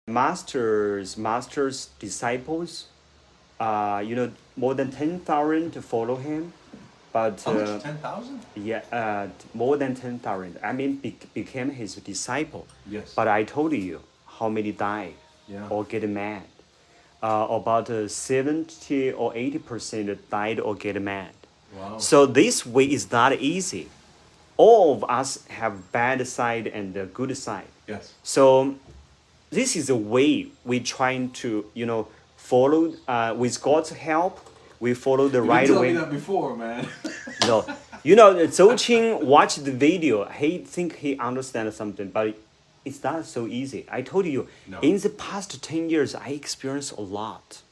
master's disciples, more than 10,000 to follow him. But how much? 10,000? Yeah, more than 10,000. I mean, became his disciple. Yes. But I told you how many died or get mad. About 70 or 80% died or get mad. Wow. So this way is not easy. All of us have bad side and the good side. Yes. So this is a way we're trying to, follow with God's help. We follow the right way. You told me that before, man. No, Zhou Qing watched the video. He think he understands something, but it's not so easy. I told you, in the past 10 years, I experienced a lot.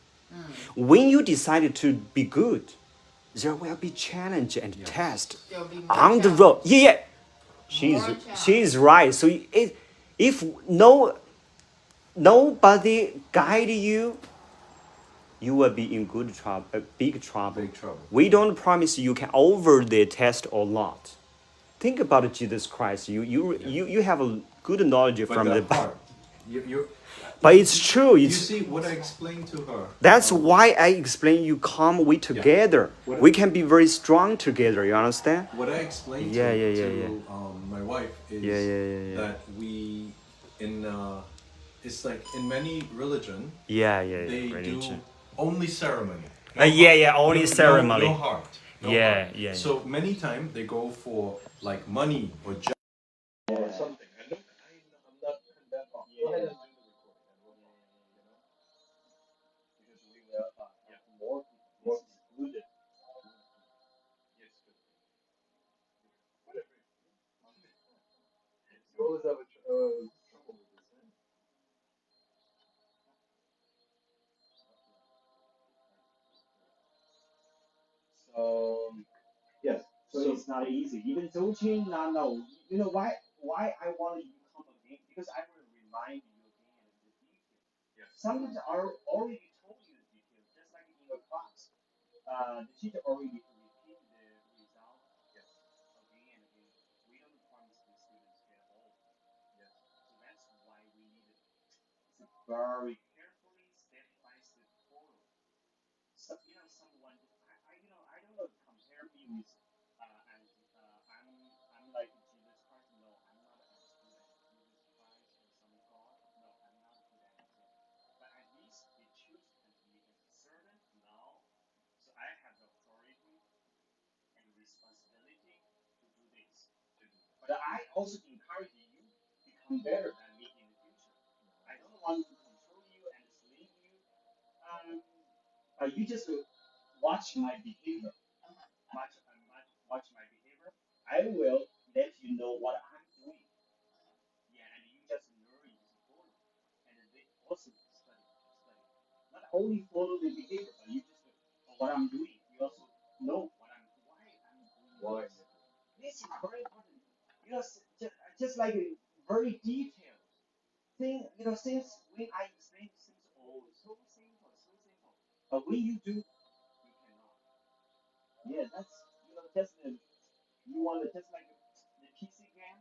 When you decided to be good, there will be challenge and test on the road. Yeah. She's right. So if nobody guide you, you will be in big trouble. We don't promise you can over the test or not. Think about Jesus Christ. You have a good knowledge from the Bible. But it's true. You see what I explained to her. That's why I explain you come we together. We can be very strong together. You understand? What I explained to my wife is that we it's like in many religion. They do only ceremony. Only ceremony. No heart. Heart. So many times they go for like money or job or something. I'm not that off. Go ahead and do the recording. Because we will have more included. Yes, good. Whatever. You always have trouble with this, right? So yes. So it's not easy. Even Zhou Qing not know. You know why I want you to come again? Because I will remind you again of the detail. Yes. Sometimes I already told you the detail, just like in your class. The teacher already repeated the result. Yes. Again and again. We don't promise the students get all. Yes. So that's why we need to very carefully, step by step follow. So, someone I don't know compare me with I'm like Jesus Christ. No, I'm not as good as Jesus Christ or some God. No, I'm not good at it. But at least they choose me as a servant now, so I have the authority and responsibility to do this. But I also encourage you become better than me in the future. I don't want to control you and slave you. You just watch my behavior. Watch my behavior. I will let you know what I'm doing. Yeah, and you just learn to follow. And they also study. Not only follow the behavior, but you just what I'm doing. You also know why I'm doing. Why? This is very important. Just like a very detailed thing. Since when I explain things, so simple, so simple. But when you do, you cannot. Yeah, that's just you want to just like the PC game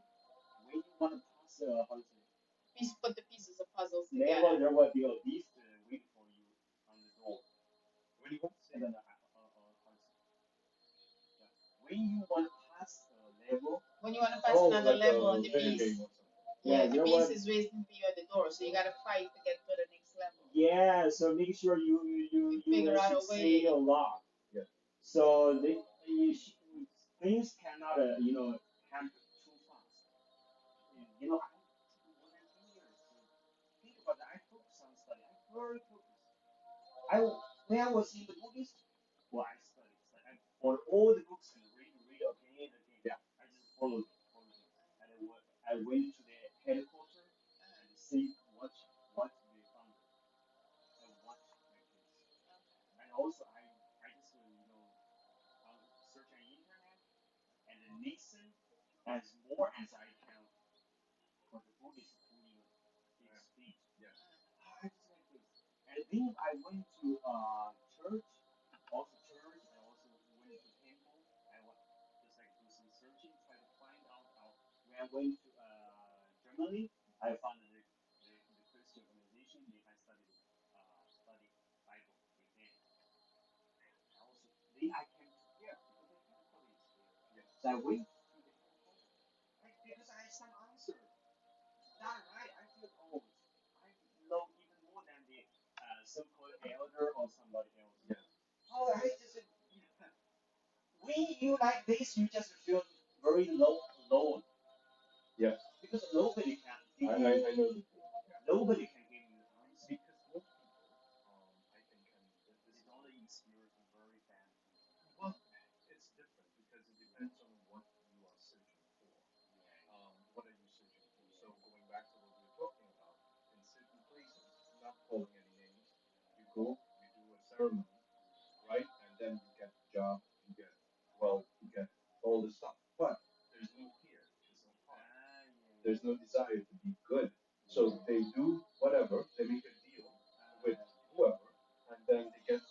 when you want to pass how to say put the pieces of puzzles together. There will be a list waiting for you on the door. When you want to say when you want to pass a level. When you want to pass another like level on the piece. The piece is waiting for you at the door, so you gotta fight to get to the next level. Yeah, so make sure you figure out a way. A lot. Yeah. So things cannot happen too fast. I took more than 2 years. So think about that. I focus on study. I'm very focused. When I was in the Buddhist, I studied. I bought all the books and read again and again. Yeah. I just followed it. And I went to the headquarters and see what they found and what my case. And also I just search on internet and listen as more as I can for the Buddhist speech. Yes. I just like this. And then I went to church, and also went to temple. I just like do some searching, try to find out how. When I went to Germany, I found the Christian organization. I came to here because the chemical is here. So I went to the chemical because I had some answer. That right, I feel old. I know even more than the so-called elder or somebody else. Yeah. Oh, I just when you like this, you just feel very low. Yeah. Because nobody can. I know. Nobody can give you the answer. Because most people, I think, this knowledge experience is very bad. Well, it's different because it depends on what you are searching for. What are you searching for? So going back to what we were talking about, in certain places, not calling any names, you go, you do a ceremony, right? And then you get the job, you get all the stuff. But there's no fear, there's no heart, there's no desire to be good. So they do whatever, they make a deal with whoever, and then they get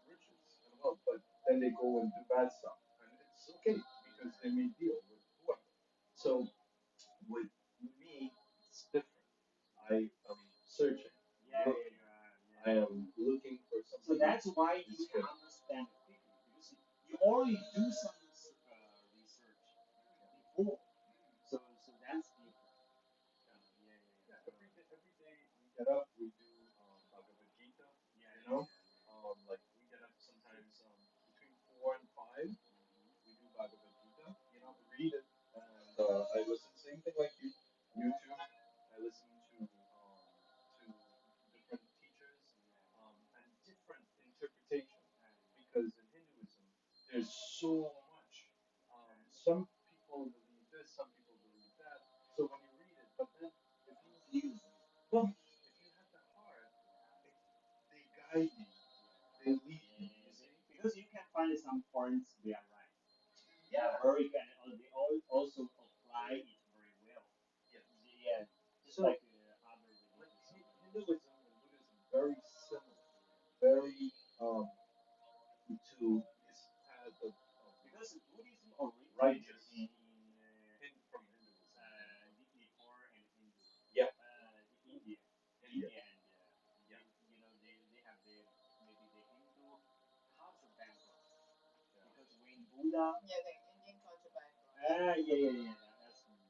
riches and wealth. But then they go and do bad stuff, and it's okay because they made deal with whoever. So with me, it's different. I am searching, looking. I am looking for something. So that's why you can understand quickly because you already do some research before. So that's different. Every day we get up, we do Bhagavad Gita. Like we get up sometimes between 4 and 5. We do Bhagavad Gita. Read it, and I listen. Same thing like YouTube. I listen to different teachers and different interpretation because in Hinduism there's so much. Some people believe this, some people believe that. So when you read it, but then if you well, if you have the heart, they guide you, they lead you. You see, because you can find some points they are right. Yeah, very good. And they also apply it very well. Yeah, just like other religions. Hinduism and Buddhism very similar, very to this path of because Buddhism originated righteous from Hinduism, before and Hindu. Yeah. India. India and yeah. They have maybe the Hindu culture background. Yeah. Because when Buddha. Yeah, the Indian culture background. Yeah. That's more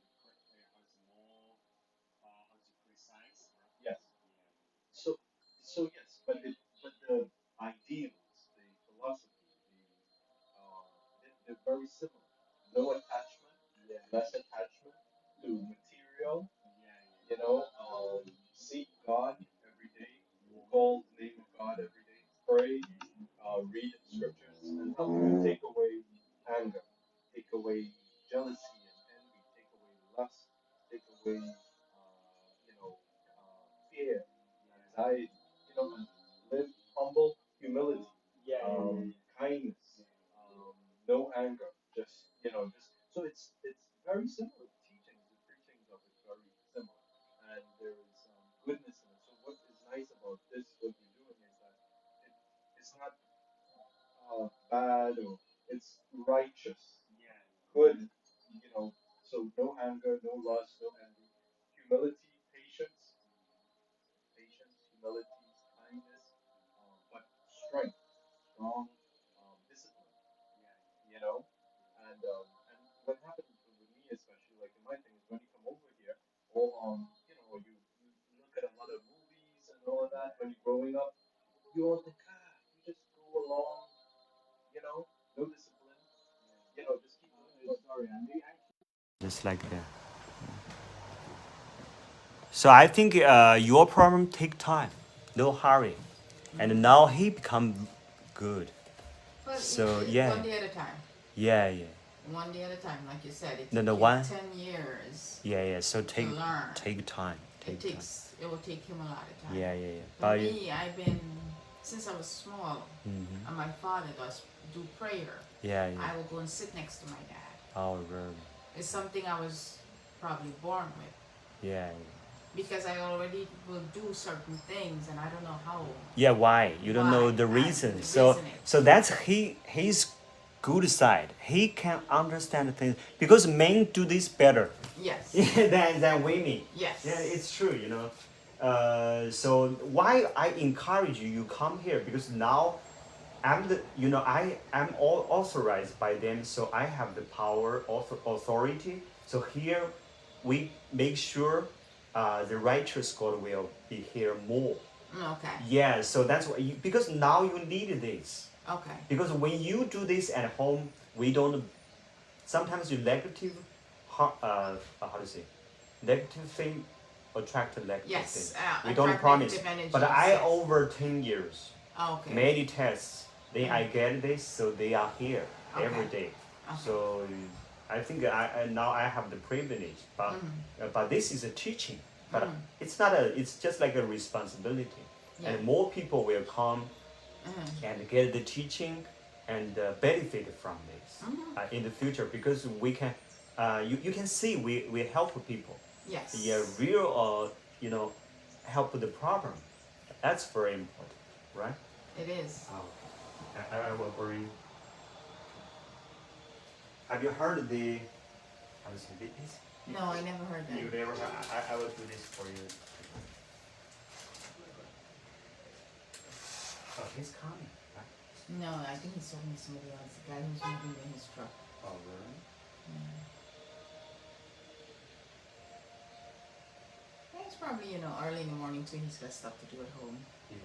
precise. Right? Yes. Yeah. Yes, but the ideals, the philosophy, they're very similar. No attachment, less attachment to material. Seek God every day, call the name of God every day, pray, read scriptures, and help you take away anger, take away jealousy and envy, take away lust, take away, fear, anxiety, and live humble humility, kindness, no anger, just so it's very similar. The teachings, the preachings of it very similar, and there is goodness in it. So what is nice about this, what we're doing, is that it's not bad or it's righteous, good, so no anger, no lust, no envy, humility, patience, humility, kindness, but strength, strong, discipline, and what happens with me, especially like in my thing, is when you come over here, or you look at a lot of movies and all of that when you're growing up, you all think, you just go along, no discipline, just keep going. Sorry, Andy. Just like that. So I think your problem take time, no hurry, and now he become good. But So yeah, one day at a time. Yeah. One day at a time, like you said. It No, takes 10 years. Yeah. So take learn. Take time. It will take him a lot of time. Yeah. For me, I've been since I was small, and my father does do prayer. Yeah. I will go and sit next to my dad. Oh, really? It's something I was probably born with. Yeah. Because I already will do certain things, and I don't know how. Yeah, why? You don't know the reason. So that's his good side. He can understand things because men do this better. Yes. than women. Yes. Yeah, it's true. So why I encourage you come here because now I'm all authorized by them, so I have the power, authority. So here, we make sure the righteous God will be here more. Okay. Yeah, so that's why because now you need this. Okay. Because when you do this at home, we don't. Sometimes you negative, how to say, negative thing attract negative Yes. thing. We don't promise. Energies, But I over 10 years. Okay. Many tests. Then I get this, so they are here every day. Okay. So I think now I have the privilege, but this is a teaching. But it's just like a responsibility. Yeah. And more people will come and get the teaching and benefit from this in the future, because we can, you can see we help people. Yes. Yeah, real help with the problem. That's very important, right? It is. I will bring. Have you heard the? How to say this? No, I never heard that. You never heard? I will do this for you. Oh, he's coming, right? No, I think he's talking to somebody else. The guy who's moving in his truck. Oh, really? Yeah. It's probably, early in the morning too. He's got stuff to do at home. Yeah.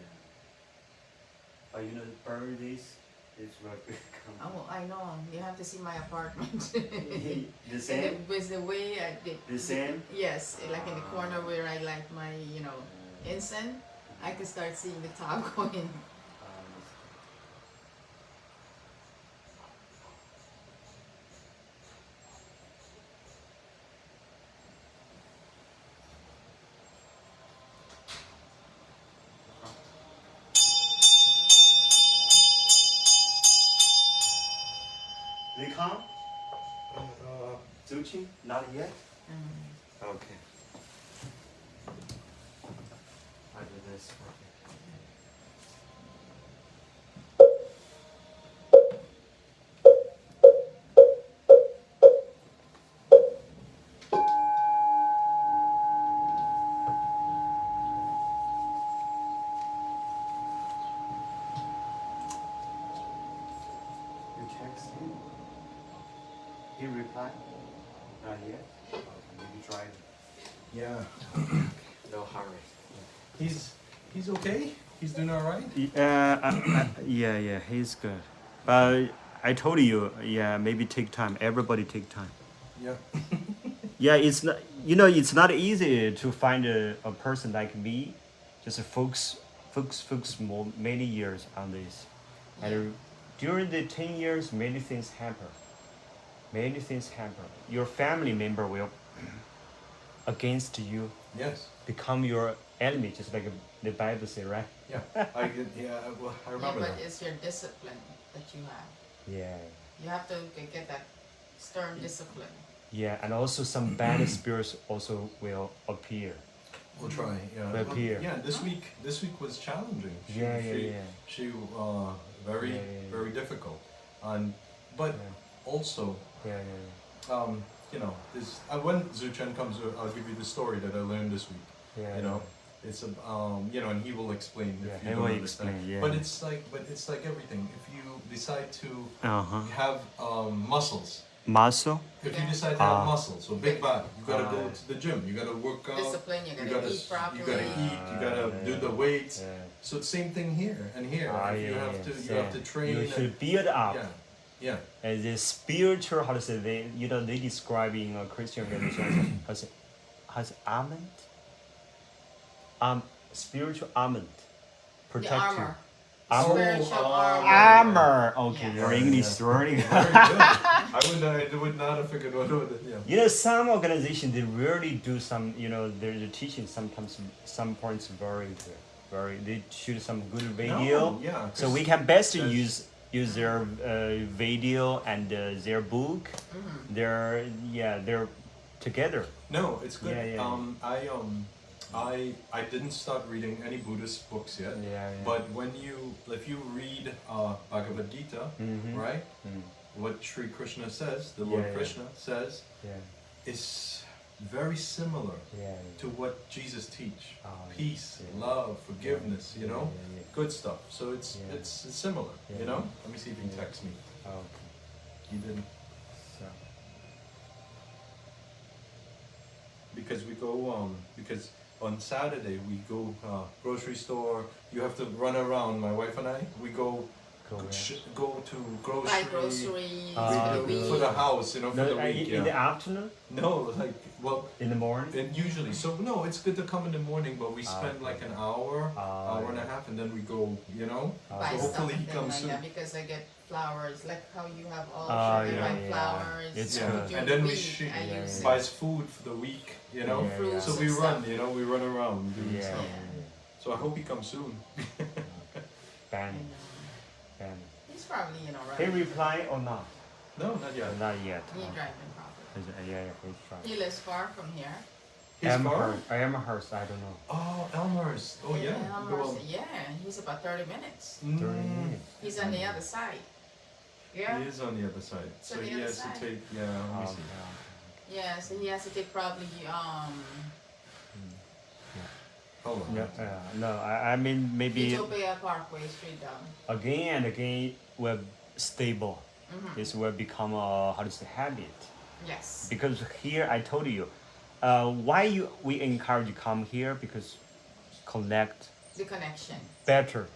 But burn this will become. Oh, I know. You have to see my apartment. The same? With the way I did. The same? Yes, like in the corner where I like my, incense, I could start seeing the top going. They come? Zuchi? Not yet? Okay. I do this for you. You text him? He replied? Not yet? Okay, maybe try it. Yeah. No hurry. He's okay. He's doing all right. Yeah, he's good. But I told you, maybe take time. Everybody take time. Yeah. Yeah, it's not. It's not easy to find a person like me, just focus many years on this, and during the 10 years, many things happen. Many things happen. Your family member will against you. Yes. Become your enemy, just like the Bible says, right? Yeah. I remember but that. it's your discipline that you have. Yeah. You have to get that stern discipline. Yeah, and also some bad spirits also will appear. We'll try. Yeah. Will appear. Yeah. This week was challenging. She very difficult, but also. When Zuchen comes, I'll give you the story that I learned this week. It's and he will explain if you don't understand. But it's like everything. If you decide to have muscles. Muscle? If you decide to have muscles, so big body, you gotta go to the gym, you gotta work out. Discipline, you gotta eat properly. You gotta eat, you gotta do the weights. Yeah. So it's same thing here and here. You have to train. You should build up. Yeah. And the spiritual, how to say, they describe in a Christian religion as armament. Spiritual armament. Protect the armor. you. Spiritual Armor. Okay, yes. your English is learning. I would not have figured what it. Yeah. Some organizations they really do some. Their teaching sometimes some points very good. They shoot some good video. So we can best use their video and their book. They're together. No, it's good. Yeah. I didn't start reading any Buddhist books yet. But if you read Bhagavad Gita, right? What Sri Krishna says, the Lord Krishna says, is very similar to what Jesus teach. Peace, love, forgiveness, good stuff. So it's similar, you know. Let me see if he texts me. Okay. He didn't. So. Because we go because on Saturday we go grocery store. You have to run around. My wife and I we go to grocery. Buy groceries for the house, you know, for the week. In the afternoon? No, like in the morning. And usually, so no, it's good to come in the morning, but we spend like an hour and a half, and then we go, you know. Buy So hopefully he stuff comes soon. because I get flowers, like how you have all yeah, flowers. It's during good. And then the we week, buys food for the week, you know. Fruits So we and run, stuff. you know, we run around doing Yeah. stuff. So I hope he comes soon. Ben. He's probably, right. He reply or not? No, not yet. Not yet. He driving probably. Yeah, he's trying. He lives far from here. He's far? Amherst, I don't know. Oh, Elmer's. Oh yeah. Elmer's, he's about 30 minutes. 30 minutes. He's on the other side. Yeah. He is on the other side. So the he other has side. to take. Yeah. Let me see. Yeah, so he has to take probably Hold on. No, I mean maybe Utopia Parkway straight down. again and again will stable. This will become a habit. Yes. Because here I told you, why we encourage you come here because connect The connection. better.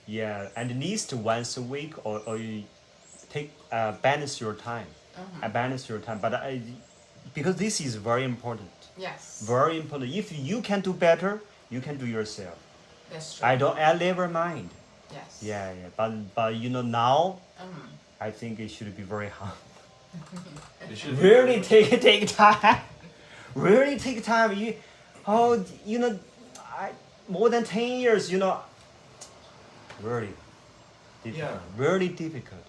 Yeah, and at least once a week or you take balance your time. Balance your time, but because this is very important. Yes. Very important. If you can do better, you can do yourself. That's true. I never mind. Yes. Yeah. But now, I think it should be very hard. It should be Really very- take time. Really take time. More than 10 years. Really. Difficult. Yeah. Really difficult.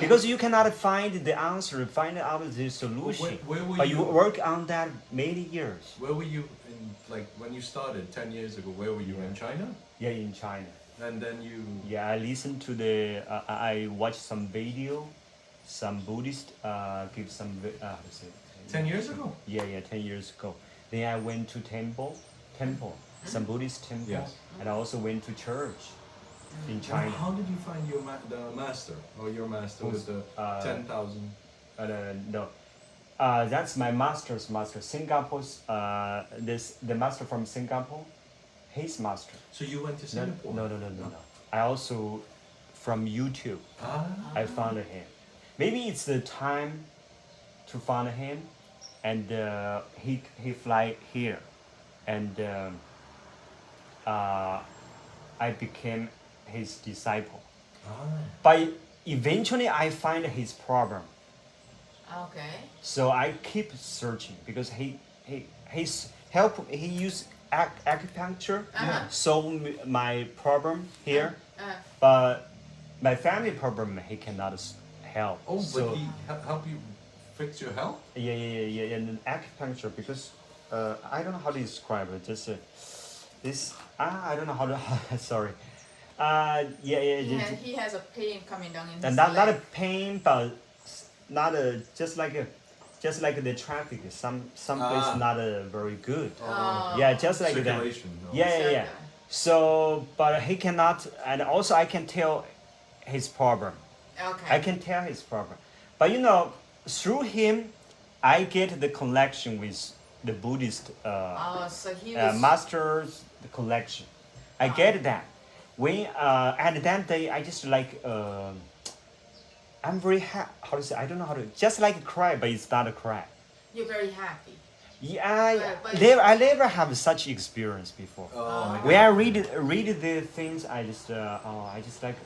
Because you cannot find the answer, find out the solution. Where were But you you? work on that many years. Where were you in, like, when you started 10 years ago? Where were you in China? Yeah, in China. And then you. Yeah, I listened to I watched some video, some Buddhist give some. 10 years ago. Yeah, 10 years ago. Then I went to temple, some Buddhist temple, Yes. and I also went to church in China. How did you find your the master or your master with the 10,000? No, that's my master's master. Singapore's the master from Singapore, his master. So you went to Singapore? No. I also from YouTube. I found him. Maybe it's the time to find him, and he fly here, and I became his disciple. But eventually I find his problem. Okay. So I keep searching because he used acupuncture solve my problem here, but my family problem he cannot help. Oh, so, but he helped you fix your health? Yeah, and acupuncture because I don't know how to describe it. Just this I don't know how to sorry. He has a pain coming down in his And not a leg. pain, but not a just like the traffic. Some place not very good. Oh. Yeah, just like that. Circulation. No. Yeah. So, but he cannot, and also I can tell his problem. Okay. I can tell his problem, but through him, I get the connection with the Buddhist so he was master's collection. I get that. When at that day, I just like I'm very happy. How to say? I don't know how to. Just like cry, but it's not a cry. You're very happy. Yeah, But I never have such experience before. Oh, When I read the things, I just like.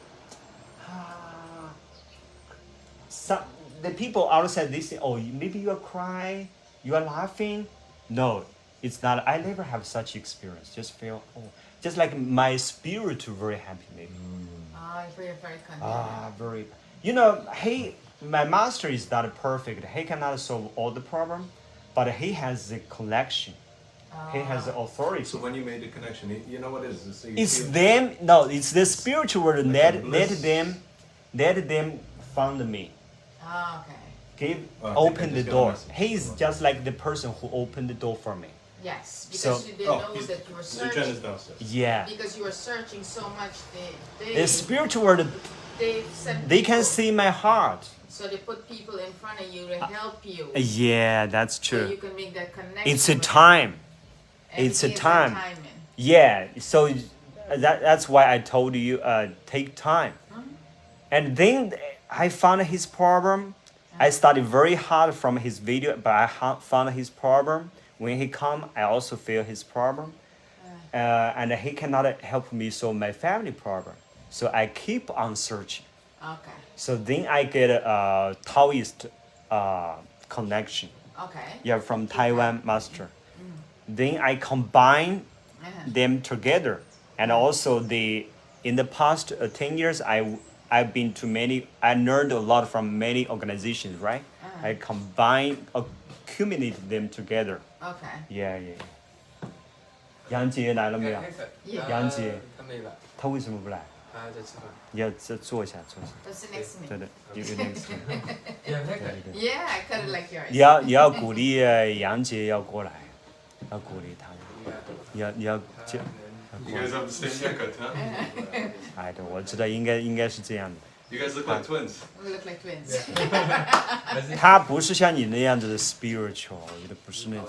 Some the people outside they say, oh, maybe you are crying, you are laughing. No, it's not. I never have such experience. Just feel just like my spirit very happy maybe. Very, very content. Very. My master is not perfect. He cannot solve all the problem, but he has the connection. He has the authority. So when you made the connection, you know what it is? So It's them. No, it's the spiritual world. Like Let them found me. Okay. Open I the just got a door. message. He's just like the person who opened the door for me. Yes, because So- they know that you were Jen is searching. downstairs. Yeah. Because you were searching so much, The spiritual world, they send they can people. see my heart. So they put people in front of you to help you. Yeah, that's So you true. can make that connection. It's a with time. everything It's a is in time. timing. Yeah, so that's why I told you take time. And then I found his problem. I studied very hard from his video, but I found his problem. When he come, I also feel his problem. And he cannot help me solve my family problem. So I keep on searching. Okay. So then I get a Taoist connection. Okay. Yeah, from Taiwan master. Then I combine them together, and also in the past 10 years I've been to many. I learned a lot from many organizations, right? I accumulate them together. Okay. Yeah. 杨杰来了没有？杨杰，他没来，他为什么不来？他在吃饭。你要坐一下。 That's the next to me. 对对，有点吃。 Yeah, okay. Yeah, I cut it like yours. 你要鼓励杨杰要过来，要鼓励他。你要就。 You guys have the same haircut, huh? 哎，对，我知道应该是这样的。 You guys look like twins. We look like twins. 他不是像你那样子的 spiritual， 我觉得不是那种。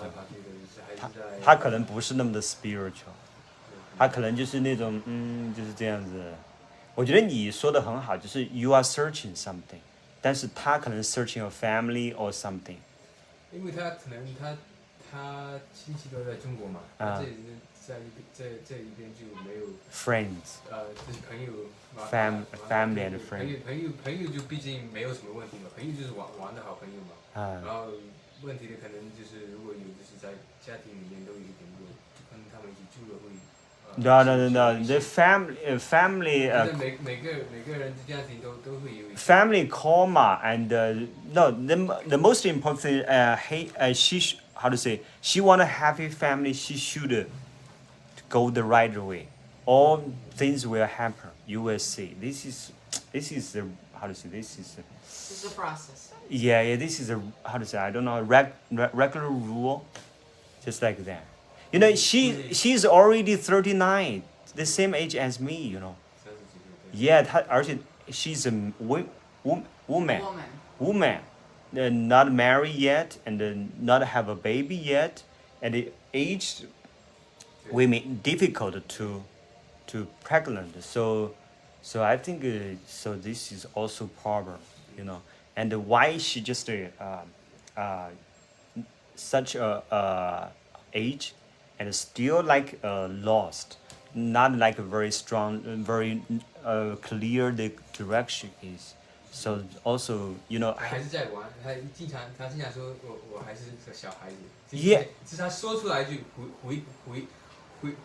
他可能不是那么的 spiritual， 他可能就是那种就是这样子。我觉得你说的很好，就是 you are searching something， 但是他可能 searching a family or something。 因为他可能他亲戚都在中国嘛，这里在这一边就没有 friends， 就是朋友 family and friends。 朋友就毕竟没有什么问题嘛，朋友就是玩的好朋友嘛。然后问题的可能就是如果有就是在家庭里面都有一点过，就跟他们一起住了会。No. The family. 每个人的家庭都会有。 Family karma and no, the most important thing. She want a happy family. She should go the right way. All things will happen. You will see. This is the This is the process. Yeah. This is I don't know, regular rule, just like that. You know, she's already 39, the same age as me. You know. Yeah, she's a woman, not married yet and not have a baby yet, and the age women difficult to pregnant. So I think so. This is also problem, you know. And why she just such a age and still like lost, not like a very strong, very clear the direction is. So also, you know. 还是在玩，他经常说我还是个小孩子。 Yeah. 是他说出来就回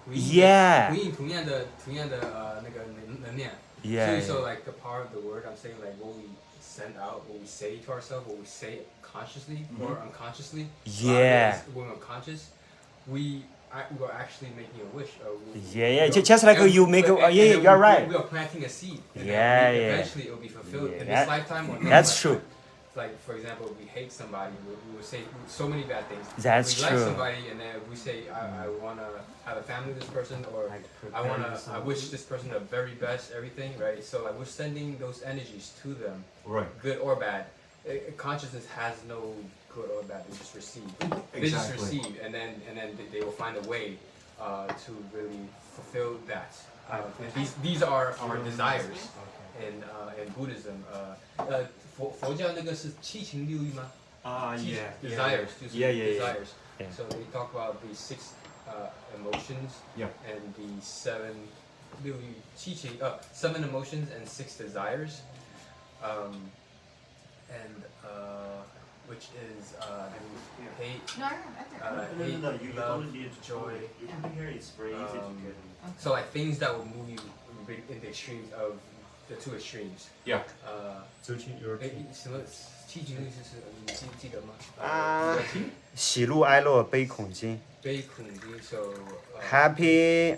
Yeah. 应同样的那个能量。 Yeah. So like a part of the word I'm saying like what we send out, what we say to ourselves, what we say consciously or unconsciously. Yeah. When we're conscious, we're actually making a wish. Yeah. Just like you make a. Yeah, you're right. We are planting a seed. And Yeah. Eventually it will be fulfilled in this lifetime or next That's lifetime. true. Like for example, we hate somebody, we will say so many bad things. That's we true. like somebody and then we say I wanna have a family with this person, or I wish this person the very best, everything, right? So like we're sending those energies to them, Right. good or bad. Consciousness has no good or bad. They just receive. They just Exactly. receive, and then they will find a way to really fulfill that. And these are our desires in Buddhism. 佛教那个是七情六欲吗？ Desires. Desires. Yeah. So they talk about the 6 emotions and the 7 六欲七情 7 emotions and 6 desires. Which is hate, No, I think hate, love, joy. You can hear it's very easy to get. So like things that will move you in the extremes of the 2 extremes. Yeah. 什么七情六欲是你记得吗？喜怒哀乐悲恐惊。悲恐惊 so Happy,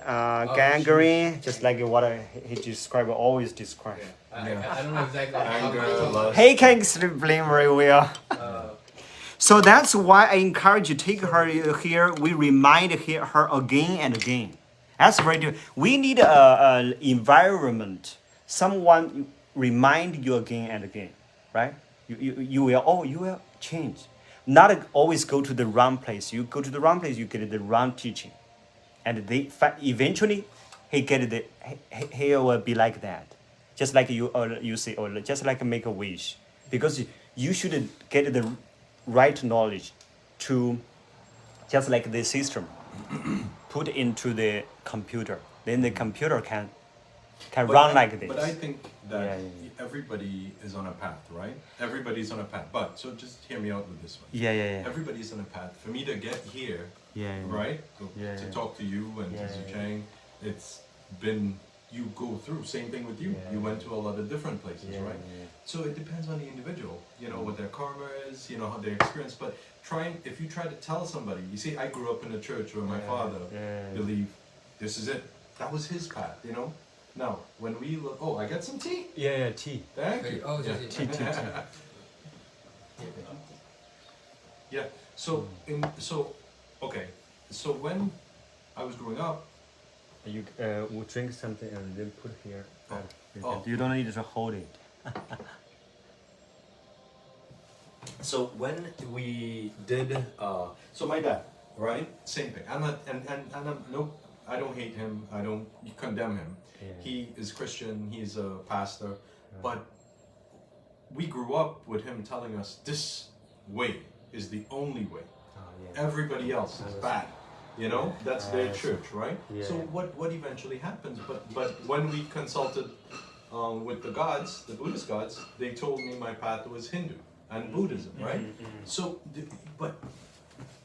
gangrene, just like what he described, always described. I don't know exactly how Anger, to lust. He can explain very well. So that's why I encourage you take her here. We remind her again and again. That's very good. We need a environment. Someone remind you again and again, right? You will change. Not always go to the wrong place. You go to the wrong place, you get the wrong teaching, and eventually he will be like that. Just like you say, or just like make a wish, because you should get the right knowledge to, just like the system, put into the computer. Then the computer can run like this. But I think that everybody is on a path, right? Everybody's on a path. But so just hear me out with this one. Yeah. Everybody's on a path. For me to get here, right? To talk to you and to Zuchang, it's been, you go through. Same thing with you. You went to a lot of different places, right? So it depends on the individual, you know, what their karma is, you know, how their experience. But if you try to tell somebody, you see, I grew up in a church where my father believed this is it. That was his path, you know. Now, when we look, oh, I got some tea. Yeah, tea. Thank you. Oh, tea. Yeah. So okay. So when I was growing up, you will drink something and then put here. Oh. You don't need to hold it. So when we did, so my dad, right? Same thing. I'm not, and I'm, no, I don't hate him. I don't condemn him. He is Christian. He's a pastor, but we grew up with him telling us this way is the only way. Everybody else is bad. You know, that's their church, right? So what eventually happens? But when we consulted with the gods, the Buddhist gods, they told me my path was Hindu and Buddhism, right? So, but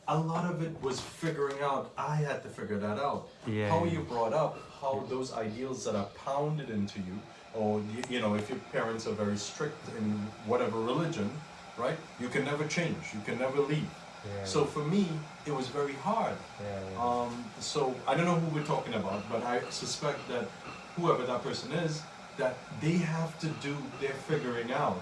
a lot of it was figuring out. I had to figure that out. How you brought up, how those ideals that are pounded into you, or you know, if your parents are very strict in whatever religion, right? You can never change. You can never leave. So for me, it was very hard. So I don't know who we're talking about, but I suspect that whoever that person is, that they have to do their figuring out.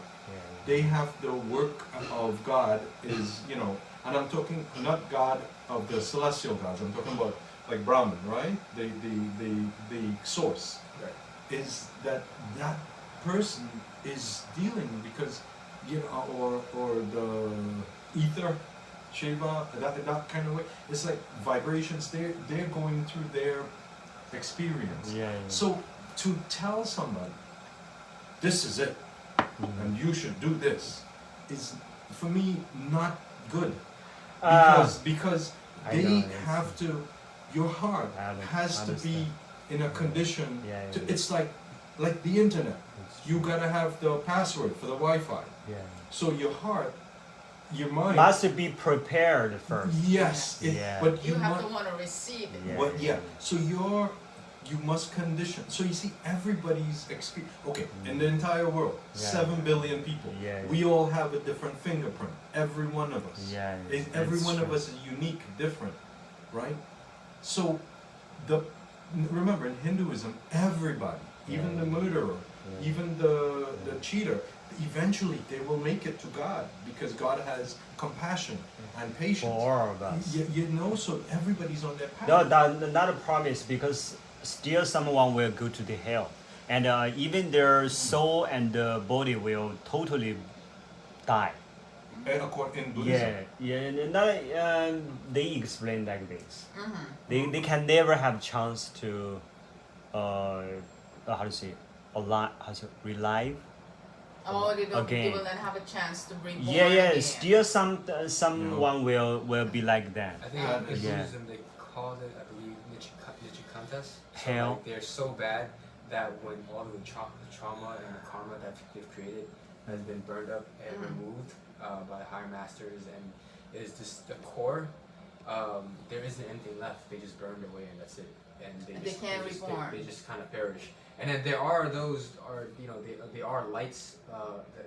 They have the work of God is, you know, and I'm talking not God of the celestial gods. I'm talking about like Brahman, right? The source is that person is dealing, because you know, or the ether. Shiva, that kind of way. It's like vibrations. They're going through their experience. So to tell somebody, this is it, and you should do this, is for me not good, because they have to. Your heart has to be in a condition. It's like the internet. You gotta have the password for the Wi-Fi. So your heart. Your mind must be prepared first. Yes, but you have to want to receive it. So you must condition. So you see, everybody's experience. Okay, in the entire world, 7 billion people. We all have a different fingerprint. Every one of us. Every one of us is unique, different, right? So remember, in Hinduism, everybody, even the murderer, even the cheater, eventually they will make it to God, because God has compassion and patience. For all of us. You know, so everybody's on their path. No, not a promise, because still someone will go to the hell. And even their soul and body will totally die. In Buddhism? They explain like this. They can never have chance to, relive. Oh, they will not have a chance to bring born again. Still someone will be like that. I think in Buddhism they call it, I believe, nichikantas. Hell. Like they're so bad that when all of the trauma and the karma that they've created has been burned up and removed by higher masters, and it is just the core, there isn't anything left. They just burned away and that's it. And they can't reborn. They just kind of perish. And then there are those, they are lights,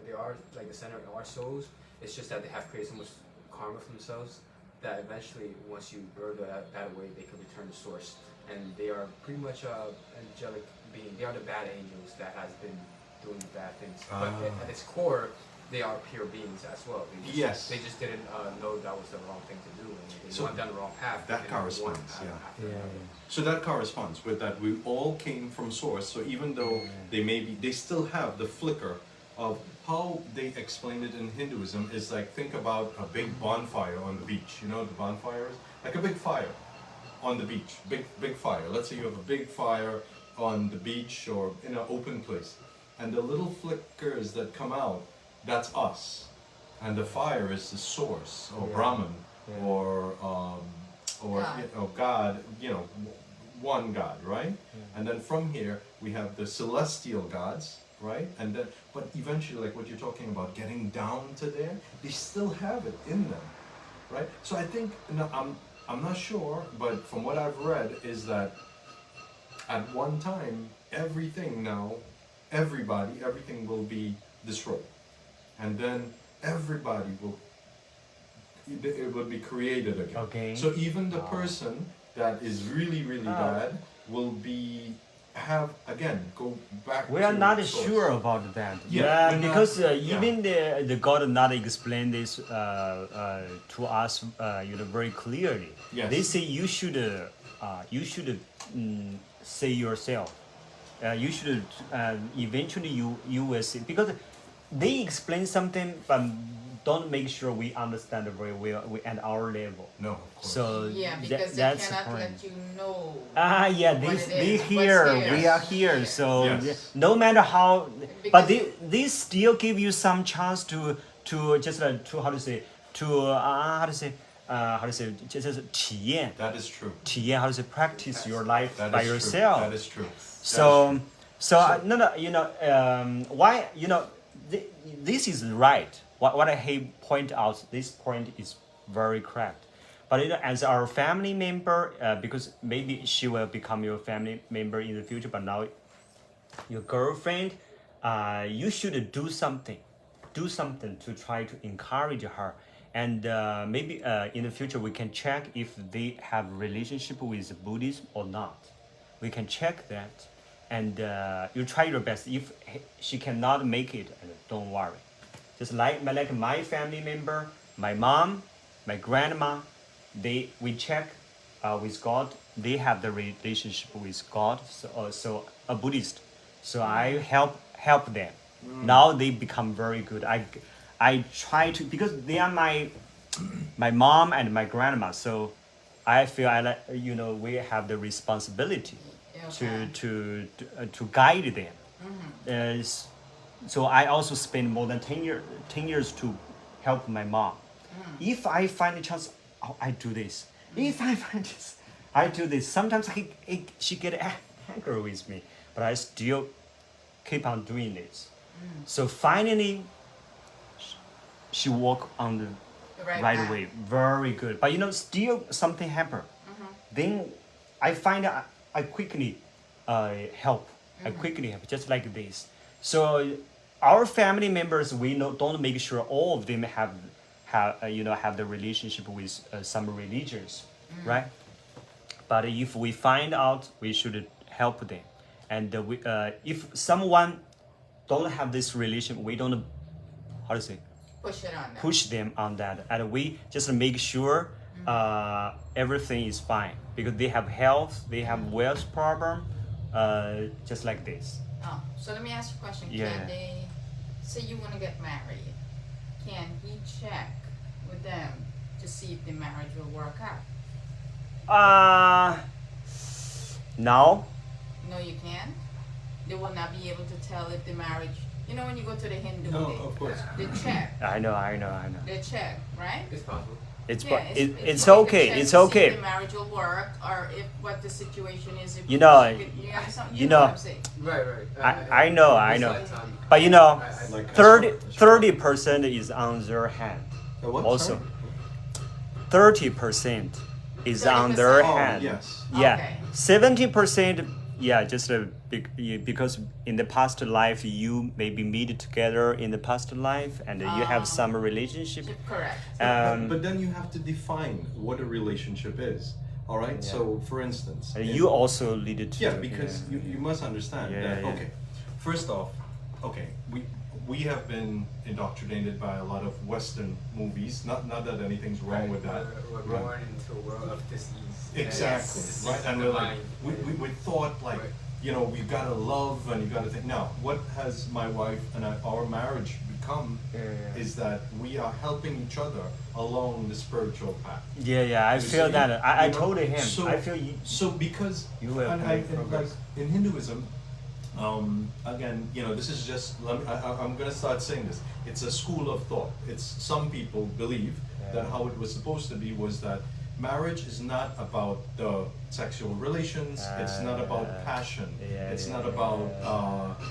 they are like the center of our souls. It's just that they have created so much karma for themselves that eventually, once you burn that away, they can return to source. And they are pretty much angelic being. They are the bad angels that has been doing bad things. But at its core, they are pure beings as well. They just didn't know that was the wrong thing to do, and they went down the wrong path. That corresponds, So that corresponds with that we all came from source. So even though they still have the flicker of how they explain it in Hinduism is like, think about a big bonfire on the beach. You know what the bonfire is? Like a big fire on the beach, big fire. Let's say you have a big fire on the beach or in an open place, and the little flickers that come out, that's us, and the fire is the source, or Brahman, or God, one God, right? And then from here we have the celestial gods, right? And then, but eventually, like what you're talking about, getting down to there, they still have it in them, right? So I think, I'm not sure, but from what I've read is that at one time, everything will be destroyed. And then everybody it will be created again. Okay. So even the person that is really, really bad will go back. We are to not source. sure about that. Yeah, because even the God not explain this to us, very clearly. Yes. They say you should say yourself. You should eventually you will see, because they explain something, but don't make sure we understand very well at our level. No, of course. So because that's they the cannot point. let you know. They here, we are here. So Yes. no matter how, Because but they still give you some chance to just to how to say 体验 That is true. 体验 how to say practice your life That by is yourself. True. That is true. So why this is right. What I point out, this point is very correct. But as our family member, because maybe she will become your family member in the future, but now your girlfriend, you should do something to try to encourage her. And maybe in the future we can check if they have relationship with Buddhism or not. We can check that, and you try your best. If she cannot make it, don't worry. Just like my family member, my mom, my grandma, we check with God. They have the relationship with God, so a Buddhist. So I help them. Now they become very good. I try to, because they are my mom and my grandma. So I feel we have the responsibility to guide them. So I also spend more than 10 years to help my mom. If I find a chance, I do this. If I find this, I do this. Sometimes she get angry with me, but I still keep on doing this. So finally, she walk on the right way. Very good. But still something happen. Then I find I quickly help. I quickly help, just like this. So our family members, we don't make sure all of them have the relationship with some religions, right? But if we find out, we should help them. And if someone don't have this relationship, we don't, how to say, push them on that, and we just make sure everything is fine, because they have health, they have wealth problem, just like this. So let me ask you a question. Yeah. Can they say you want to get married? Can he check with them to see if the marriage will work out? No. No, you can't. They will not be able to tell if the marriage. When you go to the Hindu, of course. they check. I know. They check, right? It's possible. It's It's okay. check It's to see okay. if the marriage will work, or if what the situation is. If You know, you know what I'm saying. Right. I know. But 30% is on their hand. Also, 30% is on their 30%? hand. Yes. Yeah. Okay. 70%. Yeah, just because in the past life you maybe meet together in the past life, and you have some relationship. Correct. But then you have to define what a relationship is. All right. Yeah. So, for instance, You also lead it to. because you must understand that. Yeah. Okay, first off, we have been indoctrinated by a lot of Western movies. Not that anything's wrong with that. We're born into a world of disease. Exactly. Yes. Right. And we're like, we thought like, Right. you know, we've got to love and you got to think. Now, what has my wife and our marriage become is that we are helping each other along the spiritual path. I You feel see? that. I You know, told him. so- I feel you. So because You have and made like progress. in Hinduism, again, you know, this is just. I'm gonna start saying this. It's a school of thought. It's some people believe that how it was supposed to be was that marriage is not about the sexual relations. It's not about passion. It's not about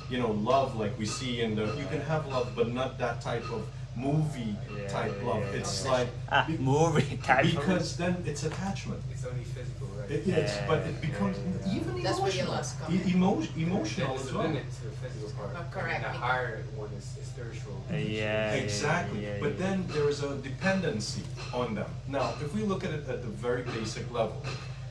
you know, love like we see in the. You can have love, but not that type of movie type love. It's like Movie type. because then it's attachment. It's only physical, right? It's, but it becomes even That's where your emotional. lust comes in. Emotional There's as a well. limit to the physical part. Oh, correct. And the higher one is spiritual. Exactly. But then there is a dependency on them. Now, if we look at it at the very basic level,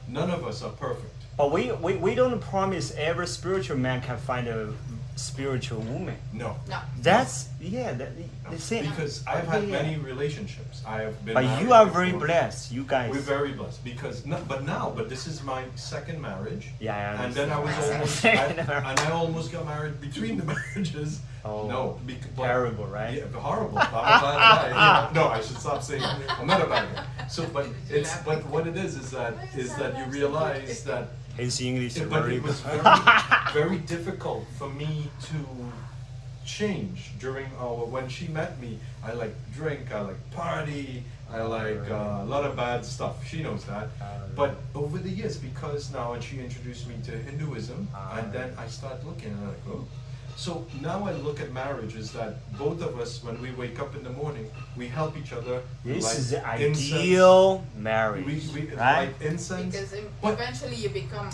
none of us are perfect. But we don't promise every spiritual man can find a spiritual woman. No. No. That's the same. Because I've had many relationships. I have been But married you are very before. blessed. You guys. We're very blessed because but this is my second marriage. Yeah, I And then I was understand. almost I almost got married between the marriages. Oh, No, terrible, right? Yeah, horrible. I'm a bad guy. You know, no, I should stop saying I'm not a bad guy. So, but what it is that you realize that. His English is But very it was very difficult for me to change during when she met me. I like drink, I like party, I like a lot of bad stuff. She knows that. But over the years, because now and she introduced me to Hinduism, and then I start looking and I'm like, oh. So now I look at marriage is that both of us, when we wake up in the morning, we help each other. This light is the incense. ideal marriage, We right? light incense. Because But- eventually you become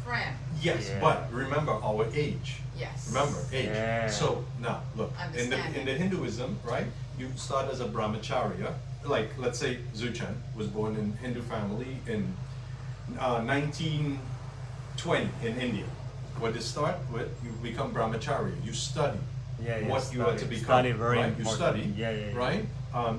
friends. Yes, Yeah. but remember our age. Yes. Remember age. Yeah. So now look in the Understanding. Hinduism, right? You start as a brahmacharya. Like let's say Zuchan was born in Hindu family in 1920 in India. What they start with, you become brahmacharya. You study what you are to become. Study very right? important. You study, Yeah. right?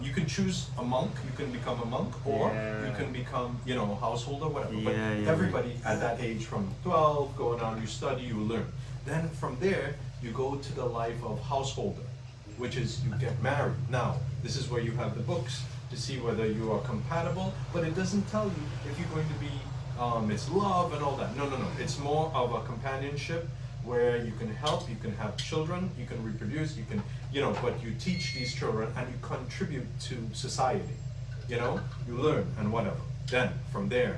You can choose a monk. You can become a monk, or Yeah. you can become, you know, a householder, whatever. But Yeah. everybody at that age, from 12 going on, you study, you learn. Then from there, you go to the life of householder, which is you get married. Now, this is where you have the books to see whether you are compatible, but it doesn't tell you if you're going to be. It's love and all that. No. It's more of a companionship where you can help, you can have children, you can reproduce, you can, you know, but you teach these children and you contribute to society. You know, you learn and whatever. Then from there,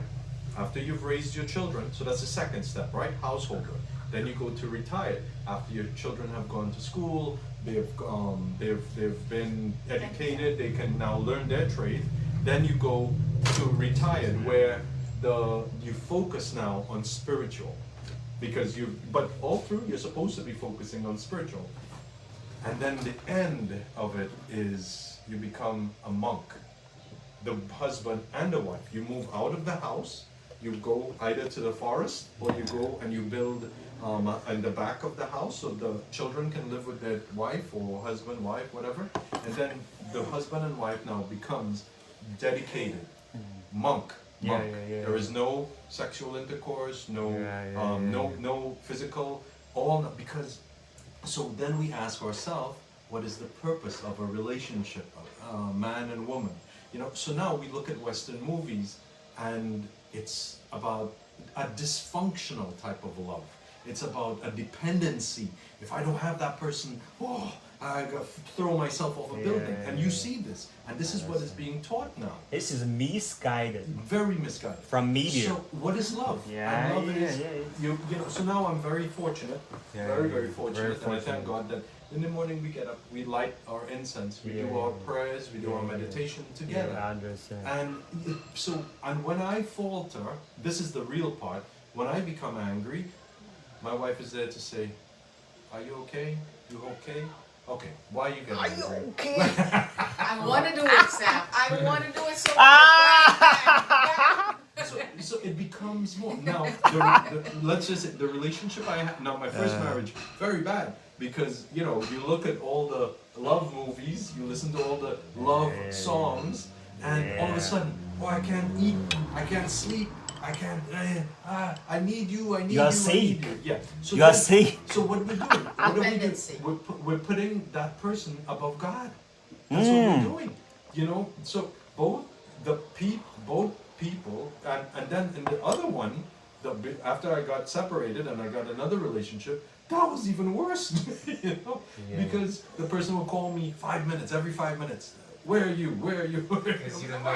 after you've raised your children, so that's the second step, right? Householder. Then you go to retire after your children have gone to school. They've been educated. They can now learn their trade. Then you go to retired, where you focus now on spiritual, because but all through you're supposed to be focusing on spiritual. And then the end of it is you become a monk, the husband and the wife. You move out of the house, you go either to the forest, or you go and you build in the back of the house, so the children can live with their wife or husband, wife, whatever. And then the husband and wife now becomes dedicated monk. Yeah. There is no sexual intercourse, no no physical, because. So then we ask ourselves, what is the purpose of a relationship, man and woman? You know. So now we look at Western movies, and it's about a dysfunctional type of love. It's about a dependency. If I don't have that person, I gotta throw myself off a building. And you see this, and this is what is being taught now. This is misguided Very misguided. from media. So what is love? And love is you know. So now I'm very fortunate, very fortunate, and I thank God that in the morning we get up, we light our incense, we do our prayers, we do our meditation together. I understand. And when I falter, this is the real part. When I become angry, my wife is there to say, "Are you okay? You okay? Okay. Why are you getting angry? Are you okay? I want to do it, Sam. I want to do it so so it becomes more. Now, let's just say the relationship I had, now my first marriage, very bad. Because, you know, you look at all the love movies, you listen to all the love songs, and all of a sudden, oh, I can't eat, I can't sleep, I can't, I need you, I need you, I need you. Yeah. So You are sick. So what we do? What do we do? Dependency. We're putting that person above God. That's what we're doing. You know, so both people, and then in the other one, after I got separated and I got another relationship, that was even worse, you know, because the person will call me 5 minutes, every 5 minutes. Where are you? Where are you? Because you don't know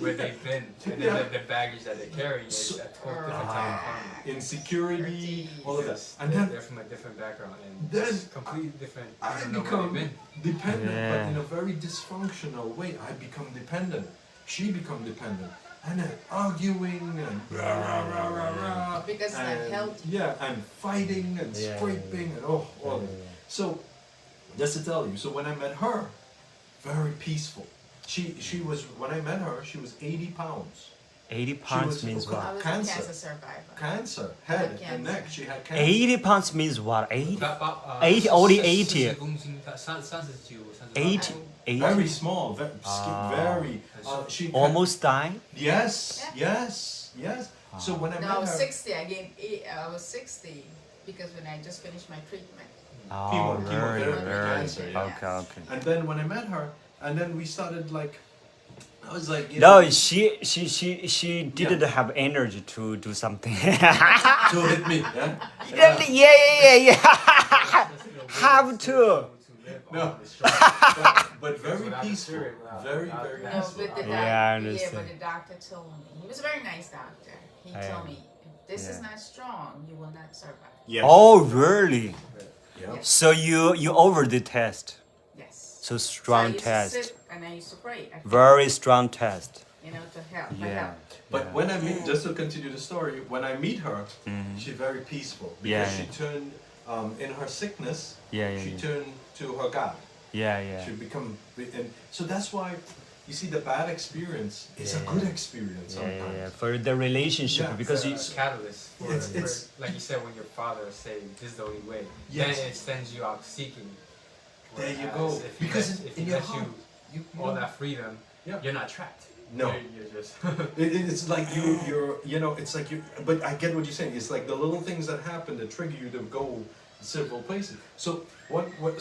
where they've been, and then the baggage that they carry is a total different type of karma. Insecurity, all of that. Yes, And then they're from a different background, and then it's completely different. You I don't know where become they've been. dependent, but in a very dysfunctional way. I become dependent. She become dependent. And then arguing and rah, rah, rah, rah, rah. Because it's not healthy. Yeah, and fighting and scraping and all that. So, just to tell you, so when I met her, very peaceful. She was, when I met her, she was 80 pounds. 80 pounds means I what? was Cancer. a cancer survivor. Cancer, head Cancer. and neck, she had cancer. 80 pounds means what? 80? 80 only 80. 80 80? Very small, very, very, she had- Almost died? Yes, yes, yes. So when I met No, I was her, 60. I was 60 because when I just finished my treatment. Oh, very, chemotherapy, very. cancer, yeah. Okay, okay. and then when I met her, and then we started like, I was like, you No, know, she didn't have energy to do something. to hit me, yeah. Have to. No. but very peaceful, very, very No, peaceful. but the Yeah, I yeah, understand. but the doctor told me, he was a very nice doctor. He told me, if this is Yeah. not strong, you will not survive. Yes. Oh, really? Yeah. Yes. So you over the test. Yes. So So I strong used test. to sit and I used to pray. Very strong test. You know, to help. for Yeah. help. But when I meet, just to continue the story, when I meet her, she's very peaceful because Yeah, she turned, in her sickness, Yeah, she turned to her God. Yeah. She become, and so that's why, you see, the bad experience is a good experience sometimes. Yeah. For the relationship, Yeah, because you. It's a catalyst for, It's- like you said, when your father said this is the only way, Yes. then it sends you out seeking. There you Whereas go. If he Because lets- if in he your lets heart, you all know, that freedom, Yeah. you're not trapped. No. You're just. it's like you're, you know, it's like you. But I get what you're saying. It's like the little things that happen that trigger you to go several places. So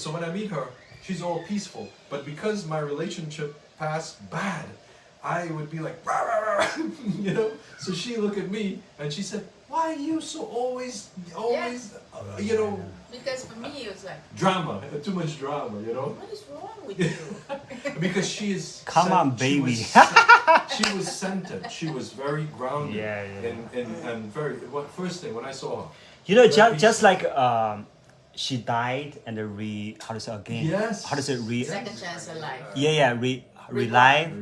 so when I meet her, she's all peaceful. But because my relationship passed bad, I would be like, rah, rah, rah, you know. So she looked at me and she said, "Why are you so always, you know, Because for me, it was like, drama? Too much drama, you know." what is wrong with you? Because she is. Come on, baby. She was centered. She was very grounded. Yeah. And very. First thing when I saw her. You know, Very just like she died and how to say again? Yes. How to say Second chance in life.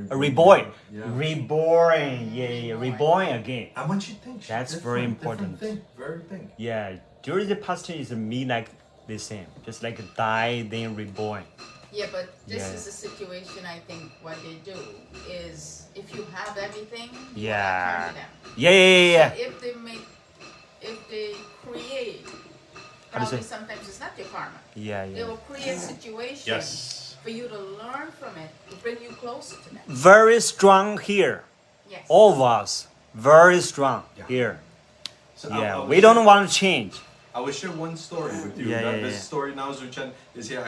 reborn. Yeah. Reborn. Yeah. Reborn again. And when she thinks, That's different, very different important. Thing, very thing. Yeah. During the past is me like the same. Just like die, then reborn. Yeah, but this Yeah. is a situation. I think what they do is if you have everything, you Yeah. will not harm them. Yeah. So if they create, How to probably say? sometimes it's not your karma. Yeah. They will create situations Yes. for you to learn from it to bring you closer to them. Very strong here. Yes. All of us. Very strong Yeah. here. So Yeah. I We don't want to change. I will share one story with you. Yeah, This yeah. story now, Zuchen is here.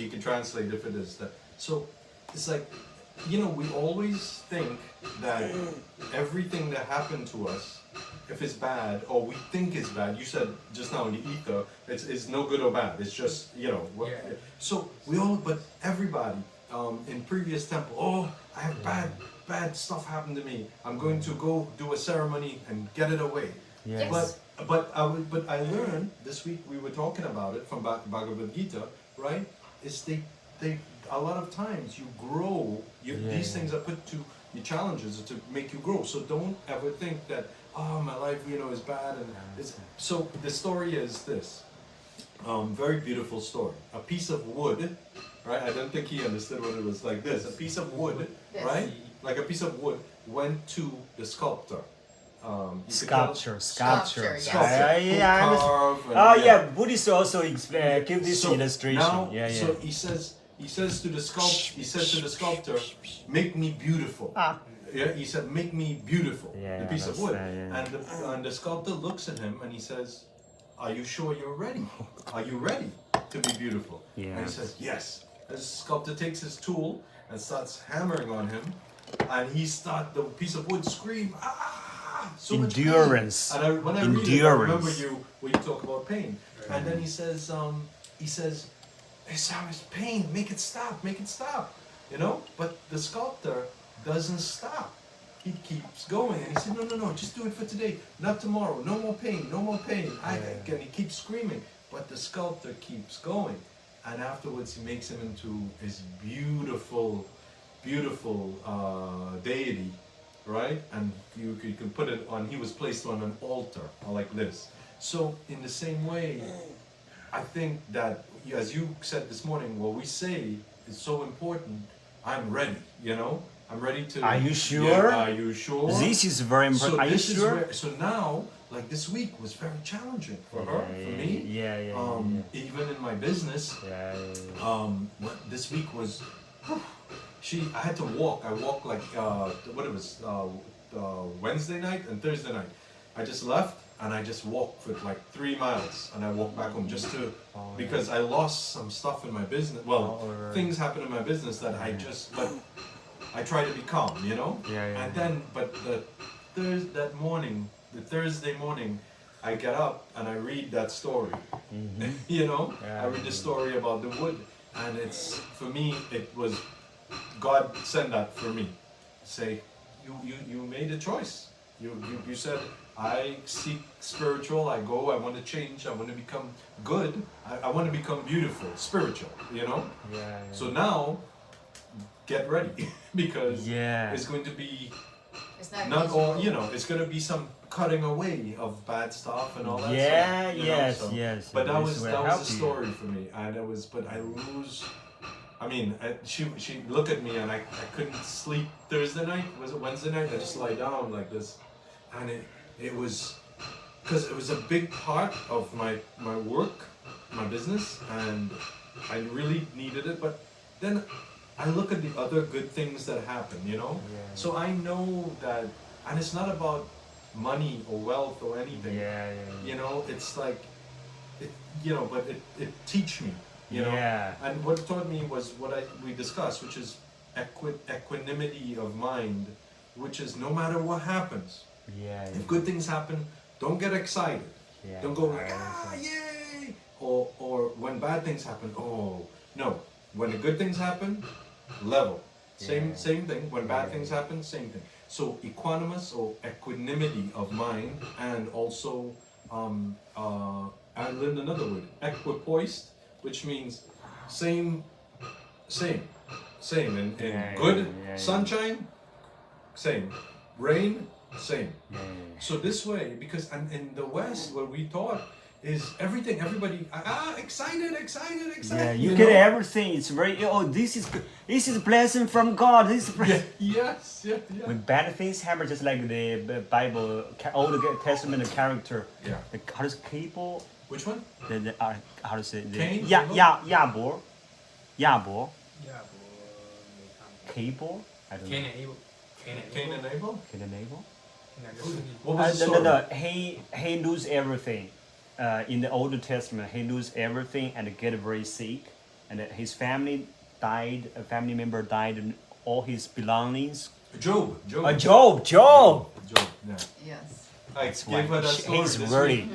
He can translate if it is that. So it's like, you know, we always think that everything that happened to us, if it's bad or we think it's bad, you said just now in the ether, it's no good or bad. It's just, you know. Yeah. So but everybody in previous temple, oh, I have bad stuff happened to me. I'm going to go do a ceremony and get it away. Yeah. Yes. But I learned this week, we were talking about it from Bhagavad Gita, right? Is they a lot of times you grow. These things are put to your challenges to make you grow. So don't ever think that my life is bad and so the story is this. Very beautiful story. A piece of wood, right? I don't think he understood what it was like this. A piece of wood, Yes. right? Like a piece of wood went to the sculptor. you could Sculpture, Sculpture. Sculpture. Yeah, Who yeah, I understand. carve and- Oh yeah, Buddhists also give this So illustration. now, yeah, yeah. So he says to the sculptor, make me beautiful. Yeah, he said, make me beautiful. Yeah, the piece of wood. yeah. And the sculptor looks at him and he says, are you sure you're ready? Are you ready to be beautiful? Yeah. And he says, yes. The sculptor takes his tool and starts hammering on him, and the piece of wood scream, so much pain. Endurance. And when I read it, I remember when you talk about pain. And then he says, it's pain, make it stop, you know? But the sculptor doesn't stop. He keeps going, and he said, no, just do it for today, not tomorrow, no more pain. And he keeps screaming, but the sculptor keeps going. And afterwards he makes him into his beautiful deity, right? And you can put it on, he was placed on an altar, like this. So in the same way, I think that, as you said this morning, what we say is so important. I'm ready, you know? I'm ready to... Are you sure? Yeah, are you sure? This is very important. Are you sure? So now, like this week was very challenging for her, for me. Even in my business, this week was... I had to walk. I walked like, Wednesday night and Thursday night. I just left and I just walked for like 3 miles and I walked back home just to, because I lost some stuff in my business. Well, things happened in my business that but I try to be calm, you know? And then, but the Thursday morning, I get up and I read that story, you know? I read the story about the wood, and it's, for me, it was, God sent that for me. Say, you made a choice. You said, I seek spiritual, I want to change, I want to become good, I want to become beautiful, spiritual, you know? So now, get ready, because it's going to be not all, you know, it's going to be some cutting away of bad stuff and all that stuff. Yes. But that was the story for me, and it was, but I lose. I mean, she looked at me and I couldn't sleep Thursday night. Was it Wednesday night? I just lie down like this, and it was, because it was a big part of my work, my business, and I really needed it. But then I look at the other good things that happen, you know. So I know that, and it's not about money or wealth or anything. You know, it's like, but it teach me. You know, and what it taught me was what we discussed, which is equanimity of mind, which is no matter what happens. If good things happen, don't get excited. Don't go like, yay! Or when bad things happen, oh no. When the good things happen, level. Same thing. When bad things happen, same thing. So equanimous or equanimity of mind, and also I learned another word, equipoised, which means same. In good sunshine, same. Rain, same. So this way, because in the West, what we taught is everybody excited. Yeah, you get everything. It's very, this is blessing from God. This is Yes. When bad things happen, just like the Bible, Old Testament character. How does Cable? Which one? How to say? Cain? Yabor. Cable? I don't know. Cain and Abel? What was the story? No. He lose everything. In the Old Testament, he lose everything and get very sick, and his family died. A family member died, and all his belongings. Job. Job. Yeah. Yes. I gave her that story. He's very.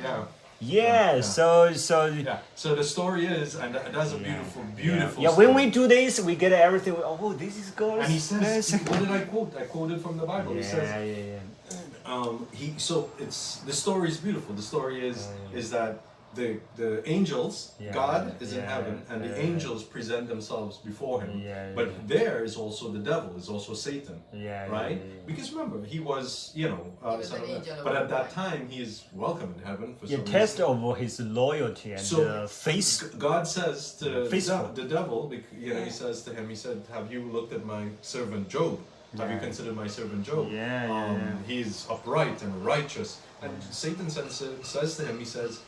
Yeah. So the story is, and that's a beautiful Yeah, story. when we do this, we get everything. Oh, this is good. And he says, what did I quote? I quoted from the Bible. He says, the story is beautiful. The story is that the angels, God is in heaven, and the angels present themselves before him. But there is also the devil, is also Satan, right? Because remember, he was, but at that time he is welcome in heaven for some test reason. of his loyalty and faith. God says to the devil, he says to him, he said, have you looked at my servant Job? Have you considered my servant Job? Yeah. He's upright and righteous. And Satan says to him, he says,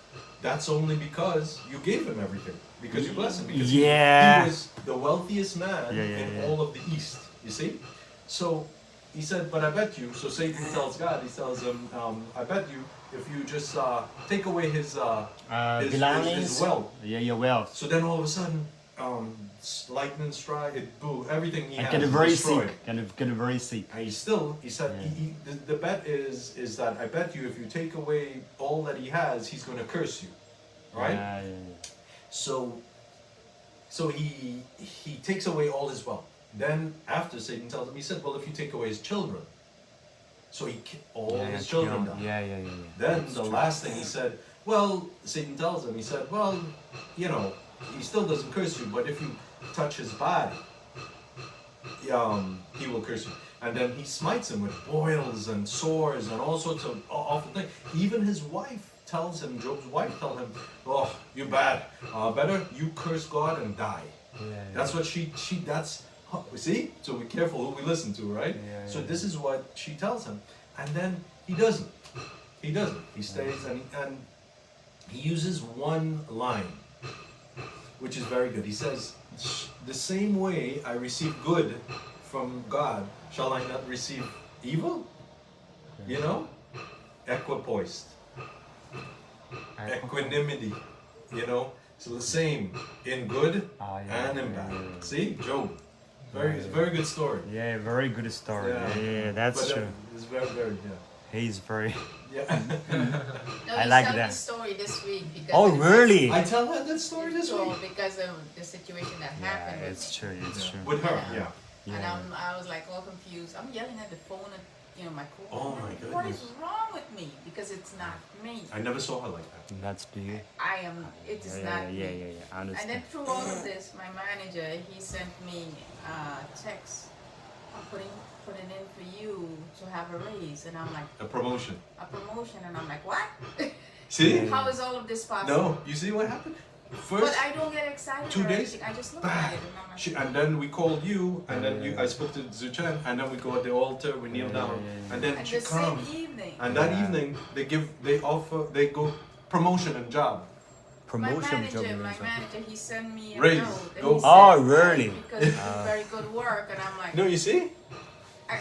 that's only because you gave him everything. Because you blessed him. Because he was the wealthiest man in all of the East. You see? So he said, but I bet you. So Satan tells God, he tells him, I bet you if you just take away his wealth. Yeah, your wealth. So then all of a sudden, lightning strike, everything he has Get very destroyed. sick. Get very sick. And he said, the bet is that I bet you if you take away all that he has, he's going to curse you, right? Yeah. So he takes away all his wealth. Then after Satan tells him, he said, well, if you take away his children, so his children die. Yeah. Then the last thing he said, well, Satan tells him, he said, well, you know, he still doesn't curse you, but if you touch his body, he will curse you. And then he smites him with boils and sores and all sorts of awful things. Even his wife tells him, Job's wife tells him, oh, you're bad. Better you curse God and die. That's what see? So be careful who we listen to, right? So this is what she tells him. And then he doesn't. He stays and he uses one line, which is very good. He says, the same way I receive good from God, shall I not receive evil? You know? Equipoised. Equanimity. You know? So the same in good and in bad. See? Job. It's a very good story. Yeah, very good story. Yeah, that's true. It's very, very, He's very... No, I like tell that. the story this week because Oh, really? I tell her that story this week. because of the situation that happened. It's true. With her, And I was like all confused. I'm yelling at the phone at my coworker. Oh my goodness. What is wrong with me? Because it's not me. I never saw her like that. That's you. It is not me. Yeah, I understand. And then through all of this, my manager, he sent me text. I'm putting in for you to have a raise, and I'm like, A promotion, and I'm like, what? See? How is all of this possible? No, you see what happened? First, But I don't get excited. 2 or days, anything. I just look at it, and I'm like, and then we called you, and then I spoke to Zuchan, and then we go at the altar, we kneel down, and then and she the same comes, evening. and that evening they go promotion and job. My manager, he sent me a Raise. note. and Go. he said, Oh, really? Because you do very good work, and I'm like, No, you see?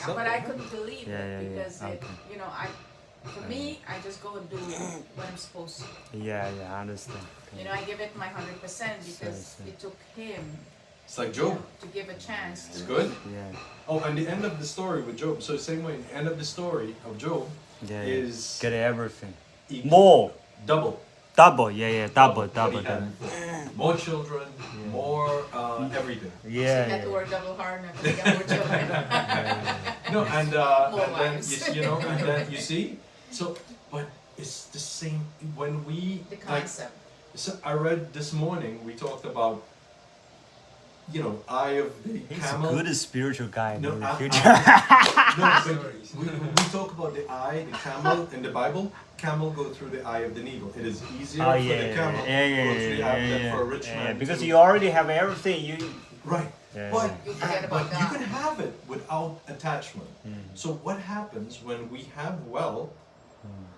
but I couldn't believe it because Okay. for me, I just go and do what I'm supposed to. Yeah, I understand. I give it my 100% because it took him It's like Job. to give a chance. It's good. Yeah. Oh, and the end of the story with Job. So same way, the end of the story of Job is Get everything. equal, More. double. Double. Double. what he had before. More children, more everything. You have to work double hard now to get more children. No, and then wives. and then you see. So, but it's the same when we The concept. So I read this morning. We talked about, eye of the He's camel. a good spiritual guy in the future. No, but we talk about the eye, the camel in the Bible. Camel go through the eye of the needle. It is easier for the camel to go through the eye than for a rich man. Because you already have everything. Right. Yeah. But, You forget about but you God. can have it without attachment. So what happens when we have wealth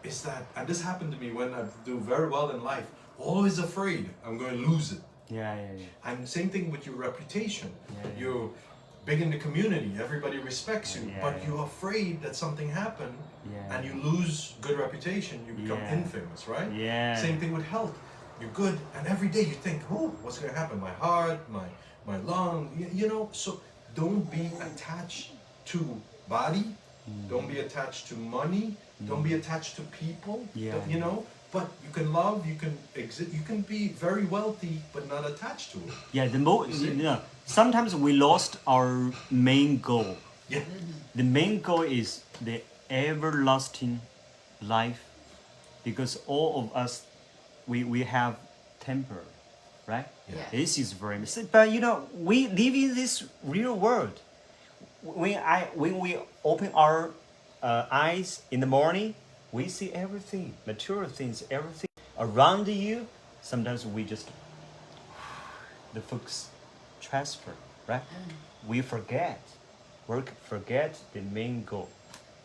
is that, and this happened to me when I do very well in life, always afraid I'm going to lose it. Yeah. And same thing with your reputation. Yeah. You're big in the community, everybody respects you, Yeah, but yeah. you're afraid that something happened Yeah. and you lose good reputation, you become Yeah. infamous, right? Yeah. Same thing with health. You're good, and every day you think, oh, what's going to happen? My heart, my lung, so don't be attached to body, don't be attached to money, don't be attached to people, but you can love, you can exist, you can be very wealthy, but not attached to it. Yeah, sometimes we lost our main goal. Yeah. The main goal is the everlasting life, because all of us, we have temper, right? Yeah. This is very important. But we live in this real world. When we open our eyes in the morning, we see everything, material things, everything around you. Sometimes we just, the focus transfer, right? We forget forget the main goal.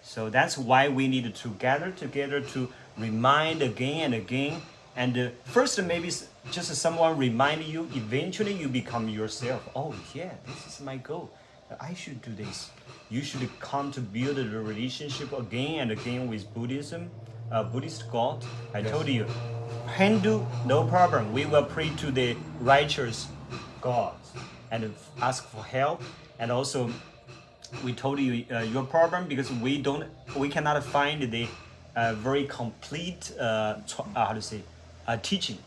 So that's why we need to gather together to remind again and again. And first, maybe just someone remind you. Eventually, you become yourself. Oh yeah, this is my goal. I should do this. You should come to build a relationship again and again with Buddhism, Buddhist God. I told you, Hindu, no problem. We will pray to the righteous gods and ask for help. And also, we told you your problem because we cannot find the very complete teaching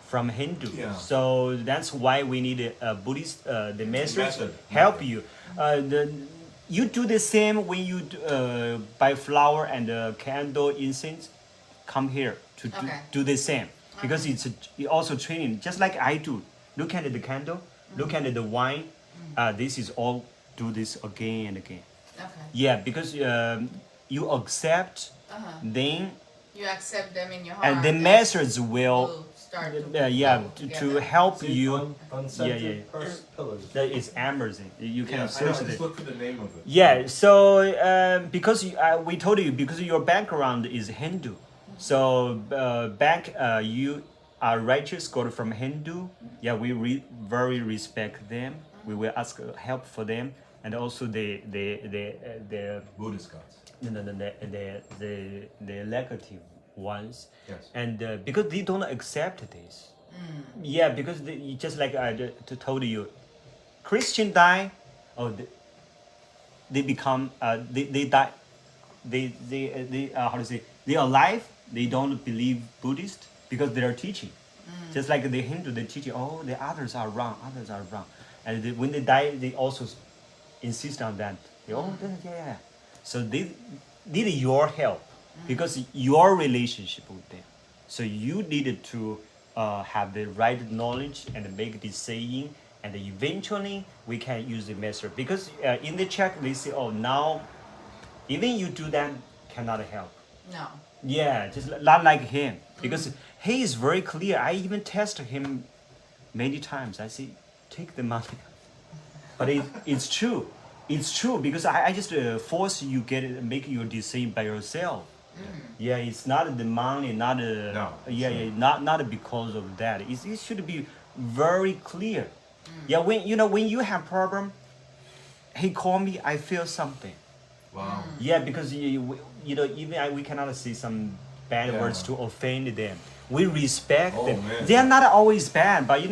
from Hindu. Yeah. So that's why we need a Buddhist the masters method. help you. You do the same when you buy flower and candle incense. Come here to do the same because it's also training. Just like I do. Look at the candle. Look at the wine. This is all. Do this again and again. Okay. Yeah, because you accept, then you accept them in your heart, and the masters will start to help See, you. Uncentered pillars. That is amazing. You can Yeah, I know, search just it. look for the name of it. Yeah, so because we told you because your background is Hindu, so you are righteous God from Hindu. Yeah, we very respect them. We will ask help for them, and also the Buddhist gods. the negative ones. Yes. And because they don't accept this. Yeah, because just like I told you, Christian die, they become they die, they how to say, they are alive. They don't believe Buddhist because they are teaching. Just like the Hindu, they teach the others are wrong, and when they die, they also insist on that. Yeah. So they need your help because your relationship with them. So you needed to have the right knowledge and make this saying, and eventually we can use the method. Because in the check they say, now even you do that cannot help. No. Yeah, just not like him because he is very clear. I even tested him many times. I say, take the money, but it's true. It's true because I just force you make your decision by yourself. Yeah, it's not the money, not not because of that. It should be very clear. Yeah, when you have problem, he call me. I feel something. Wow. Yeah, because even we cannot say some bad words to offend them. We respect them. Man. They are not always bad, but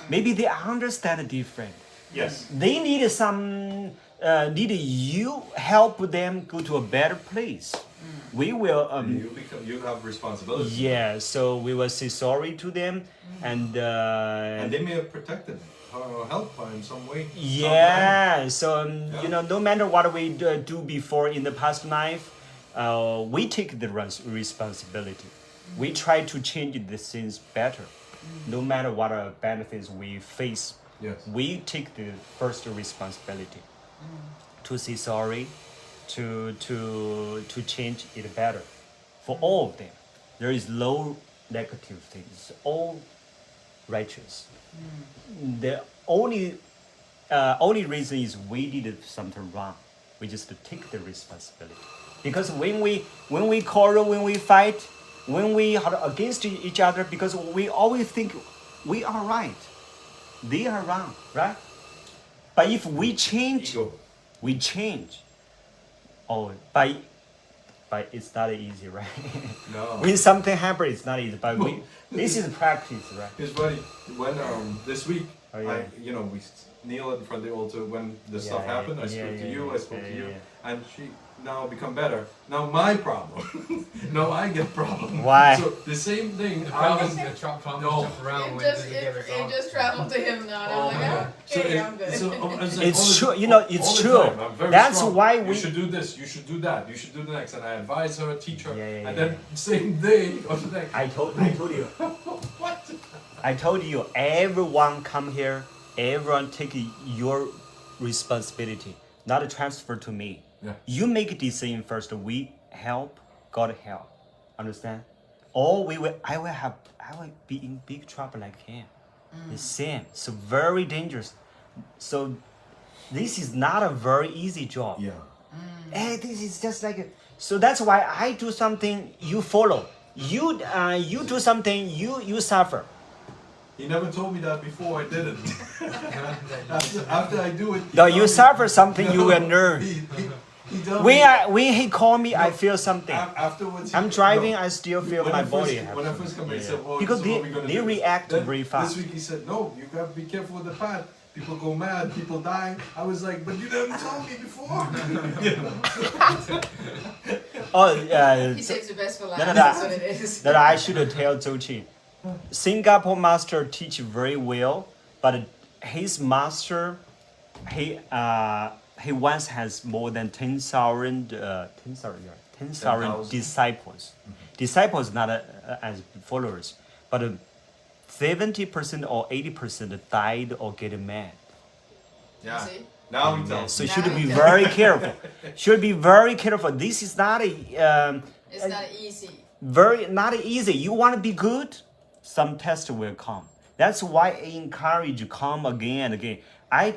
maybe they understand different. Yes. They need need you help them go to a better place. We will. You have responsibility. Yeah, so we will say sorry to them, and they may have protected him or helped him in some way. Yeah, so no matter what we do before in the past life, we take the responsibility. We try to change the things better. No matter what benefits we face, we take the first responsibility to say sorry, to change it better for all of them. There is no negative things. All righteous. The only reason is we did something wrong. We just take the responsibility. Because when we quarrel, when we fight, when we are against each other, because we always think we are right, they are wrong, right? But if we change, we change. But it's not easy, right? No. When something happens, it's not easy. But this is practice, right? It's funny when this week yeah. we kneel in front of the altar when the stuff happened. I spoke to you, and she now become better. Now my problem. Now I get problem. Why? So the same thing. The problems jump around when It just traveled to him now. And I'm like, okay, I'm good. It's true. It's true. That's strong. why You should do this. You should do that. You should do the next. And I advise her, teach her, and then same day or the next. I told you. What? I told you. Everyone come here. Everyone take your responsibility, not transfer to me. Yeah. You make a decision first. We help. God help. Understand? Or I will be in big trouble like him. The same. So very dangerous. So this is not a very easy job. Yeah. Hey, this is just like so. That's why I do something, you follow. You do something, you suffer. He never told me that before I did it. after I do it. No, you suffer something, you will learn. He told me, When he called me, I feel something. afterwards, I'm driving, I still feel when my I first, body. When I first came, he said, "Well, Because this is what we're gonna they do." react Then very fast. This week he said, "No, you gotta be careful with the path. People go mad, people die." I was like, "But you never told me before." Oh, He saves the best for last. no. That's what it is. that I should tell Zhou Qi. Singapore master teach very well, but his master, he once has more than 10,000 disciples. Disciples not as followers, but 70% or 80% died or get mad. Yeah. See? Now he tells So me. should be very careful. Should be very careful. This is not It's not easy. not easy. You want to be good, some test will come. That's why I encourage you come again and again. I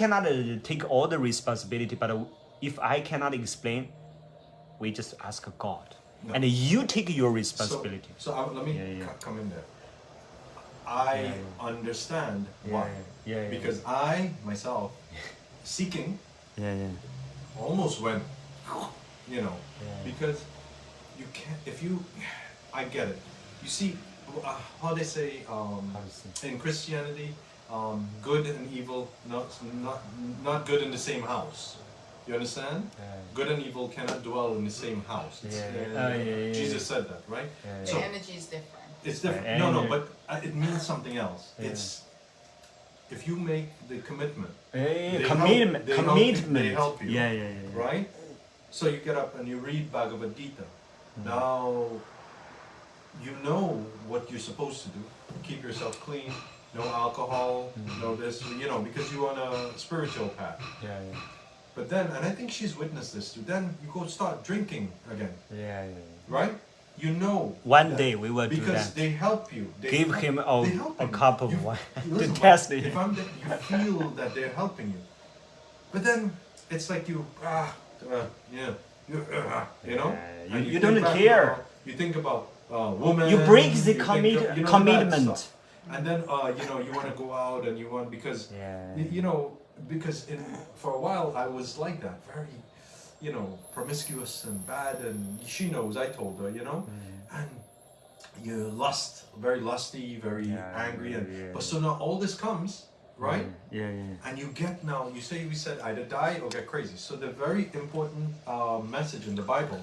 cannot take all the responsibility, but if I cannot explain, we just ask God, No. and you take your responsibility. So let me come in there. I understand why. Because I myself seeking almost went, because you can't if you. I get it. You see, how they say in Christianity, good and evil not good in the same house. You understand? Good and evil cannot dwell in the same house. Jesus said that, right? The energy is different. It's different. No, but it means something else. It's if you make the commitment. Commitment. They help you. Right? So you get up and you read Bhagavad Gita. Now you know what you're supposed to do. Keep yourself clean. No alcohol. No this. Because you're on a spiritual path. But then, and I think she's witnessed this too. Then you go start drinking again. Right? You know. One day we will do because that. they help you. Give him a cup of wine to Listen, test it. if I'm there, you feel that they're helping you. But then it's like you and You think don't back care. about- you think about women. You break the you think of, that commitment. stuff. And then you want to go out and you want because because for a while I was like that, very promiscuous and bad, and she knows, I told her, and you very lusty, very angry, but so now all this comes, right? And you get now, we said either die or get crazy. So the very important message in the Bible,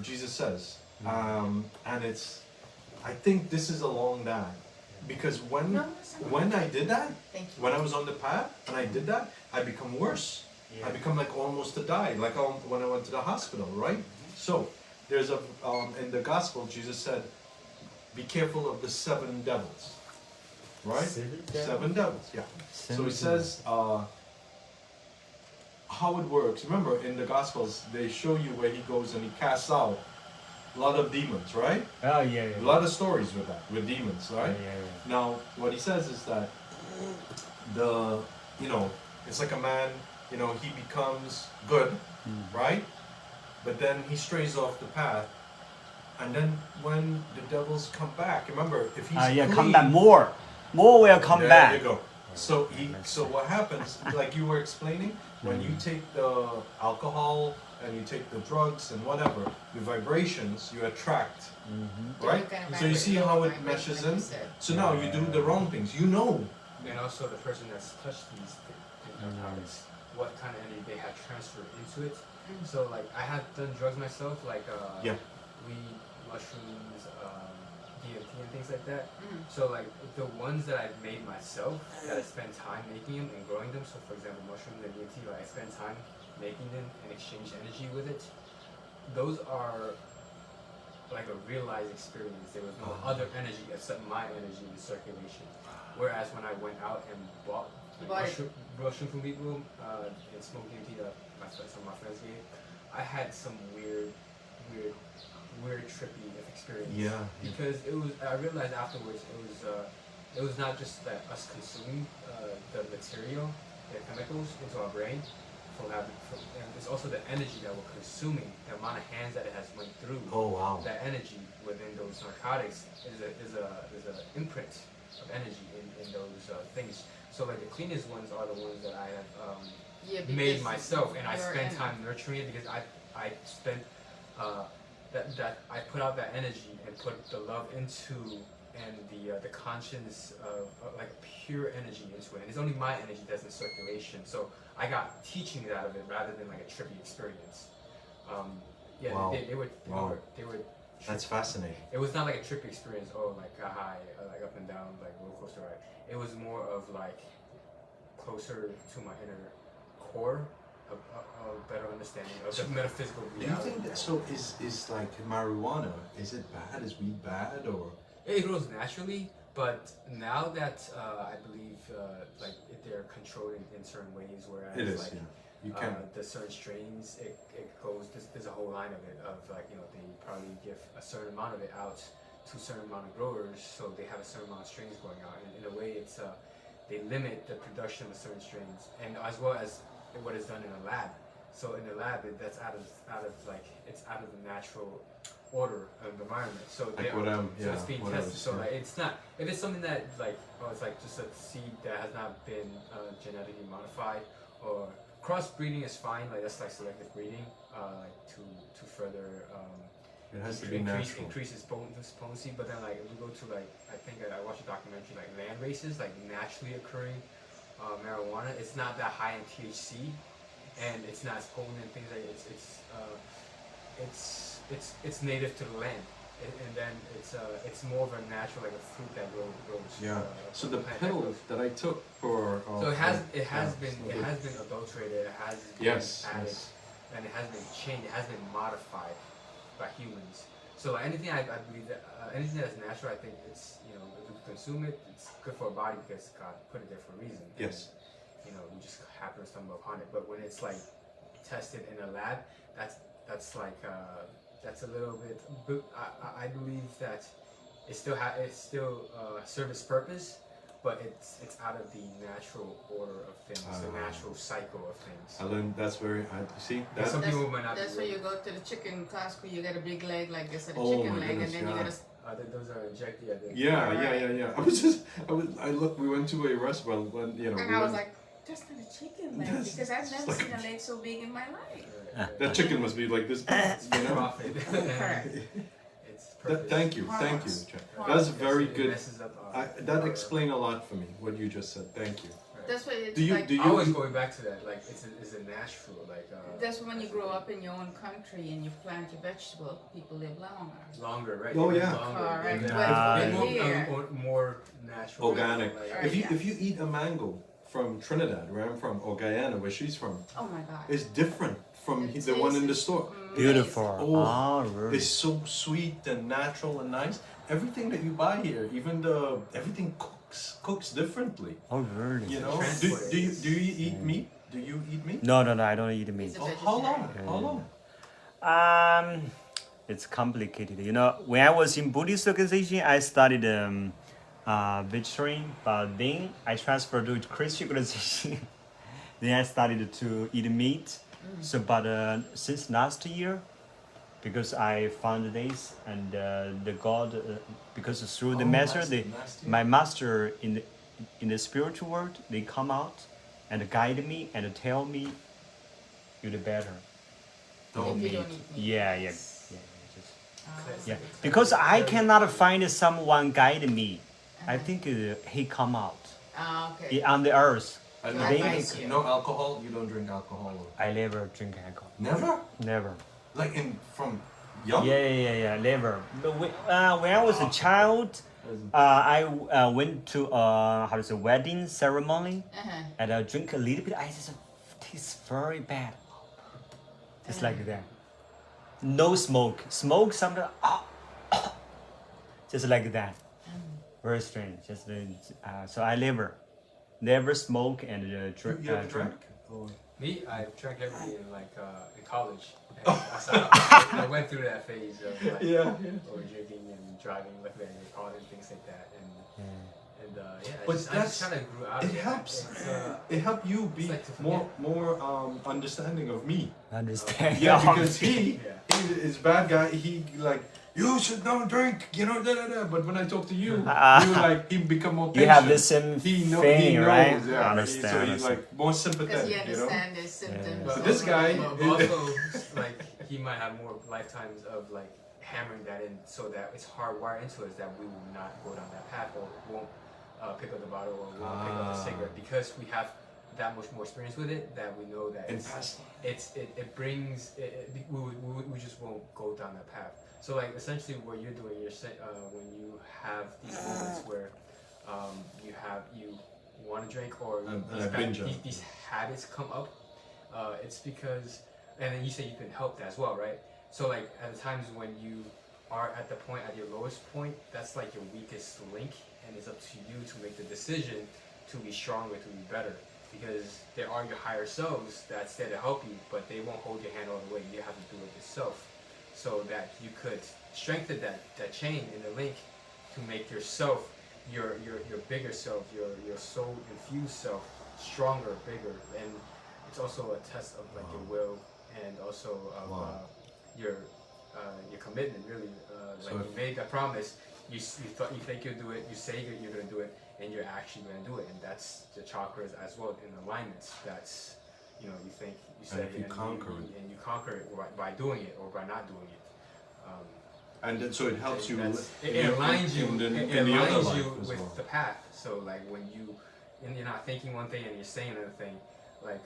Jesus says, and it's, I think this is along that, because when I did that, when I was on the path and I did that, I become worse. I become like almost to die, like when I went to the hospital, right? So there's in the gospel, Jesus said, be careful of the 7 devils, right? 7 devils, yeah. So he says how it works. Remember, in the gospels, they show you where he goes and he casts out a lot of demons, right? Oh A lot of stories with demons, right? Now, what he says is that it's like a man, he becomes good, right? But then he strays off the path, and then when the devils come back, remember, if he's clean, come back more will come back. There you go. So what happens, like you were explaining, when you take the alcohol and you take the drugs and whatever, the vibrations you attract, right? So you see how it meshes in. So now you do the wrong things, And also the person that's touched these things, what kind of energy they had transferred into it. So like I had done drugs myself, like weed, mushrooms, DMT and things like that. So like the ones that I've made myself, that I spent time making them and growing them. So for example, mushrooms and DMT, I spent time making them and exchange energy with it. Those are like a realized experience. There was no other energy except my energy in circulation. Whereas when I went out and bought mushroom from people and smoked DMT that some of my friends gave, I had some weird trippy experience. Yeah. Because I realized afterwards it was it was not just that us consuming the material, the chemicals into our brain, and it's also the energy that we're consuming, the amount of hands that it has went through. Oh wow. That energy within those narcotics is a imprint of energy in those things. So like the cleanest ones are the ones that I have made myself, and I spend time nurturing it because I spent that I put out that energy and put the love into and the conscience of like pure energy into it. And it's only my energy that's in circulation. So I got teachings out of it rather than like a trippy experience. Yeah, Wow. they were That's fascinating. It was not like a trippy experience. Oh, like a high, like up and down, like roller coaster ride. It was more of like closer to my inner core, a better understanding of the metaphysical Do you reality. think that so is like marijuana? Is it bad? Is weed bad or? It grows naturally, but now that I believe like they're controlled in certain ways, whereas It is. like Yeah. You can. the certain strains, it goes. There's a whole line of it of like they probably give a certain amount of it out to a certain amount of growers, so they have a certain amount of strains going out, and in a way, it's they limit the production of certain strains, and as well as what is done in a lab. So in the lab, that's out of like it's out of the natural order of the environment. So Like so it's being tested. So yeah. like it's not if it's something that like it's like just a seed that has not been genetically modified, or crossbreeding is fine. Like that's like selective breeding, like to further It has to be natural. increase its potency. But then like if we go to like I think I watched a documentary like land races, like naturally occurring marijuana. It's not that high in THC, and it's not as potent and things like it's native to the land, and then it's more of a natural like a fruit that grows. Yeah. So the plant that pill grows. that I took for. So it has been adulterated. It has been Yes. added, Yes. and it has been changed. It has been modified by humans. So like anything I believe that anything that's natural, I think it's if we consume it, it's good for our body because God put it there for a reason. Yes. And, we just happen to stumble upon it. But when it's like tested in a lab, that's like that's a little bit. I believe that it still serves its purpose, but it's out of the natural order of things, the natural cycle of things. I learned that's very. See That's that. some people might not. That's be where you go to the chicken Costco. You get a big leg like this, a Oh chicken my leg, goodness, and then you yeah. get a. Those are injected. I think. Yeah. I looked. We went to a restaurant when And I was like, that's not a chicken leg Yes. because I've never seen a leg so big in my life. that chicken must be like this. Profit. Correct. It's perfect. Thank you, Harmless. Jack. Harmless. That's very It good. messes up our- That our- explained a lot for me. What you just said. Thank you. That's why it's Do you like. do you? Always going back to that, like it's a natural, like. That's when you grow up in your own country and you plant your vegetable, people live longer. Longer, right? Oh, They yeah. live longer. Correct. They're But more, here- more natural. Organic. Like, If you eat a mango from Trinidad, where I'm from, or Guyana, where she's from, Oh my God. it's different from It the one in the tastes store. Beautiful. Oh, Oh, really? It's so sweet and natural and nice. Everything that you buy here, even everything cooks differently. Oh, really? You know? Transport Do you eat meat? Do you eat meat? No, I don't eat meat. He's a Oh, how long? vegetarian. How long? It's complicated. When I was in Buddhist organization, I studied vegetarian, but then I transferred to Christian organization. Then I started to eat meat. So, but since last year, because I found this and the God, because through the master, my master in the spiritual world, they come out and guide me and tell me, you're the better. Don't If you meat. don't eat meat. Yeah. Yes. Yeah, because I cannot find someone guide me. I think he come out Okay. on the earth. I To know. advise you. No alcohol. You don't drink alcohol. I never drink alcohol. Never. Never. Like from young. Yeah, never. But when I was a child, I went to wedding ceremony, and I drink a little bit. I just taste very bad. Just like that. No smoke. Smoke sometimes. Just like that. Very strange. Just so I never smoke and drink. You ever drank? Or- Me, I drank everything in college. And I went through that phase of like, Yeah. or drinking and driving, like they call it, things like that. And But I just kind of grew out of it it. helps. It's, It helped you be like to more understanding of me. Understand? Yeah, because he Yeah. is bad guy. He like you should not drink, you know, da da da. But when I talk to you, Ah. you like he become more You patient. have the same he thing, knows, right? Yeah. Understand, So he's understand. like more Because sympathetic, you you know. understand the symptoms. But of this guy- it. But also, like, he might have more lifetimes of like hammering that in, so that it's hardwired into us that we will not go down that path, or won't pick up the bottle, or won't pick up the cigarette, because we have that much more experience with it, that we know that In it's, past it brings we just won't go down that path. So like essentially what you're doing, you're saying when you have these moments where you want to drink, or And I binge on it. these habits come up, it's because, and then you say you can help that as well, right? So like at the times when you are at the point, at your lowest point, that's like your weakest link, and it's up to you to make the decision to be stronger, to be better, because there are your higher selves that's there to help you, but they won't hold your hand all the way. You have to do it yourself, so that you could strengthen that chain in the link to make yourself, your bigger self, your soul infused self, stronger, bigger. And it's also a test of like your will, and also of your commitment, really. Like you made that promise, you think you'll do it, you say you're gonna do it, and you're actually gonna do it. And that's the chakras as well in alignments. That's, you know, you think, you say, And if you conquer it. and you conquer it by doing it or by not doing it. and then, so it helps you. It aligns you. in It the other aligns life you as with well. the path. So like when you're not thinking one thing and you're saying another thing, like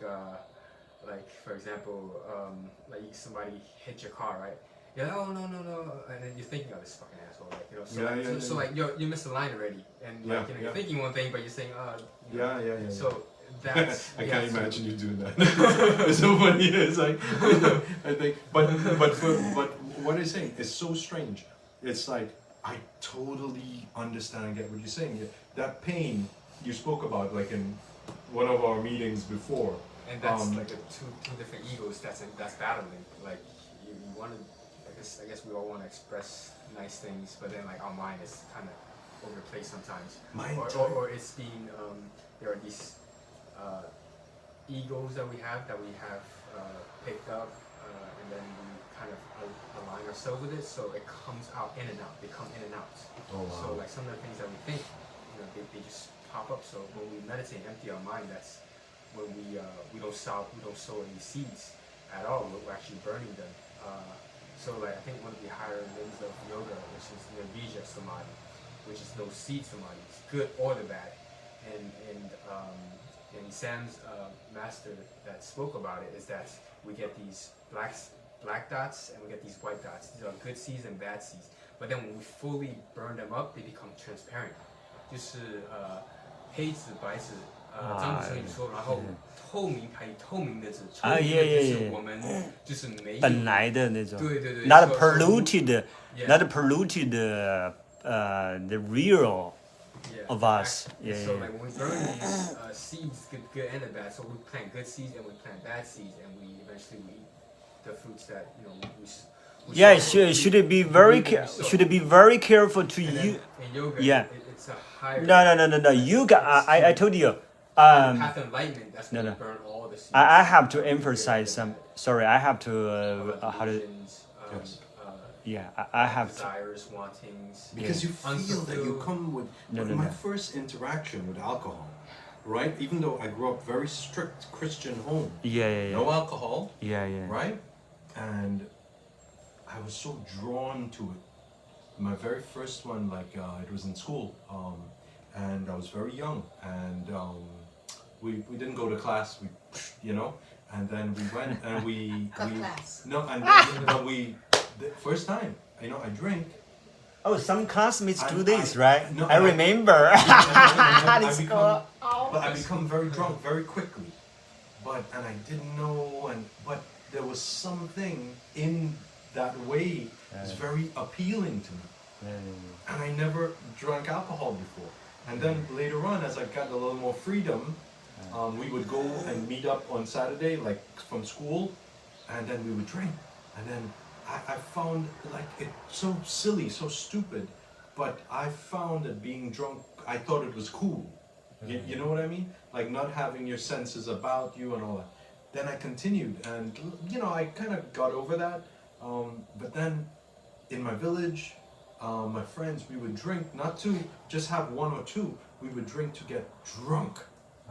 for example, like somebody hit your car, right? You're like, oh no, and then you're thinking, oh, this fucking asshole, like, you know. So like you missed the line already, and like you know, you're thinking one thing, but you're saying, you know. Yeah. So that's I can't imagine you doing that. It's so funny. It's like I think, but what I'm saying is so strange. It's like I totally understand and get what you're saying. That pain you spoke about, like in one of our meetings before. And that's like two different egos that's battling. Like you want to, I guess we all want to express nice things, but then like our mind is kind of over the place sometimes. Or it's being there are these egos that we have picked up, and then we kind of align ourselves with it, so it comes out in and out. They come in and out. Oh, wow. So like some of the things that we think, you know, they just pop up. So when we meditate and empty our mind, that's when we don't sow any seeds at all. We're actually burning them. So like I think one of the higher limbs of yoga, which is nirvija samadhi, which is no seed samadhi, good or the bad. And Sam's master that spoke about it is that we get these black dots and we get these white dots. These are good seeds and bad seeds. But then when we fully burn them up, they become transparent. 就是黑子白子张子成宇说，然后透明还透明的纸，透明的就是我们就是没有本来的那种，对对对 not so- polluted, Yeah. not polluted, the real Yeah. of us. And Yeah, so yeah. like when we burn these seeds, good and the bad. So we plant good seeds and we plant bad seeds, and we eventually eat the fruits that you know we Yeah, sow. should it be very should it be very careful to And then you? in yoga, Yeah. it's a higher No. You got. I told you. path of enlightenment. That's when no. we burn all the seeds. I have to emphasize some. Sorry, I have to. How to? Illusions, Yes. Yeah, I have to. desires, wantings. Because you feel that you come with No. my first interaction with alcohol, right? Even though I grew up very strict Christian home, Yeah. no alcohol, Yeah. right? And I was so drawn to it. My very first one, like it was in school, and I was very young, and we didn't go to class, you know, and then we went and we class. no, and then we the first time, you know, I drink. Oh, some classmates do I- this, I- right? no, I I- remember. I become very drunk very quickly, and I didn't know, but there was something in that way that's very appealing to me, and I never drank alcohol before. And then later on, as I got a little more freedom, we would go and meet up on Saturday, like from school, and then we would drink, and then I found like it so silly, so stupid, but I found that being drunk, I thought it was cool. You know what I mean? Like not having your senses about you and all that. Then I continued, and you know, I kind of got over that. But then in my village, my friends, we would drink, not to just have one or two, we would drink to get drunk.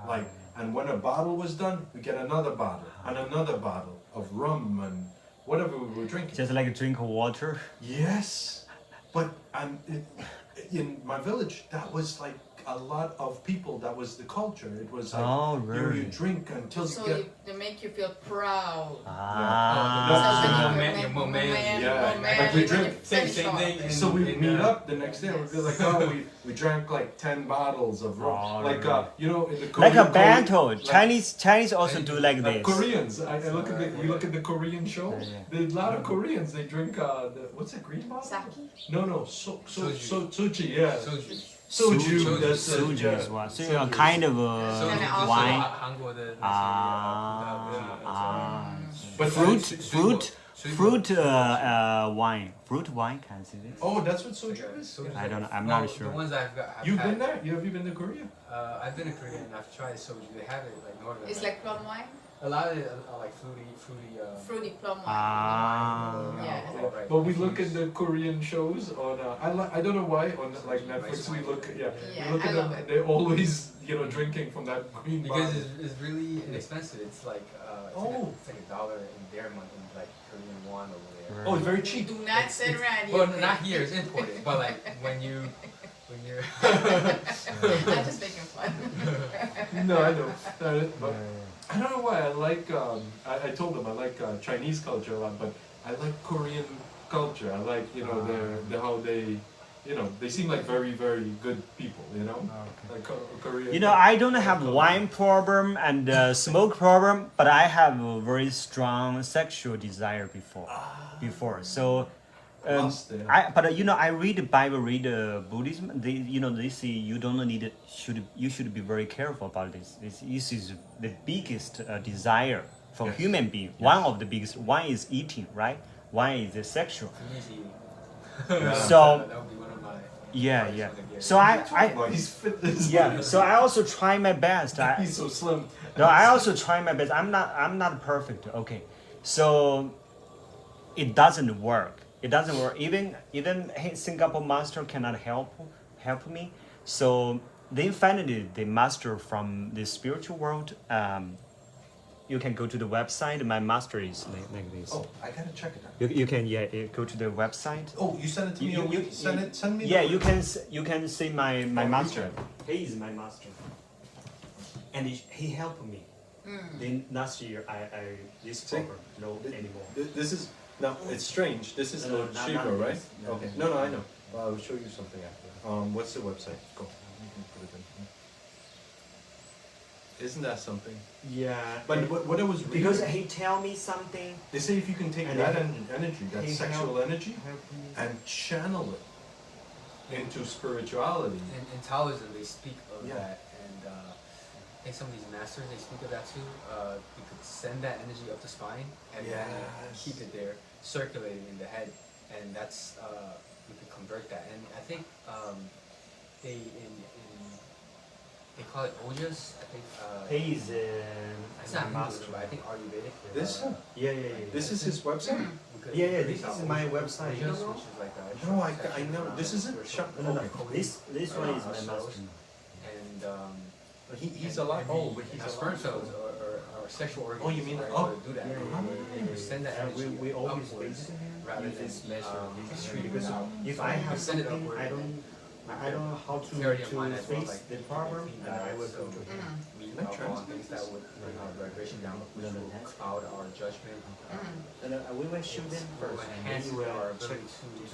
Like, and when a bottle was done, we get another bottle and another bottle of rum and whatever we were drinking. Just like a drink of water. Yes, but in my village, that was like a lot of people. That was the culture. It was like you drink until So you get. they make you feel proud. Like we drink same thing. So we meet up the next day and we'd be like, oh, we drank like 10 bottles of rum. Like, you know, in the Like a battle. like, Chinese also do like this. Koreans. We look at the Korean show. There's a lot of Koreans. They drink what's it, green bottle? Sake? No, soju. Yeah. Soju. Soju. That's Soju is one. So a kind of wine. But Fruit wine. Fruit wine, can I say this? Oh, that's what soju is? I don't know. I'm not sure. The ones I've got. You've been there? Have you been to Korea? I've been to Korea and I've tried soju. They have it like northern. It's like plum wine? A lot of it are like fruity. Fruity plum wine. Yeah. Right. But we look at the Korean shows on. I don't know why on like Netflix we look. We look at them. They're always drinking from that green bottle. Because it's really inexpensive. It's like it's like $1 in their money, in like Korean won over there. Oh, it's very cheap. Do not send around Well, not here. It's imported. But like when you're. I'm just making fun. No, I know. But I don't know why I like. I told them I like Chinese culture a lot, but I like Korean culture. I like their how they. They seem like very, very good people, like Korea. I don't have wine problem and smoke problem, but I have a very strong sexual desire before. So, I read the Bible, read Buddhism. They say you don't need you should be very careful about this. This is the biggest desire for human being. Yes. One of the biggest. One is eating, right? One is the sexual. So. Yeah. So so I also try my best. He's so slim. No, I also try my best. I'm not perfect. Okay, so it doesn't work. Even Singapore master cannot help me. So then finally the master from the spiritual world. You can go to the website. My master is like this. Oh, I gotta check it out. You can go to the website. Oh, you send it to me. Send me. Yeah, you can see my master. He is my master, and he helped me. Then last year this program no anymore. This is now it's strange. This is Lord Shiva, right? Okay. No, I know. Well, I will show you something after. What's the website? Go. You can put it in. Isn't that something? Yeah. But what I was reading, because he tell me something. They say if you can take that energy, that sexual energy, and channel it into spirituality. In Taoism, they speak of that, and I think some of these masters they speak of that too. You could send that energy up the spine and keep it there, circulating in the head, and that's you could convert that. And I think they call it ojas. I think He's it's not master, but I think Ayurvedic. This? Yeah. This is his website? Yeah. This is my website. Ojas, which is like No, I know. This isn't. This one is my master. And he's alive. Oh, but he's sperm alive. cells or sexual organs. Oh, you mean are oh? able to do that? You send that energy we always upwards visit him. rather than streaming Because out. if I have Send it something, upward. I don't know how to Clarity of mind as well, face like the problem, and I will go to him. We alcohol and things that would bring our vibration down, which will cloud our judgment. And we will shoot them Will first, and enhance then you our will check. ability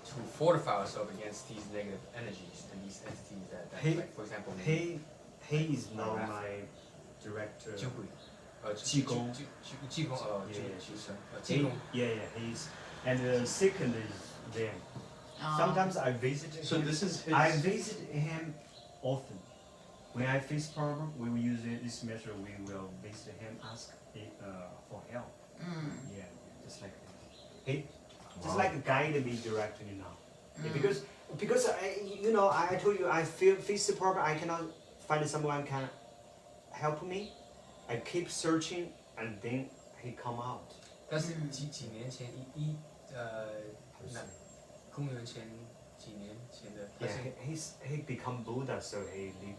to fortify ourselves against these negative energies and these entities that like, for example, He is now my director. Qigong. He's and second is them. Sometimes I visit him. So this is his. I visit him often. When I face problem, we will use this method. We will visit him, ask for help. Yeah, just like that. He just like guide me directly now. Because Because I told you I face the problem. I cannot find someone can help me. I keep searching, and then he come out. 但是几年前公元前几年前的， Yeah, he become Buddha, so he live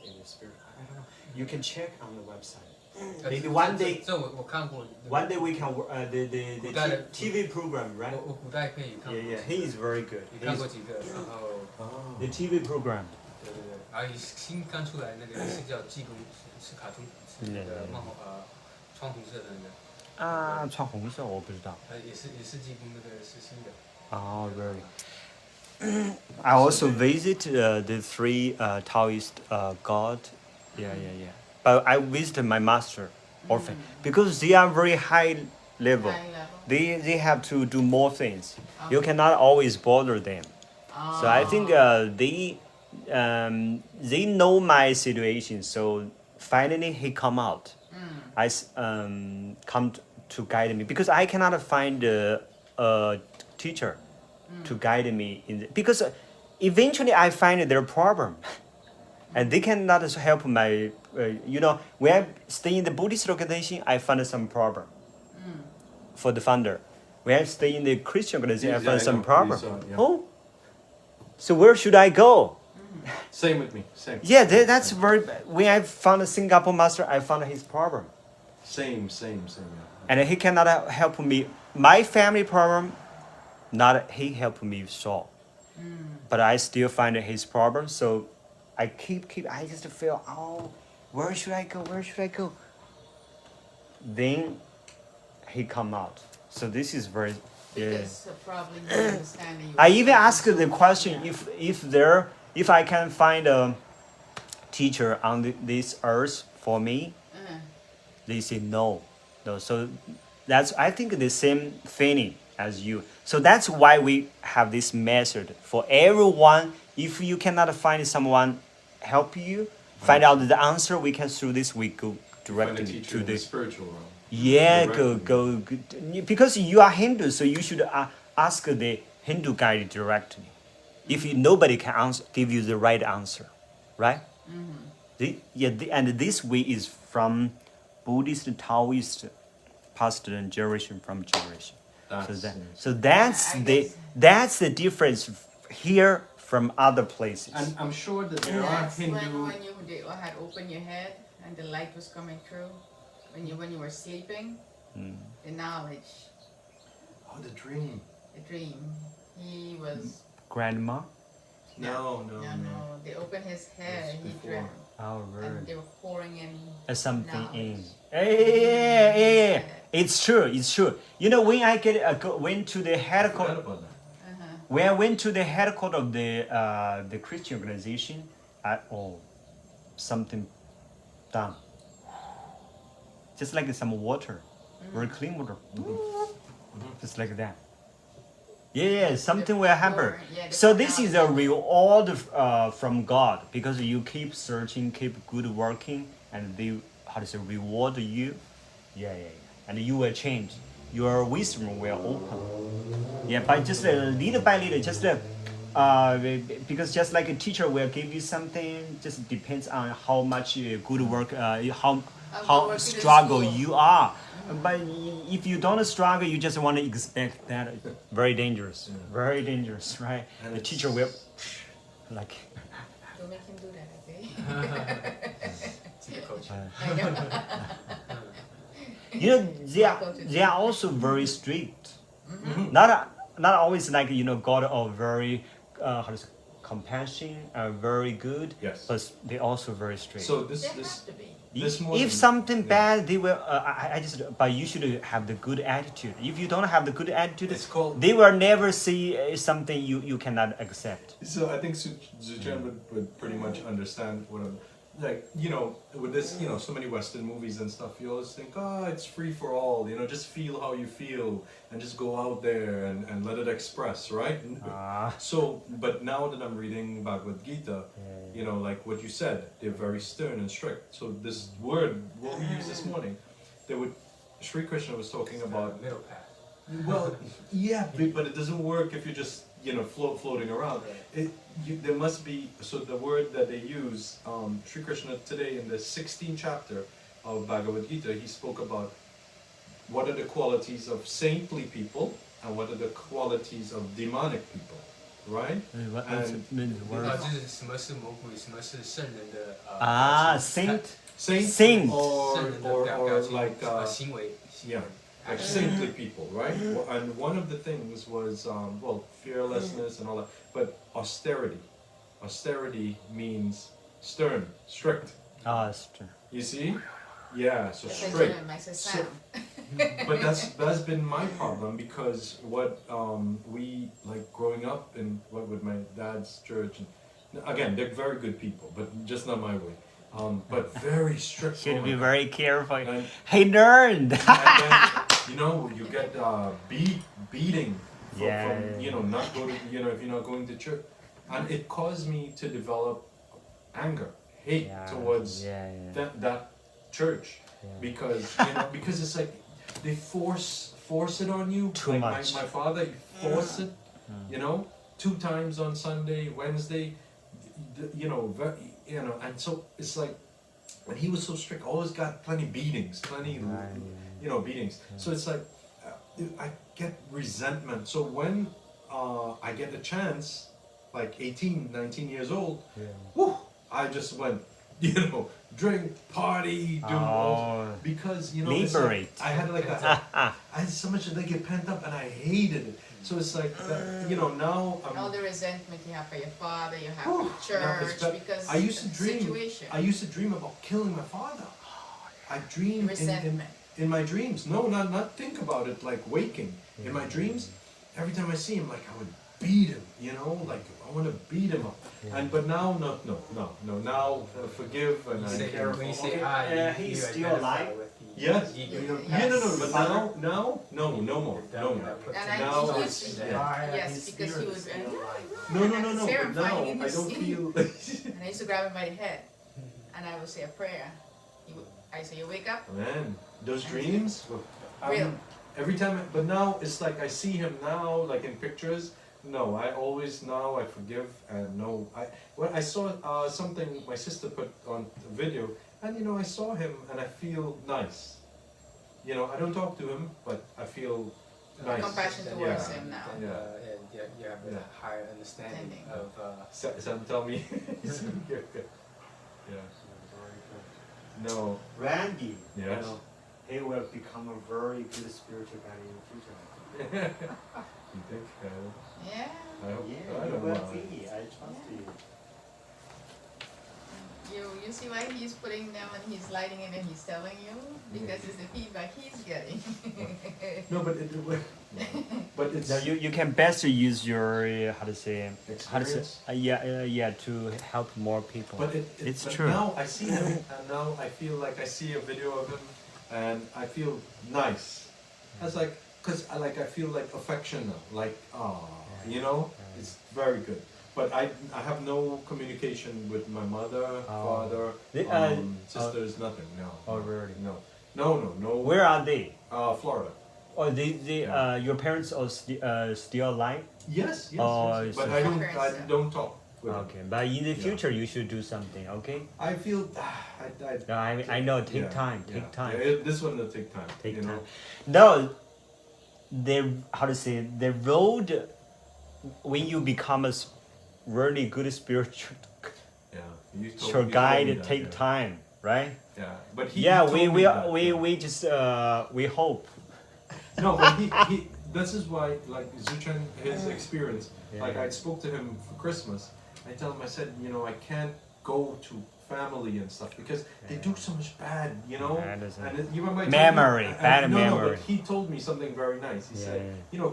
in the spirit. I don't know. You can check on the website. Maybe one day. 这我看过。One day we can the TV program, right? 我古代可以看过。Yeah, he is very good. 你看过几个？然后 The TV program. 对，然后新刚出来那个是叫济公，是卡通，是那个穿红色的那个。穿红色我不知道。也是济公那个是新的。Oh, really? I also visit the three Taoist god. Yeah. But I visited my master often because they are very high level. They have to do more things. You cannot always bother them. So I think they know my situation. So finally he come out. I come to guide me because I cannot find a teacher to guide me because eventually I find their problem. And they cannot help my, when I stay in the Buddhist organization, I found some problem for the founder. When I stay in the Christian organization, I found some problem. Oh, so where should I go? Same with me. Same. Yeah, that's very. When I found a Singapore master, I found his problem. Same. Yeah. And he cannot help me. My family problem, not he helped me solve. But I still find his problem. So I I just feel, where should I go? Then he come out. So this is very. Because probably you understand that you I even asked the question if I can find a teacher on this earth for me. They say no. So that's I think the same feeling as you. So that's why we have this method for everyone. If you cannot find someone help you find out the answer, we can through this we go directly to the spiritual realm. Yeah, go. Because you are Hindu, so you should ask the Hindu guide directly. If nobody can give you the right answer, right? And this way is from Buddhist and Taoist, passed generation from generation. So that's the difference here from other places. And I'm sure that there are Hindu. When you had opened your head and the light was coming through, when you were sleeping, the knowledge. Oh, the dream. The dream. He was. Grandma? No. They opened his head. He dreamt. Oh, really? And they were pouring in something knowledge. in. Yeah. It's true. When I went to the headquarters. When I went to the headquarters of the Christian organization, something done. Just like some water, very clean water, just like that. Yeah, something will happen. So this is a reward from God because you keep searching, keep good working, and they reward you. Yeah. And you will change. Your wisdom will open. Yeah, but just little by little, just because just like a teacher will give you something, just depends on how much good work, how struggle you are. But if you don't struggle, you just want to expect that. Very dangerous. Very dangerous, right? And the teacher will like. Don't make him do that, okay? They are also very strict. Not always like God are very compassion, very good. Yes. But they also very strict. So this morning, if something bad, they will. But you should have the good attitude. If you don't have the good attitude, they will never see something you cannot accept. So I think Zujan would pretty much understand what I'm. Like, with this, so many Western movies and stuff, you always think, it's free for all, just feel how you feel and just go out there and let it express, right? So, but now that I'm reading Bhagavad Gita, like what you said, they're very stern and strict. So this word, what we used this morning, Sri Krishna was talking about middle path. Well, yeah, but it doesn't work if you just floating around. There must be, so the word that they use, Sri Krishna today in the 16th chapter of Bhagavad Gita, he spoke about what are the qualities of saintly people and what are the qualities of demonic people, right? And 就是什么是魔鬼，什么是圣人的 saint. saint or 圣人的表情 like 行为 yeah, like saintly people, right? And one of the things was fearlessness and all that, but austerity. Austerity means stern, strict. You see? Yeah, so strict. So, but that's been my problem, because what we like growing up in with my dad's church, and again they're very good people, but just not my way. But very strict. Should be very careful. And, Hey, nerd! and then, you get beating from not go to if you're not going to church, and it caused me to develop anger, hate towards that church, because because it's like they force it on you. Too like much. My father, he forced it, 2 times on Sunday, Wednesday, and so it's like when he was so strict, always got plenty beatings. So it's like I get resentment. So when I get a chance, like 18, 19 years old, I just went, drink, party, do all, because liberate. Like, I had like I had so much like it pent up, and I hated it. So it's like that, now all the resentment you have for your father, you have for church, because I used to dream. situation. I used to dream about killing my father. I dreamed in my dreams. No, not think about it like waking. In my dreams, every time I see him, like I would beat him. Like I want to beat him up. But now, no. Now forgive and I'm careful. He's still alive. Yes. No. But now, no more. And Now because he was No. But now I don't feel. and I used to grab him by the head, and I would say a prayer. I say, you wake up. Man, those dreams. Real. Every time, but now it's like I see him now, like in pictures. No, I forgive, and no, I saw something my sister put on a video, and I saw him and I feel nice. I don't talk to him, but I feel nice. Compassion towards him now. And you have a higher understanding of. Sam, tell me. No. Randy, Yes. he will become a very good spiritual guy in the future. You think? Yeah. I hope. Yeah, I you don't will know. be. I trust you. You see why he's putting them and he's lighting it and he's telling you? Because it's the feedback he's getting. No, but it's. Now you can best use your Experience? to help more people. But it's but true. Now I see him, and now I feel like I see a video of him, and I feel nice. That's like, cause I feel like affection now, like it's very good. But I have no communication with my mother, father, sisters, nothing. No. Oh really? No. Where are they? Florida. Oh, your parents are still alive? Yes. Oh, But so- I don't talk with them. Okay, but in the future you should do something. Okay. I feel No, I know. Take time. Take time. Yeah, this one will take time. Take time. No, the road when you become a really good spiritual guide take time, right? Yeah, but we hope. No, but he this is why, like Zuchan, his experience, like I spoke to him for Christmas. I tell him, I said, I can't go to family and stuff because they do so much bad, And you remember bad memory. But he told me something very nice. He said,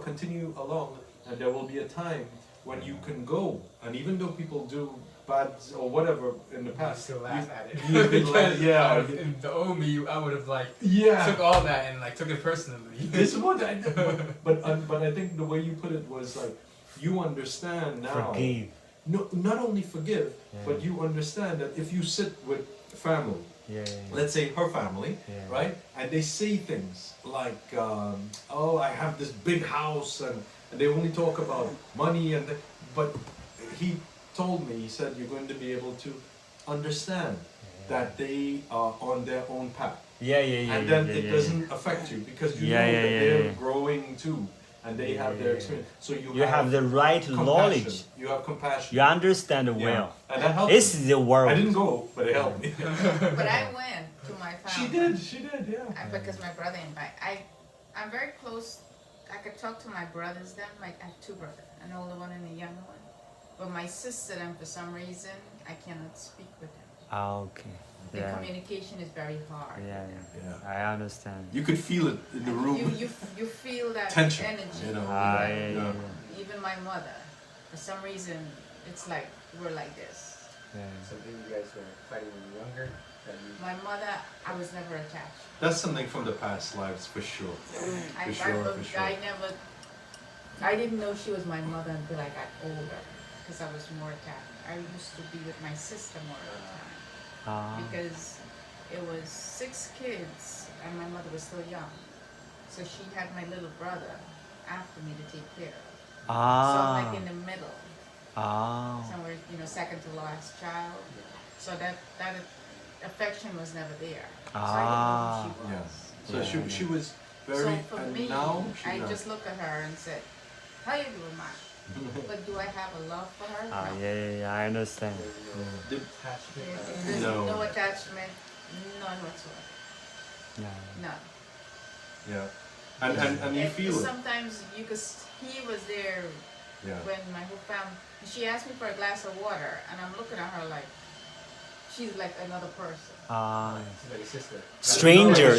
continue along, and there will be a time when you can go, and even though people do bad or whatever in the past, still laugh at it. You can laugh, The old me, I would have took all that and took it personally. This is what I did. But I think the way you put it was like, you understand now. Forgive. No, not only forgive, but you understand that if you sit with family, let's say her family, right, and they say things like, I have this big house and and they only talk about money but he told me, he said, you're going to be able to understand that they are on their own path. And then it doesn't affect you because you know that they're growing too. And they have their experience. So you have the right compassion. knowledge. You have compassion. You understand well. And that helped This me. is the world. I didn't go, but it helped me. But I went to my family. She did, yeah. Because my brother invited. I'm very close. I could talk to my brothers then. I have two brothers, an older one and a younger one. But my sister then, for some reason, I cannot speak with them. Okay. The communication is very hard. I understand. You could feel it in the room. You feel that tension, energy. you know. Even my mother, for some reason, it's like we're like this. Something you guys were fighting when you were younger. My mother, I was never attached. That's something from the past lives, for sure. For sure. I didn't know she was my mother until I got older, because I was more attached. I used to be with my sister more of the time. Because it was 6 kids and my mother was still young. So she had my little brother after me to take care of. So I'm like in the middle. Somewhere, second to last child. So that affection was never there. So I didn't know who she was. So she was very, so for and me, now I just looked at her and said, how you doing, Ma? But do I have a love for her? No. I understand. There's no attachment, none whatsoever. None. Yeah. And you feel it. Sometimes he was there when my whole family, she asked me for a glass of water and I'm looking at her like, she's like another person. She's like a sister. Stranger.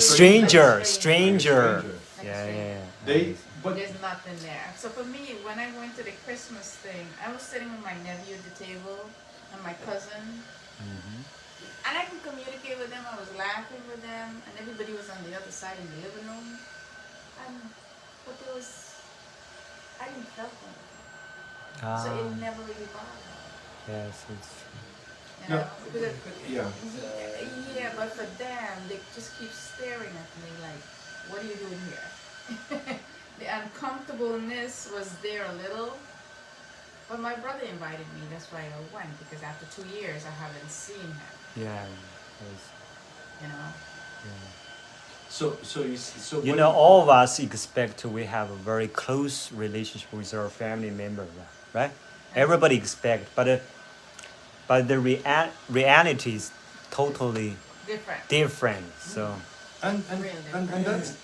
There's nothing there. So for me, when I went to the Christmas thing, I was sitting with my nephew at the table and my cousin. And I could communicate with them. I was laughing with them. And everybody was on the other side in the living room. But I didn't feel them. So it never really bothered me. Yes, it's true. But for them, they just keep staring at me like, what are you doing here? The uncomfortableness was there a little. But my brother invited me, that's why I went, because after 2 years I haven't seen him. So all of us expect we have a very close relationship with our family members, right? Everybody expect, but the reality is totally different. So and that's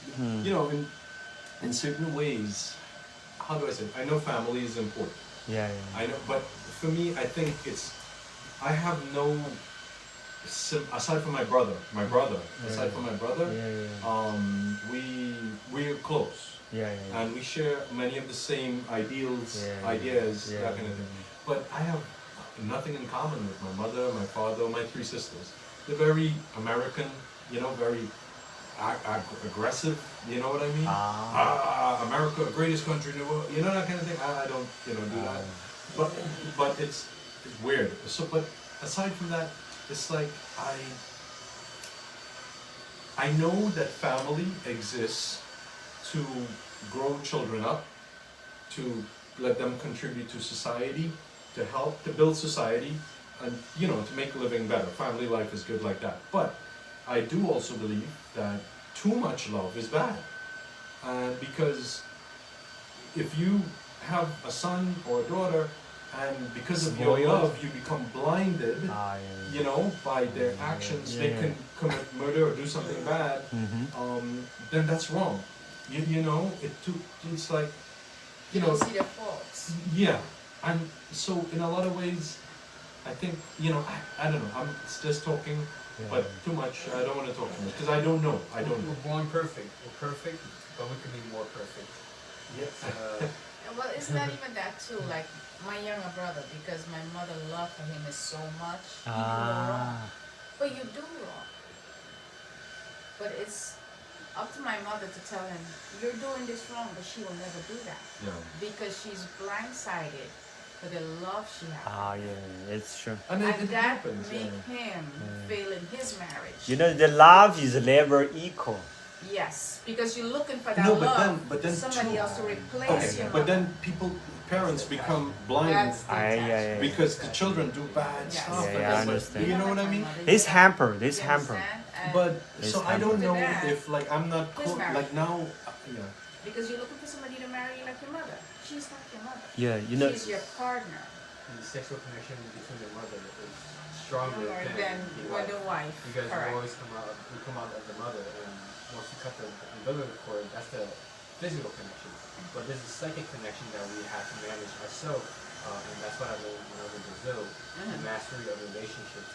in certain ways, how do I say it? I know family is important. I know, but for me, I think I have no, aside from my brother, we're close. And we share many of the same ideals, ideas, that kind of thing. But I have nothing in common with my mother, my father, my 3 sisters. They're very American, very aggressive, you know what I mean? America, greatest country in the world, that kind of thing. I don't, do that. But it's weird. So, but aside from that, it's like I know that family exists to grow children up, to let them contribute to society, to help, to build society, and to make living better. Family life is good like that. But I do also believe that too much love is bad. And because if you have a son or a daughter, and because of your love you become blinded, by their actions, they can commit murder or do something bad, then that's wrong. It's like, you don't see their faults. And so in a lot of ways, I think, I don't know, I'm just talking, but too much, I don't want to talk too much, because I don't know. We're born perfect. We're perfect, but we can be more perfect. Well, it's not even that too, like my younger brother, because my mother love for him is so much, he do wrong. But you do wrong. But it's up to my mother to tell him, you're doing this wrong, but she will never do that. Because she's blindsided for the love she has. It's true. And that happens, make him fail in his marriage. The love is never equal. Yes, because you're looking for that No, love. but then somebody too- else to replace Okay, your but mother. then parents become blind That's the attachment. because the children do bad Yes. stuff. Yeah, and I it's like- understand. you know what I mean? This hamper, this You hamper. understand? And But It's so I don't hampered. know After that, if like I'm not who's married? like now. Yeah. because you're looking for somebody to marry like your mother. She's not your mother. Yeah, you know. She's your partner. The sexual connection between the mother is stronger More than than the with wife. the wife. Because Correct. you always come out as the mother, and once you cut the umbilical cord, that's the physical connection. But there's a psychic connection that we have to manage ourselves, and that's what I learned when I was in Brazil. The mastery of relationships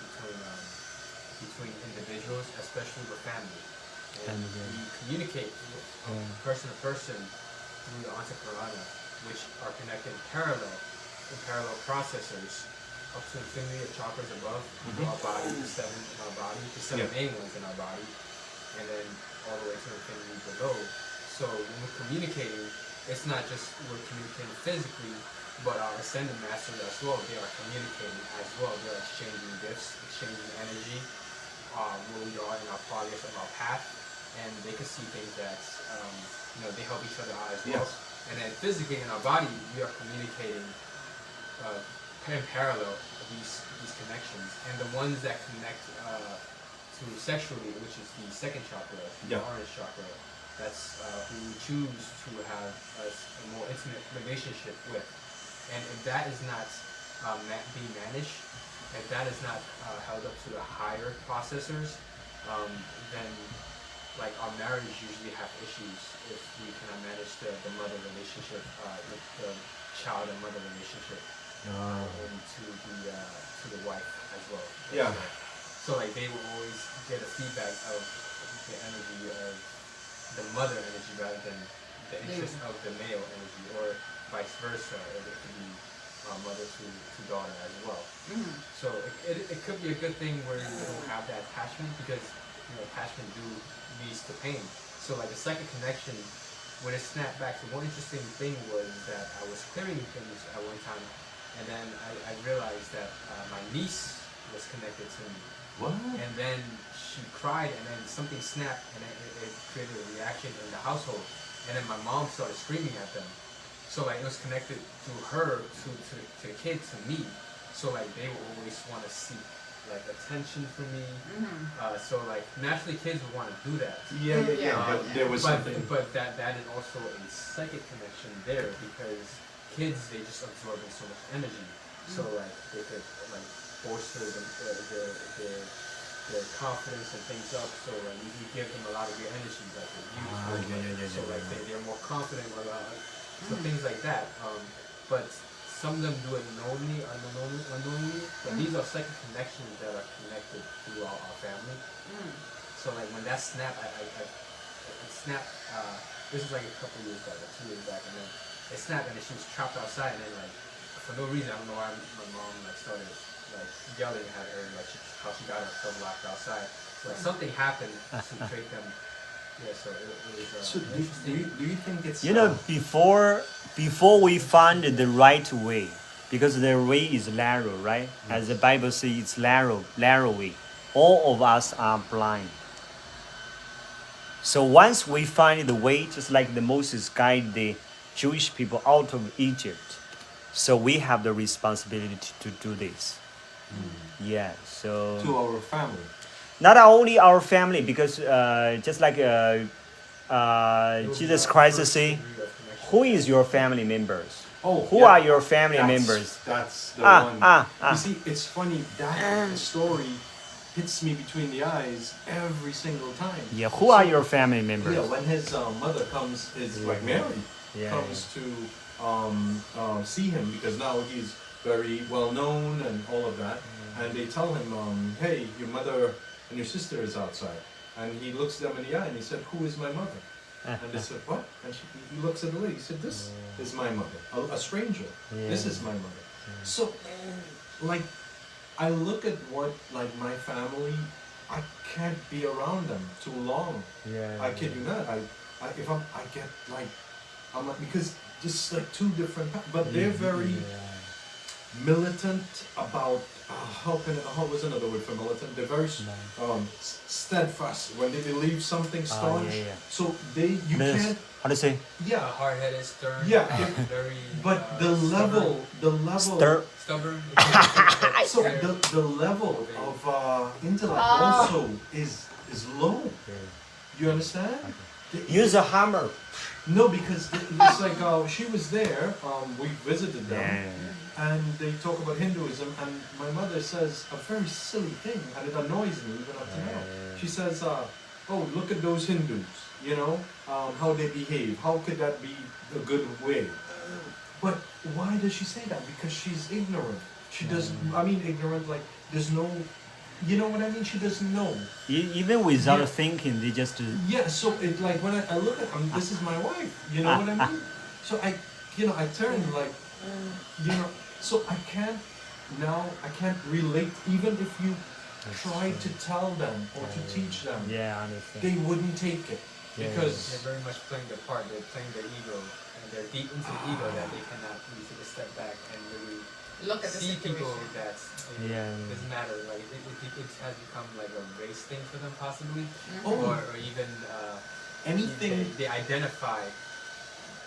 between individuals, especially with family. And you communicate person to person through the antakarana, which are connected in parallel processors up to infinity of chakras above our body, the seven in our body, the seven main ones in our body, and then all the way to infinity below. So when we're communicating, it's not just we're communicating physically, but our ascended masters as well, they are communicating as well. They're exchanging gifts, exchanging energy, where we are in our progress of our path, and they can see things that, they help each other out as well. Yes. And then physically in our body, we are communicating in parallel these connections. And the ones that connect to sexually, which is the second chakra, the orange chakra, that's who we choose to have a more intimate relationship with. And if that is not being managed, if that is not held up to the higher processors, then like our marriage usually have issues if we cannot manage the mother relationship, the child and mother relationship, and to the wife as well. Yeah. So like they will always get a feedback of the energy of the mother energy rather than the interest of the male energy, or vice versa. It could be mother to daughter as well. So it could be a good thing where you don't have that attachment, because attachment leads to pain. So like the psychic connection, when it snapped back, so one interesting thing was that I was clearing things at one time, and then I realized that my niece was connected to me. What? And then she cried, and then something snapped, and it created a reaction in the household. And then my mom started screaming at them. So like it was connected to her, to the kid, to me. So like they will always want to seek like attention from me. So like naturally kids would want to do that. Yeah. But there was something. But that is also a psychic connection there, because kids, they just absorb so much energy. So like they could like bolster their confidence and things up. So like you give them a lot of your energy that they use. So like they're more confident about so things like that. But some of them do it knowingly, unknowingly. But these are psychic connections that are connected through our family. So like when that snapped, it snapped. This was like a couple years back, like 2 years back, and then it snapped, and then she was trapped outside, and then like for no reason, I don't know why my mom like started like yelling at her, like how she got herself locked outside. So like something happened to create them. Yeah, so it was. So do you think it's before we find the right way, because the way is narrow, right? As the Bible says, it's narrow way. All of us are blind. So once we find the way, just like the Moses guided the Jewish people out of Egypt, so we have the responsibility to do this. Yeah. So to our family? not only our family, because just like Jesus Christ say, who is your family members? Who are your family members? That's the one. You see, it's funny, that story hits me between the eyes every single time. Yeah, who are your family members? Yeah, when his mother comes, like Mary, comes to see him, because now he's very well known and all of that, and they tell him, hey, your mother and your sister is outside. And he looks them in the eye and he said, who is my mother? And they said, what? And he looks at the lady. He said, this is my mother, a stranger. This is my mother. So, like, I look at what, like, my family, I can't be around them too long. I kid you not. I get, like, I'm like, because just like two different, but they're very militant about how was another word for militant? They're very steadfast when they believe something staunch. So you can't. How to say? Yeah. Hard-headed, stern. Yeah. Very. But the level. Stubborn. So the level of intellect also is low. You understand? Use a hammer. No, because it's like she was there. We visited them, and they talk about Hinduism. And my mother says a very silly thing, and it annoys me even up to now. She says, "Oh, look at those Hindus. You know how they behave. How could that be a good way?" But why does she say that? Because she's ignorant. She doesn't. I mean, ignorant. Like there's no. You know what I mean? She doesn't know. Even without thinking, they just. Yeah. So it like when I look at this is my wife. You know what I mean? So I turn like, So I can't relate even if you try to tell them or to teach them. Yeah, I understand. They wouldn't take it because they're very much playing their part. They're playing their ego, and they're deep into the ego that they cannot really take a step back and really look at the see situation. people that doesn't matter. Like it has become like a race thing for them, possibly, or even anything they identify.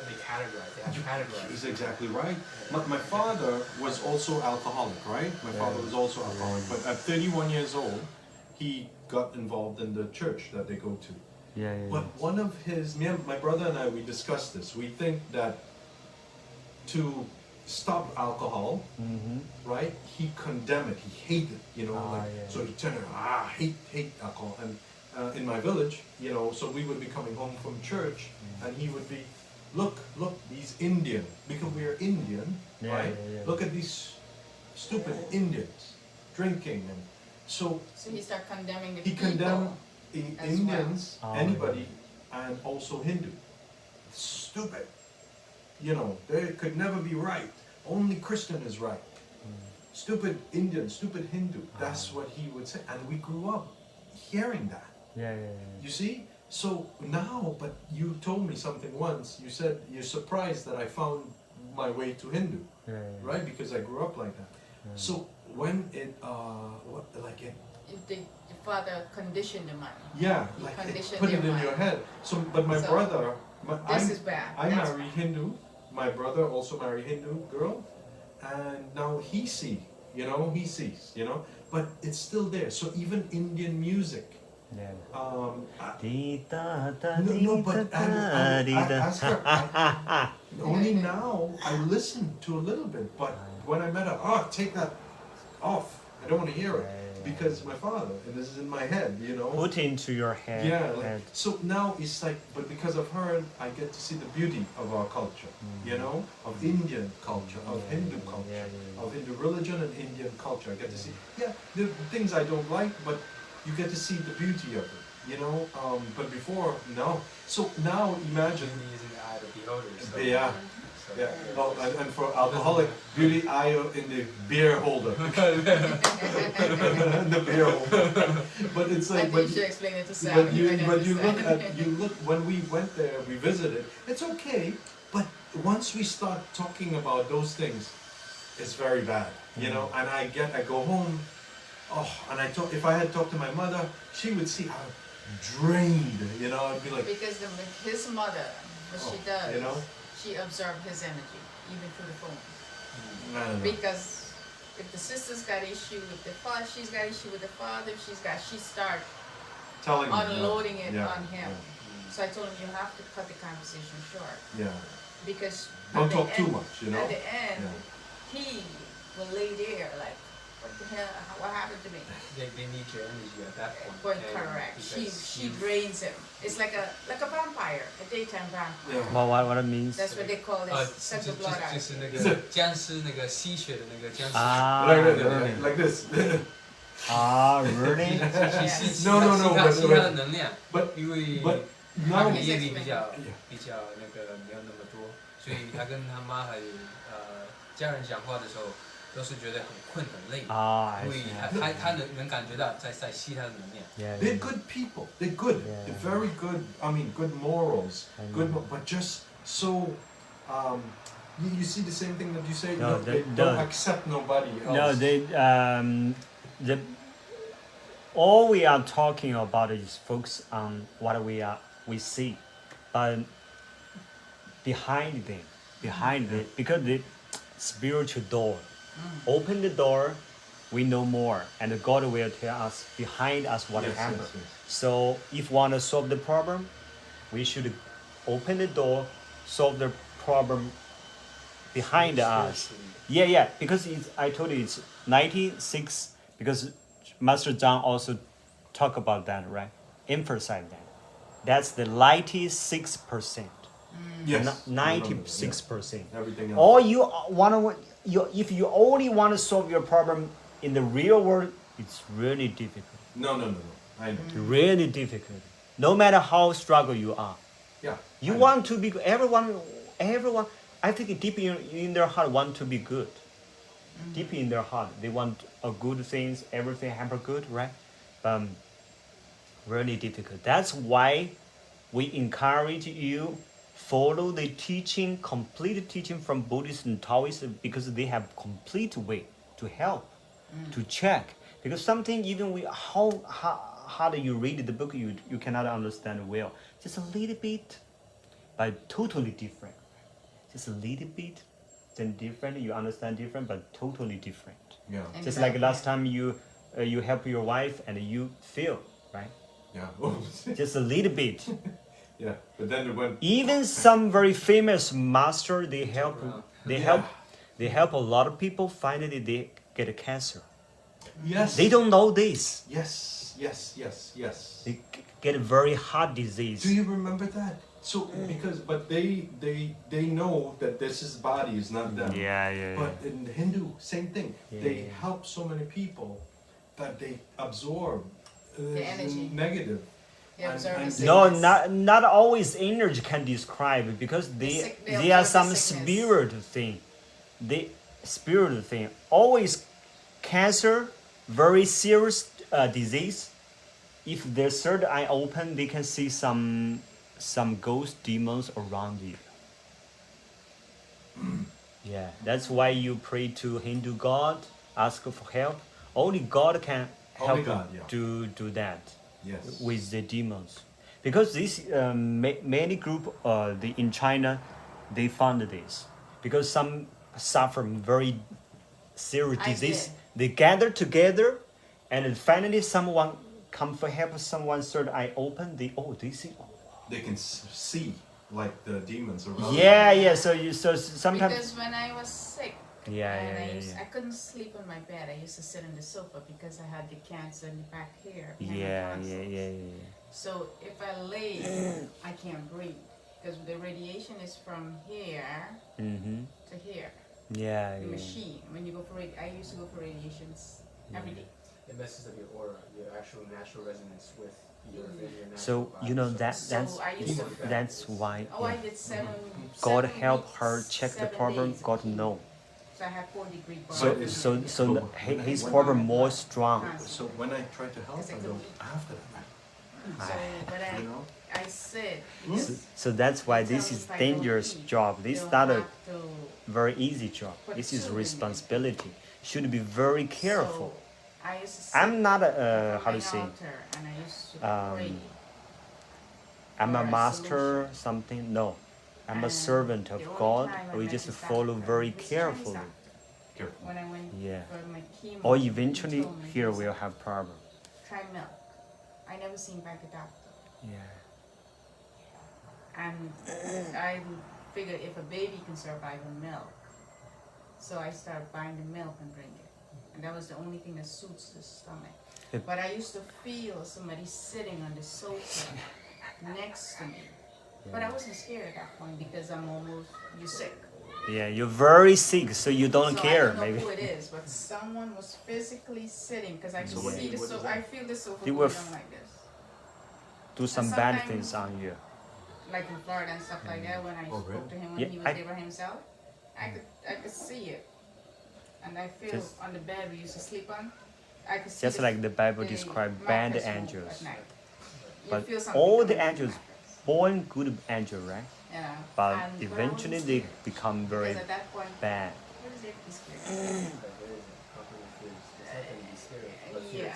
They categorize. They have to categorize. He's exactly right. My father was also alcoholic, right? My father was also alcoholic, but at 31 years old, he got involved in the church that they go to. But one of my brother and I, we discussed this. We think that to stop alcohol, right? He condemned it. He hated, so he turned around, hate alcohol. And in my village, so we would be coming home from church, and he would be, look, these Indian, because we are Indian, right? Look at these stupid Indians drinking, and so he started condemning the he people. condemned Indians, well. anybody, and also Hindu. Stupid. They could never be right. Only Christian is right. Stupid Indian, stupid Hindu. That's what he would say. And we grew up hearing that. You see? So now, but you told me something once. You said you're surprised that I found my way to Hindu. Right? Because I grew up like that. So when it, The father conditioned the mind. Yeah, He like conditioned put it your in your mind. head. So, but my brother, This is bad. I That's marry Hindu. My brother also married Hindu girl, and now he sees, but it's still there. So even Indian music. No, but ask her. Only now I listen to a little bit, but when I met her, take that off. I don't want to hear it. Because my father, and this is in my head, Put into your head. Yeah, so now it's like, but because of her, I get to see the beauty of our culture, of Indian culture, of Hindu culture, of Hindu religion and Indian culture. I get to see, the things I don't like, but you get to see the beauty of it, but before, no. So now imagine. Using the eye of the beholder. So. Yeah. Yeah. Oh, and for alcoholic, beauty eye in the beer holder. The beer holder. But it's like. I think you should explain it to Sam. But you look when we went there, we visited. It's okay, but once we start talking about those things, it's very bad, And I go home, and if I had talked to my mother, she would see how drained, I'd be like. Because his mother, what she does. She absorbed his energy, even through the phone. Because if the sister's got issue with the father, she's got issue with the father, she start unloading it on him. So I told him, you have to cut the conversation short. Because don't talk too much, At the end, he will lay there like, what the hell, what happened to me? They need your energy at that point. Correct. She drains him. It's like a vampire, a daytime vampire. Well, what it means? That's what they call it. Suck the blood out. 就是那个僵尸那个吸血的那个僵尸。Like this. Really? No. 吸他的能量， But 因为 now 他的业力比较那个没有那么多，所以他跟他妈还有家人讲话的时候。都是觉得很困很累，因为他能感觉到在吸他的能量。They're good people. They're good. They're very good. I mean, good morals. Good, but just so You see the same thing that you say. No, They don't accept nobody else. No, the all we are talking about is focus on what we see, but behind it, because the spiritual door, open the door, we know more, and God will tell us behind us what happened. Yes. So if we want to solve the problem, we should open the door, solve the problem behind us. Yeah, because I told you it's 96, because Master Zhang also talk about that, right? Emphasize that. That's the 96%. Yes. 96%. Everything else. All you want to, if you only want to solve your problem in the real world, it's really difficult. No. I know. Really difficult. No matter how struggle you are. Yeah. You want to be, everyone, I think deep in their heart want to be good. Deep in their heart, they want a good things, everything happen good, right? Really difficult. That's why we encourage you follow the teaching, complete teaching from Buddhist and Taoist, because they have complete way to help, to check. Because something even how do you read the book, you cannot understand well. Just a little bit, but totally different. Just a little bit, then different. You understand different, but totally different. Yeah. And Just like last time you help your wife and you feel, right? Yeah. Just a little bit. Yeah, but then when Even some very famous master, they help a lot of people. Finally, they get a cancer. yes, They don't know this. Yes. They get a very hard disease. Do you remember that? So but they know that this is body is not them. Yeah. But in Hindu, same thing. Yeah, They yeah. help so many people that they absorb The energy. negative. They absorb the And- sickness. No, not always energy can describe it, because they they are absorb some the sickness. spirit thing. Always cancer, very serious disease. If their third eye open, they can see some ghost demons around you. Yeah, that's why you pray to Hindu God, ask for help. Only God can help Only God, yeah. to do that. Yes. With the demons, because this many group in China, they found this, because some suffer very serious I disease. did. They gather together, and then finally someone come for help. Someone's third eye open. They see. They can see like the demons around. Yeah. So sometimes. Because when I was sick, Yeah. I couldn't sleep on my bed. I used to sit on the sofa because I had the cancer in the back here. behind my Yeah. tonsils. So if I lay, I can't breathe, because the radiation is from here Mm-hmm. to here. Yeah. The machine. When you go for I used to go for radiations every day. It messes up your aura, your actual natural resonance with your natural So body. I used to. that's why. Oh, I did 7. God 7 help weeks, her check the 7 problem. days. God know. So I had 4-degree burn. So his problem more strong. So when I try to help, I don't have that. So, but You know? I said, So that's why this is dangerous job. This is not a have to very easy job. put This is tube in it. responsibility. Should be very careful. So I used to sit I'm not before how my to say. altar and I used to pray. I'm a for a master something. No, I'm a And servant of the only God. time I We went just to South follow Africa very was carefully. Chinese Careful. When I went Yeah. for my chemo, Or he eventually told me, here he we'll said, have problem. try milk. I never seen back a doctor. Yeah. And I figured if a baby can survive on milk, so I started buying the milk and drinking it. And that was the only thing that suits the stomach. It- But I used to feel somebody sitting on the sofa next to me. But I wasn't scared at that point because you're sick. Yeah, you're very sick, so you don't So care. I don't know Maybe. who it is, but someone was physically sitting because I could what see the is sofa. that? I feel the sofa They going were on like this. Do some And bad sometimes- things on you. Like in Florida and stuff like that, when I Oh, spoke really? to him when Yeah, he was I- there by himself, I could see it. And I feel Just- on the bed we used to sleep on, I could see Just like the Bible the describes bad mattress move angels. at night. You But feel something all coming the from angels, mattress. born good angel, right? Yeah. but And eventually when I they was become scared, very because at that point, bad. what is it? Be scared. Yeah.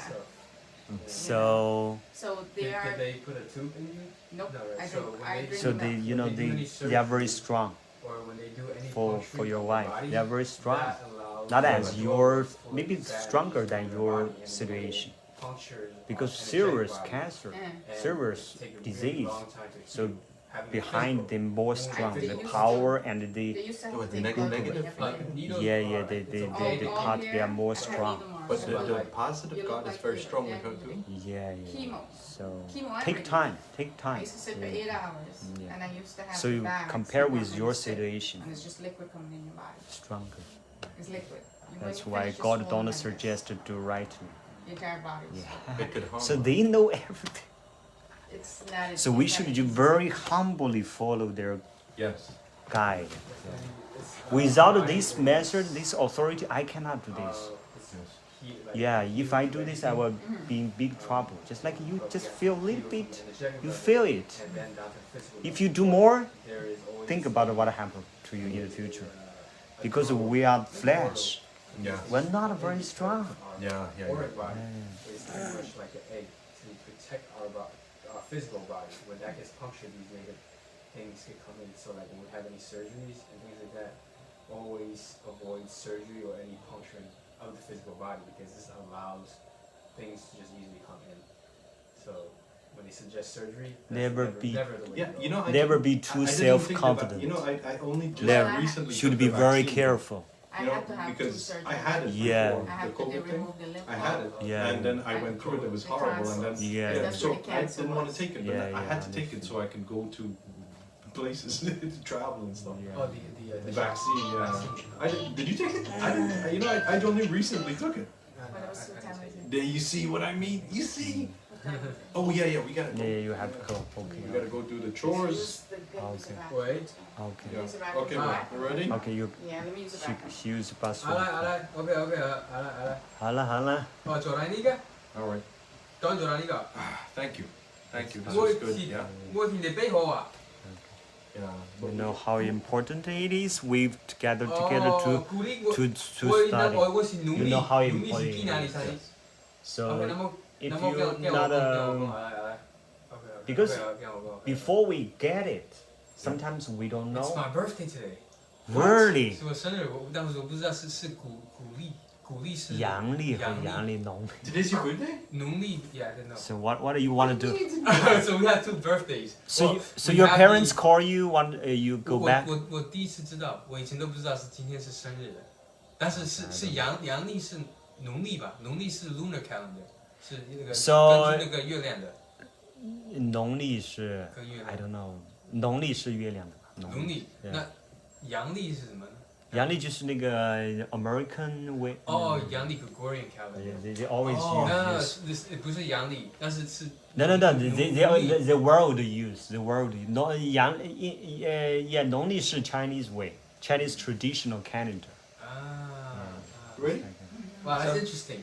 So So they are. Did they put a tube in you? Nope. No, right. I So drink. when I they- drink so milk. they When they do any they are very surgery, strong or when they do any for puncturing your of the wife. body, They are very strong. that allows Not the as blood your flow maybe to the stronger body than and your when they situation puncture because energetic serious body, cancer, and serious it take a really disease. long time to So heal. Having a behind physical them more wound strong, like the They this, used power and They the used to have With to the take blood negative work every like day. needles, yeah like, the it's the, all- the, the all part here, they are more I have strong. even more. But So the like, positive you look God is like very you- strong yeah, with her too. Yeah. Chemo. So Chemo take every time, take I time. used to sit for Yeah. 8 hours, Yeah. and I used to have So you bags compare that with when your you sit, situation, and it's just liquid coming in your body. stronger. It's liquid. When That's you why finish, just God swallow don't like this. suggest to do rightly. The entire body. Yeah. It could harm So her. they know everything. It's not. So we should very humbly follow their Yes. guide. it's, Without this method, this authority, I cannot do this. Yeah, if I do this, I will be in big trouble. Just like you just feel a little bit, you feel it. If you do more, think about what happened to you in the future. Because we are flesh, Yeah. we're not very strong. Yeah. Auric body is very much like an egg to protect our physical body. When that gets punctured, these negative things can come in. So like when we have any surgeries and things like that, always avoid surgery or any puncturing of the physical body because this allows things to just easily come in. So when they suggest surgery, that's Never be- never the way Yeah, to go. you know, Never be I too didn't think self-confident. You know, I only just Never. recently Should took be the very vaccine, careful. I you know, had to have 2 because surgeries. I had it Yeah. before I have the to COVID thing. remove the lymph I had it, node. Yeah. and then I went through it. It was The horrible, and then tonsils. Yeah. That's so where the I cancer didn't want to was. take it, but Yeah, I yeah, had to take it so I could go to places to travel and stuff. Yeah. Oh, The vaccine, yeah. Vaccine. Did you take it? I didn't. You know, I only recently took it. But it was so talented. There, you see what I mean? You see? Oh yeah, we gotta go. Yeah, you have to go. Okay. We gotta go do the chores. Use the goodness Okay. of Africa. Wait. Okay. Yeah. Use the vacuum. Okay, Ah. you ready? Okay, you Yeah, let me use the vacuum. use the password. 好了，OK，好了。好了好了。哦，左来那个， All right. 當左來呢個。 Thank you. Thank you. This 我 was good. 填 Yeah. 我填你俾我啊。 Yeah. You know how important it is. We've gathered together 哦，鼓勵我。 to 我那 study. 我是努 You 力， know how 努力是 important 邊 it 哪裡 is. 才？ So OK，那麼 if 那麼 you're not because before we get it, sometimes we don't It's know. my birthday today. Really? 是我生日，但是我不知道是鼓勵是阳历和阳历农历。 Today's your birthday? 農曆 yeah I don't know. So what do you want to do? So we have 2 birthdays. So Well, so we your have parents the- call you you go 我 back? 我第一次知道，我以前都不知道是今天是生日的，但是是阳历是农历吧？农历是 lunar calendar， 是那个 So- 根据那个月亮的。农历是跟月亮 I don't know. 农历是月亮的吧？农历 Yeah. 那阳历是什么呢？阳历就是那个 American way. 哦，阳历 Gregorian calendar。 They always 哦，那 use. 不是阳历，但是是 No.农历 The world use the world. No, 农历是 Chinese way, Chinese traditional calendar. 啊。 Ready? Wow, that's interesting.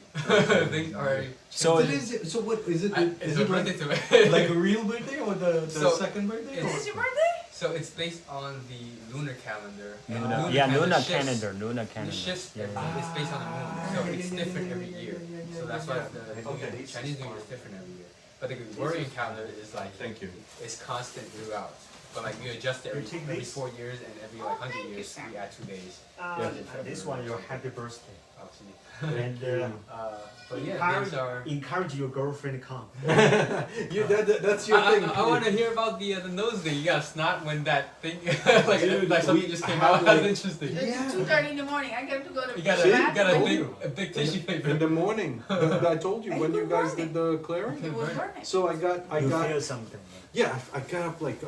Things are. So So what is it? It's a birthday today. like a real birthday or the So- second birthday? It's- This is your birthday? So it's based on the lunar calendar. And lunar, the yeah, lunar shifts. calendar, lunar It calendar. shifts. Yeah, It's based on the moon, so it's different every year. So that's why the Okay. Chinese New Year is different every year. But the Gregorian calendar is like Thank you. it's constant throughout. But like we adjust it every 4 years and every like 100 years we add 2 days. This one, your happy birthday. Obviously. And But yeah, these are. encourage your girlfriend to come. That's your thing. I want to hear about the nose thing. You got snot when that thing like Dude, like something we just came have, out. like- That's interesting. It's 2:30 in the morning. I got to go to You got the a bathroom. big tissue paper. In the morning, I told you when you guys did the clearing. It was burning. So I got something. yeah, I got up like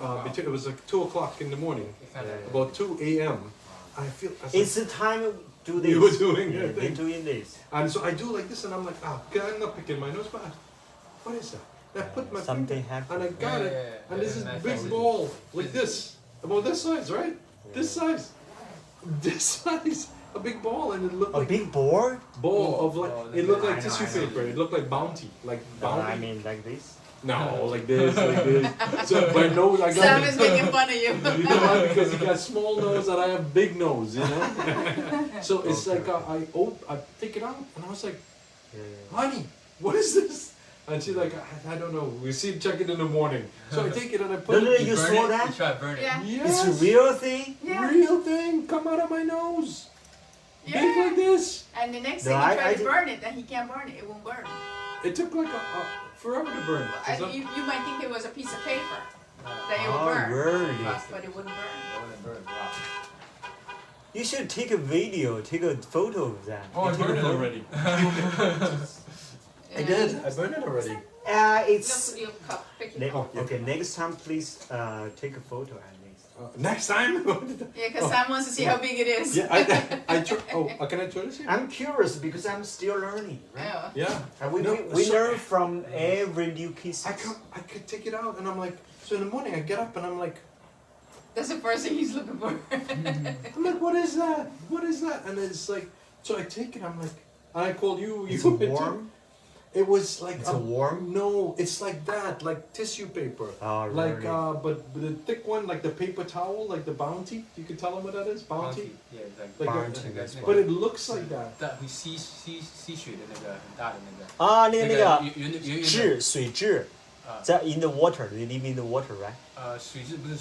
it was like 2 o'clock in the morning, Yeah. about 2 a.m. I feel It's the time do this. You were doing Yeah, your they're thing. doing this. And so I do like this, and I'm like, I'm not picking my nose, but what is that? I put my Something finger, happened. and I got Yeah, it, yeah, yeah. and this is Nice big message. ball like this, about this size, right? This size, this size, a big ball, and it looked A like big board? ball of like Oh, it looked I like know, tissue I know. paper. It looked like bounty, like No, bounty. I mean like this. No, like this. So my nose, I got. Sam is making fun of you. You know why? Because he got small nose and I have big nose, you know. So it's like I take it out and I was like, honey, what is this? And she's like, I don't know. We see check it in the morning. So I take it and I put it. You saw that? You try to burn it. Yeah. Yes. It's a real thing. Yeah. Real thing. Come out of my nose. Yeah. Big like this. And the next No, thing you try to did- burn it, and he can't burn it. It won't burn. It took like forever to burn. And you might think it was a piece of paper that it would burn, really? but it wouldn't burn. It wouldn't burn. Wow. You should take a video, take a photo of that. Oh, I You take burned a it photo? already. I Yeah. did. I burned it already. It's Look, your cup. Pick your cup. okay. Next time, please take a photo at least. Next time. Yeah, because Sam wants to see how big it is. Yeah, I try. Oh, can I try this here? I'm curious because I'm still learning. Right? Oh. Yeah. And No, we so- learn from every new piece. I could take it out and I'm like, so in the morning I get up and I'm like, That's the first thing he's looking for. I'm like, what is that? What is that? And it's like, so I take it. I'm like, and I called you. It's you warm. It was like It's a warm. No, it's like that, like tissue paper. Oh, Like really? but the thick one, like the paper towel, like the Bounty. You can tell them what that is, Bounty. Yeah, Like Bounty, a- that's but it looks like that. 但会吸水的那个很大的那个。啊，那个圆质水质，在 in the water, they live in the water, right? 水质不是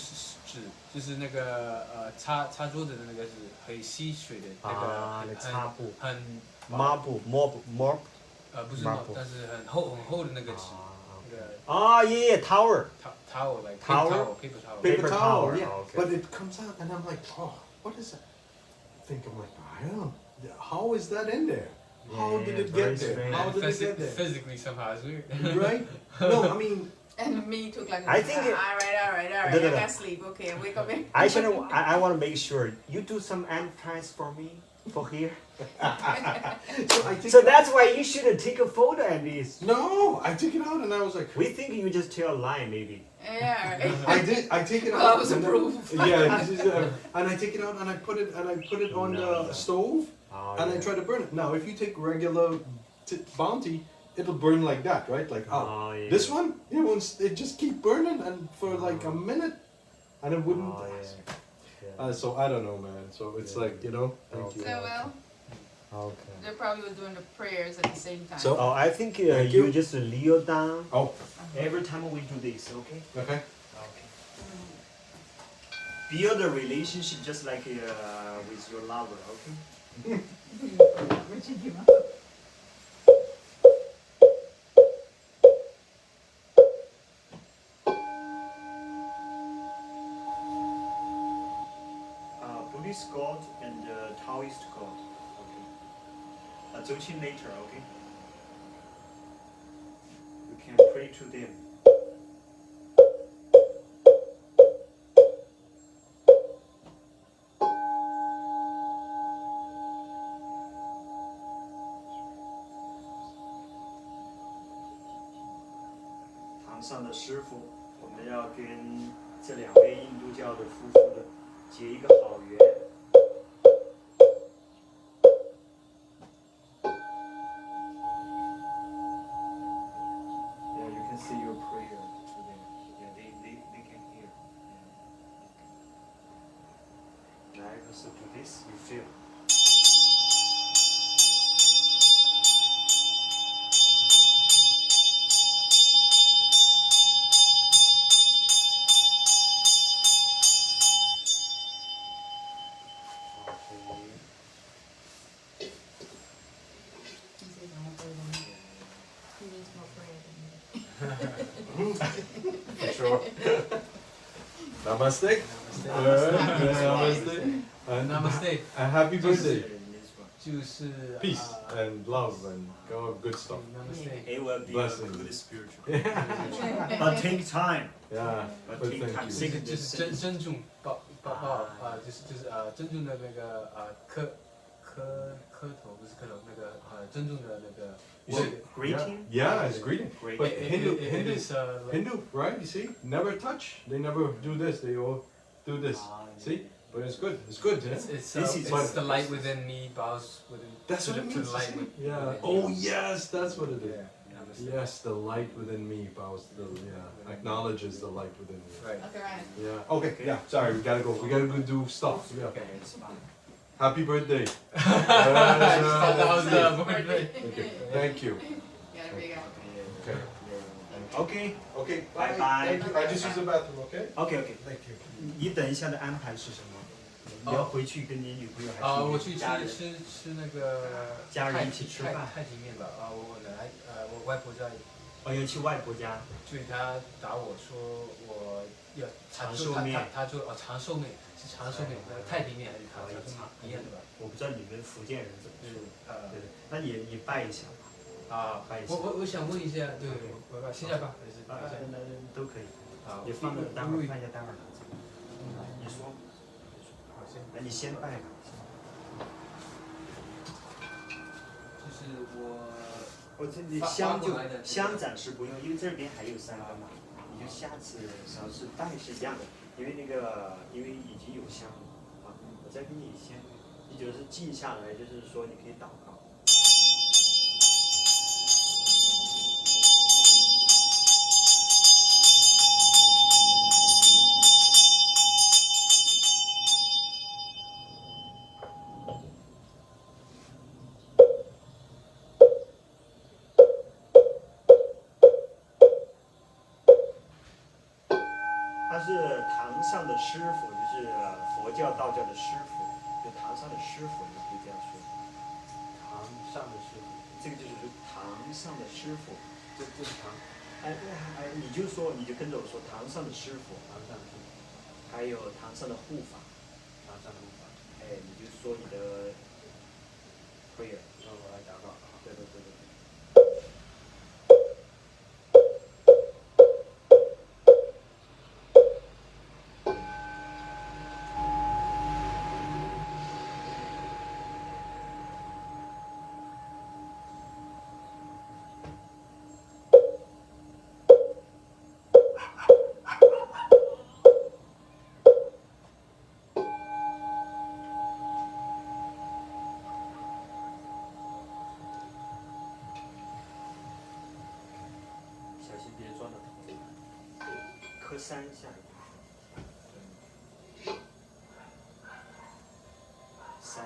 纸，就是那个擦桌子的那个是可以吸水的那啊，个那擦布，很抹布 mop 不是 抹 mop， 布，但是很厚的那个纸，那个啊，yeah, tower. towel like Towel? paper towel。 Paper towel, towel, yeah. okay. But it comes out and I'm like, oh, what is that? I think I'm like, I don't know. How is that in there? How did it very get there? strange. How did it get there? Physically somehow it's weird. Right? No, I mean, And me took like, I think it- all right, No, I no, no. gotta sleep. Okay, wake up. Actually, I want to make sure you do some advertise for me for here. so I think. So that's why you should take a photo at least. No, I took it out and I was like, We think you just tell a lie maybe. Yeah. I take it out. Well, that was and then- proof. Yeah, this is, and I take it out and I put it on No. the stove Oh, and I yeah. try to burn it. Now, if you take regular Bounty, it'll burn like that, right? Like Oh, yeah. This one, it just keep burning and for like a minute, and it wouldn't. Oh, yeah. So I don't know, man. So it's Yeah. like Thank Okay. you. So well, Okay. they probably were doing the prayers at the same time. So- Oh, I think Thank you you. just kneel down Oh, every time we do this, okay? okay. Okay. Build a relationship just like with your lover, okay? Buddhist God and Taoist God, okay? 走进 later, okay? You can pray to them.堂上的师傅，我们要跟这两位印度教的夫妇的结一个好缘。Yeah, you can say your prayer to them. Yeah, they can hear. Yeah. Right, so do this, you feel. He says, I won't pray than me. He needs more prayer than me. For sure. Namaste. Namaste. And Namaste. A happy birthday. 就是Peace and love and all good stuff. Namaste. It will be Blessing. a good spiritual. But take time. Yeah. But But take thank time. you. 就是珍重就是珍重的那个磕头不是磕头那个珍重的那个 Greeting? Yeah, it's greeting. Great. But It Hindu, is Hindu, right? You see, never touch. They never do this. They all do this. See, but it's good. It's good. Yeah? it's the light within me bows within That's to what the, it to means. the light see? with, Yeah. within Oh me. yes, that's what it is. Yeah. Yes, the light within me bows to the acknowledges the light within me. Right. Okay, right. Yeah. Okay. Yeah. Sorry, we gotta go. We gotta go do stuff. Yeah. Okay. Happy birthday. That was birthday. Okay. Thank you. Yeah, there you go. Okay. OK Okay. Bye bye. Thank you. I just use the bathroom. Okay. OK OK， Thank you. 你等一下的安排是什么？你要回去跟你女朋友还是我去家人？吃那个家人一起吃饭太极面吧。我奶奶我外婆在，哦，要去外婆家。所以她打我说我要长寿面，她说长寿面是长寿面，太平面还是长寿面一样的吧？我不知道你们福建人怎么说。对，那你拜一下吧。拜一下。我想问一下，对，我拜现在拜还是等一下？都可以。你放着，待会儿看一下，待会儿拿走。你说。那你先拜吧。就是这里香暂时不用，因为这边还有3个嘛，你就下次尝试拜是一样的，因为已经有香了啊，我再给你先，你就是记下来，就是说你可以祷告。他是堂上的师傅，就是佛教、道教的师傅，就堂上的师傅，你可以这样说。堂上的师傅，这个就是堂上的师傅，这是堂。你就跟着我说，堂上的师傅，堂上的师傅，还有堂上的护法，堂上的护法。你就说你的 prayer， 我来祷告。对。别撞到头，磕3下。3，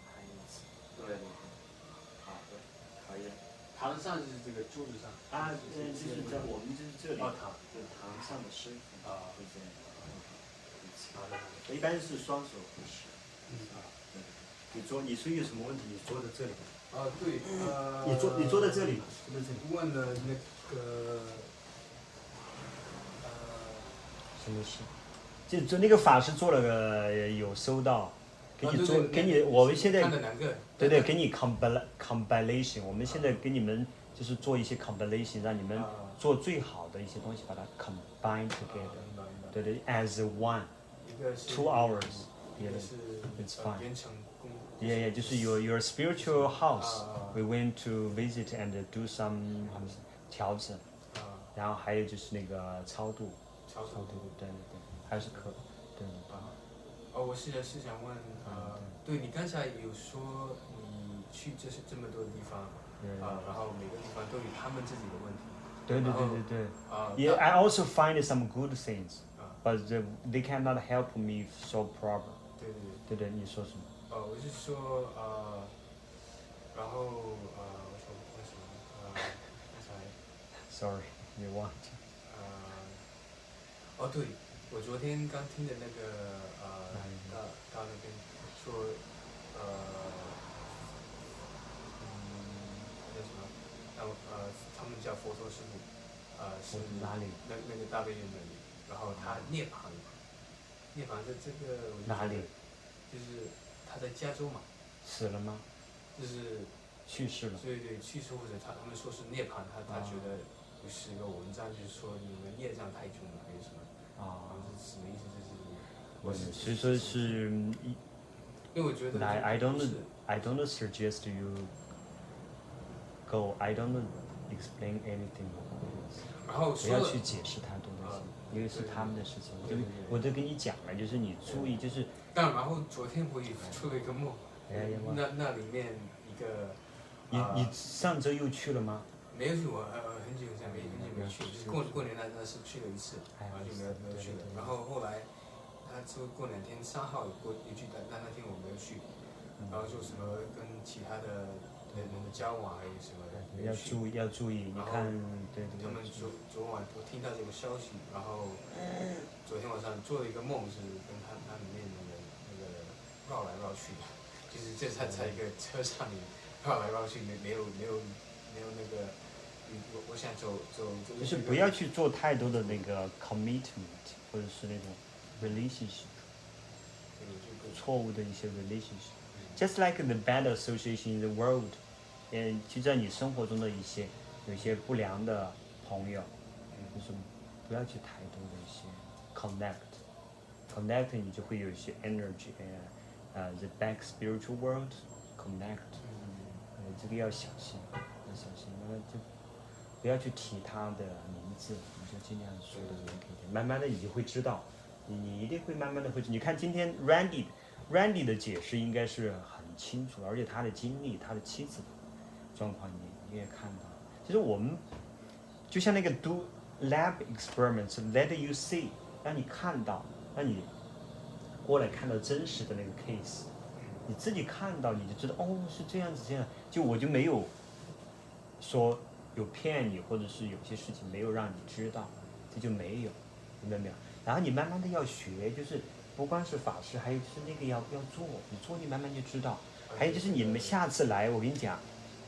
还有1次。对。好的，可以了。堂上就是这个桌子上。就是在我们就是这里。就是堂上的师傅。就这样。好的。一般是双手合十。你说有什么问题？你坐在这里。对。你坐在这里嘛？问了那个。什么事？就那个法师做了个有收到，给你我们现在对给你 compilation， 我们现在给你们就是做一些 compilation， 让你们做最好的一些东西，把它 combine together， 对 as one，2 hours，it's fine。就是 your spiritual house，we went to visit and do some 调整，然后还有就是那个超度。对，还是可对。我是想问，对你刚才有说你去这么多地方，然后每个地方都有他们自己的问题。对。Yeah, I also find some good things, but they cannot help me solve problem. 对，你说什么？我是说然后我说为什么刚才 ？Sorry, you want? 对，我昨天刚听的那个到那边说叫什么？他们叫佛陀师傅，是哪里？那个大悲院那里，然后他涅槃这个哪里？就是他在加州嘛。死了吗？就是去世了。对，去世或者他们说是涅槃，他觉得不是一个文章，就是说你们业障太重了还是什么？是什么意思？所以说是，因为我觉得 I don't suggest you go. I don't explain anything. 然后不要去解释太多东西，因为是他们的事情。我都跟你讲了，就是你注意，就是。然后昨天我也出了一个梦，那里面一个。你上周又去了吗？没有去过，很久没去，就是过年那是去了一次，就没有去了。然后后来他说过2天3号有去，但那天我没有去。然后就什么跟其他的人的交往还有什么要注意，你看，对。他们昨晚我听到这个消息，然后昨天晚上做了一个梦，是跟他里面的人那个绕来绕去的，就是就在一个车上面绕来绕去，没有那个，我想走就是不要去做太多的那个 commitment， 或者是那种 relationship， 错误的一些 relationship。Just like the bad association in the world， 就在你生活中的有一些不良的朋友，就是不要去太多的一些 connect， 你就会有一些 energy，the back spiritual world connect， 这个要小心，那就不要去提他的名字，你就尽量说的人可以，慢慢的你就会知道，你一定会慢慢的会。你看今天 Randy 的解释应该是很清楚，而且他的经历，他的妻子的状况你也看到。其实我们就像那个 do lab experiments let you see， 让你看到，让你过来看到真实的那个 case， 你自己看到你就知道哦是这样子这样，就我就没有说有骗你，或者是有些事情没有让你知道，这就没有，明白没有？然后你慢慢的要学，就是不光是法师，还有就是那个要做，你做你慢慢就知道。还有就是你们下次来，我跟你讲，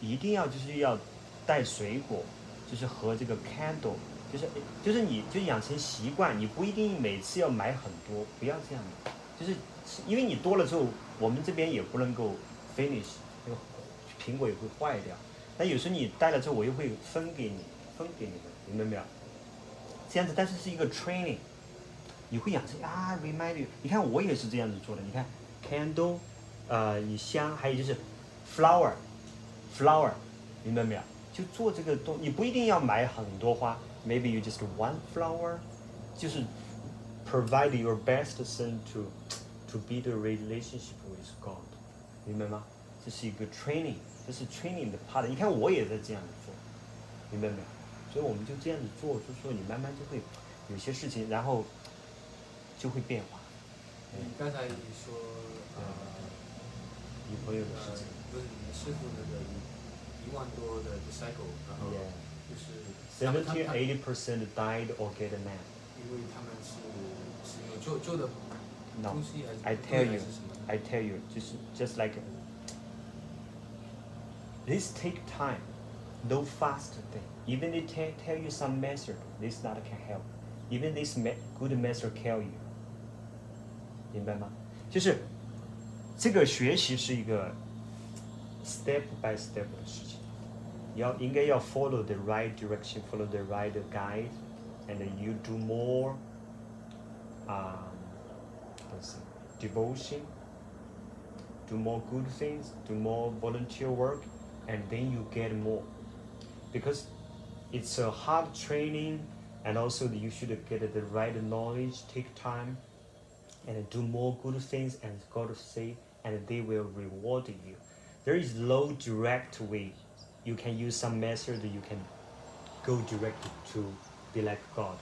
一定要就是要带水果，就是和这个 candle， 就是你就养成习惯，你不一定每次要买很多，不要这样的，就是因为你多了之后，我们这边也不能够 finish， 那个苹果也会坏掉。但有时候你带了之后，我又会分给你们，明白没有？这样子，但是是一个 training， 你会养成remind you。你看我也是这样子做的，你看 candle， 你香，还有就是 flower， 明白没有？就做这个你不一定要买很多花 ，maybe you just one flower， 就是 provide your best son to be the relationship with God， 明白吗？这是一个 training。这是 training 的 part， 你看我也在这样子做，明白没有？所以我们就这样子做，就说你慢慢就会有些事情，然后就会变化。你刚才你说女朋友的事情，不是你师傅那个1万多的 disciple， 然后就是 70-80% died or get a man。因为他们是有旧的东西还是 I tell you， just like this take time, no fast thing. Even they tell you some method, this not can help. Even this good method kill you. 明白吗？就是这个学习是一个 step by step 的事情，应该要 follow the right direction, follow the right guide, and you do more devotion, do more good things, do more volunteer work, and then you get more. Because it's a hard training, and also you should get the right knowledge, take time, and do more good things, and God say, and they will reward you. There is no direct way. You can use some method, you can go direct to be like God.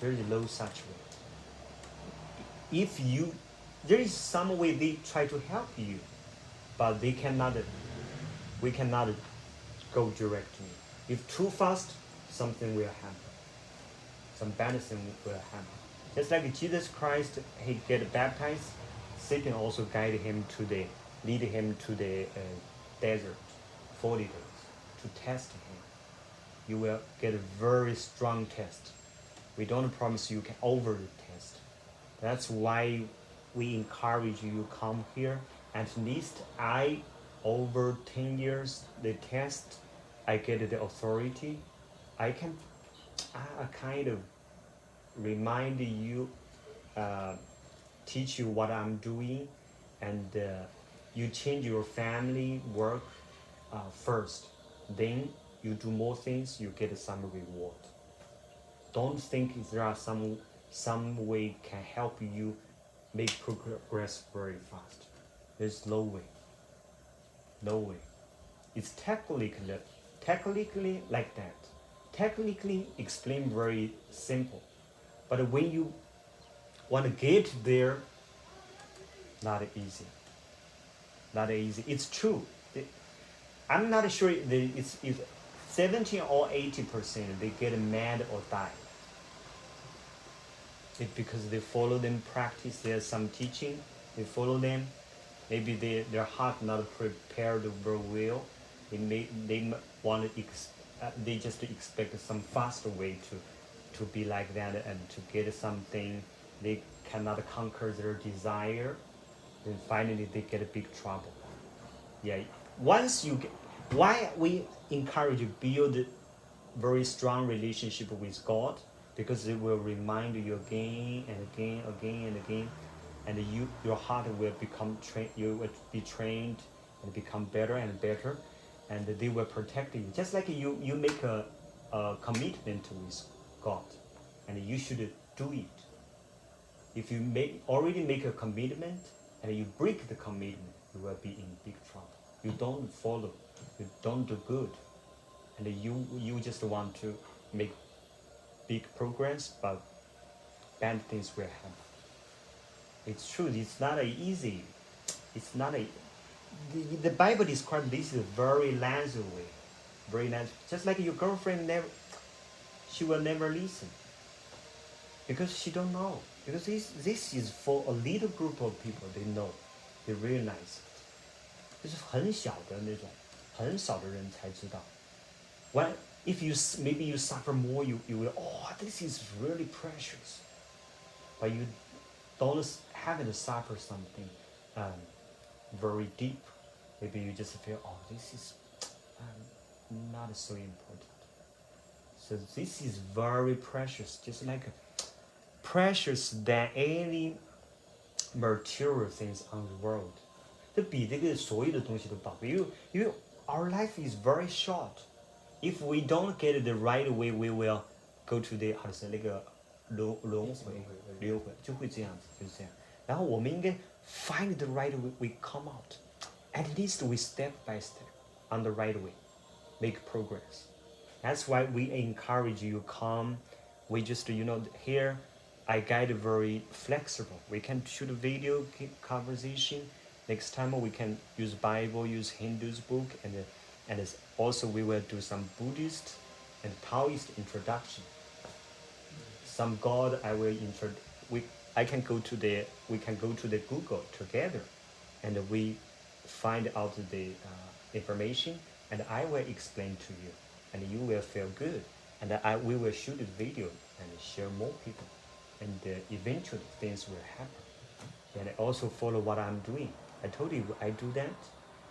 There is no such way. There is some way they try to help you, but we cannot go directly. If too fast, something will happen. Some bad thing will happen. Just like Jesus Christ, he get baptized, Satan also lead him to the desert, 40 days, to test him. You will get a very strong test. We don't promise you can over the test. That's why we encourage you come here. At least over 10 years, the test, I get the authority. I can kind of remind you, teach you what I'm doing, and you change your family work first. Then you do more things, you get some reward. Don't think there are some way can help you make progress very fast. There's no way. No way. It's technically technically like that. Technically explain very simple, but when you want to get there, not easy. Not easy. It's true. I'm not sure it's 70 or 80% they get mad or die. It's because they follow them practice. There's some teaching. They follow them. Maybe their heart not prepared very well. They want to they just expect some faster way to be like that and to get something. They cannot conquer their desire. Then finally they get a big trouble. Yeah. Once you get, why we encourage you build very strong relationship with God, because it will remind you again and again, and your heart will become you will be trained and become better and better, and they will protect you. Just like you make a commitment with God, and you should do it. If you already make a commitment and you break the commitment, you will be in big trouble. You don't follow, you don't do good, and you just want to make big progress, but bad things will happen. It's true. It's not easy. It's not the Bible describes this very lazily, very lazily. Just like your girlfriend she will never listen because she don't know. Because this is for a little group of people. They know, they realize it. 就是很小的那种，很少的人才知道。When if you maybe you suffer more, you will this is really precious, but you haven't suffered something very deep. Maybe you just feel this is not so important. So this is very precious, just like precious than any material things on the world. 这比这个所有的东西都宝贵，因为 our life is very short. If we don't get it the right way, we will go to the 那个轮回，就会这样子，就是这样。然后我们应该 find the right way, we come out. At least we step by step on the right way, make progress. That's why we encourage you come. We just here, I guide very flexible. We can shoot a video conversation. Next time we can use Bible, use Hindu's book, and also we will do some Buddhist and Taoist introduction. Some God I will we can go to the Google together, and we find out the information, and I will explain to you, and you will feel good, and we will shoot a video and share more people, and eventually things will happen. And also follow what I'm doing. I told you I do that.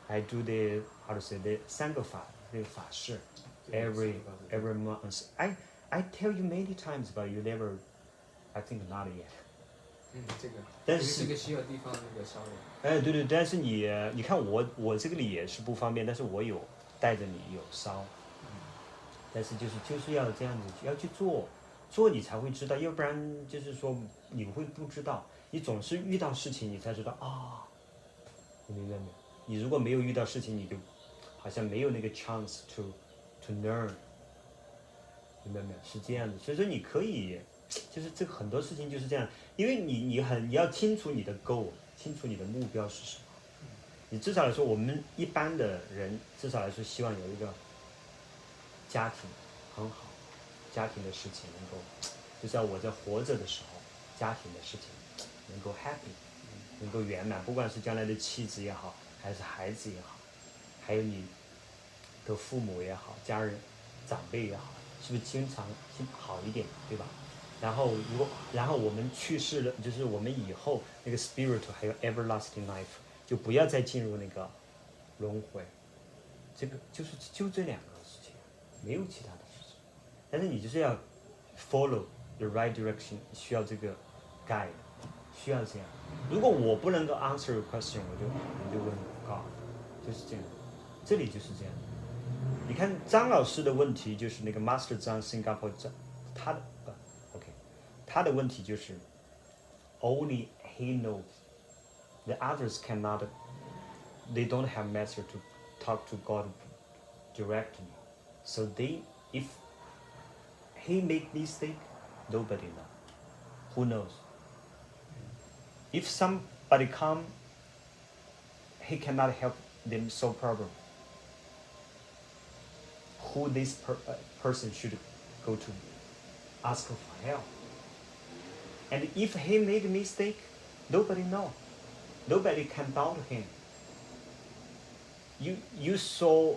I do the the 3个法法事 every month. I tell you many times, but you never. I think not yet. 但是这个需要地方那个烧的。对，但是你看我这个里也是不方便，但是我有带着你有烧。但是就是要这样子，要去做你才会知道，要不然就是说你会不知道，你总是遇到事情你才知道啊。你明白没有？你如果没有遇到事情，你就好像没有那个 chance to learn， 明白没有？是这样的，所以说你可以，就是这个很多事情就是这样，因为你要清楚你的 goal， 清楚你的目标是什么。你至少来说，我们一般的人至少来说希望有一个家庭很好，家庭的事情能够，就像我在活着的时候，家庭的事情能够 happy。能够圆满，不管是将来的妻子也好，还是孩子也好，还有你的父母也好，家人、长辈也好，是不是经常好一点，对吧？然后我们去世了，就是我们以后那个 spirit 还有 everlasting life， 就不要再进入那个轮回。这个就这2个事情，没有其他的事情。但是你就是要 follow the right direction， 需要这个 guide。需要这样，如果我不能够 answer a question， 我就问 God， 就是这样，这里就是这样。你看张老师的问题就是那个 Master 张 Singapore 他的他的问题就是 only he knows， the others cannot， they don't have master to talk to God directly， So if he make mistake, nobody know. Who knows? If somebody come, he cannot help them solve problem. Who this person should go to ask for help. And if he made a mistake, nobody know. Nobody can doubt him. You saw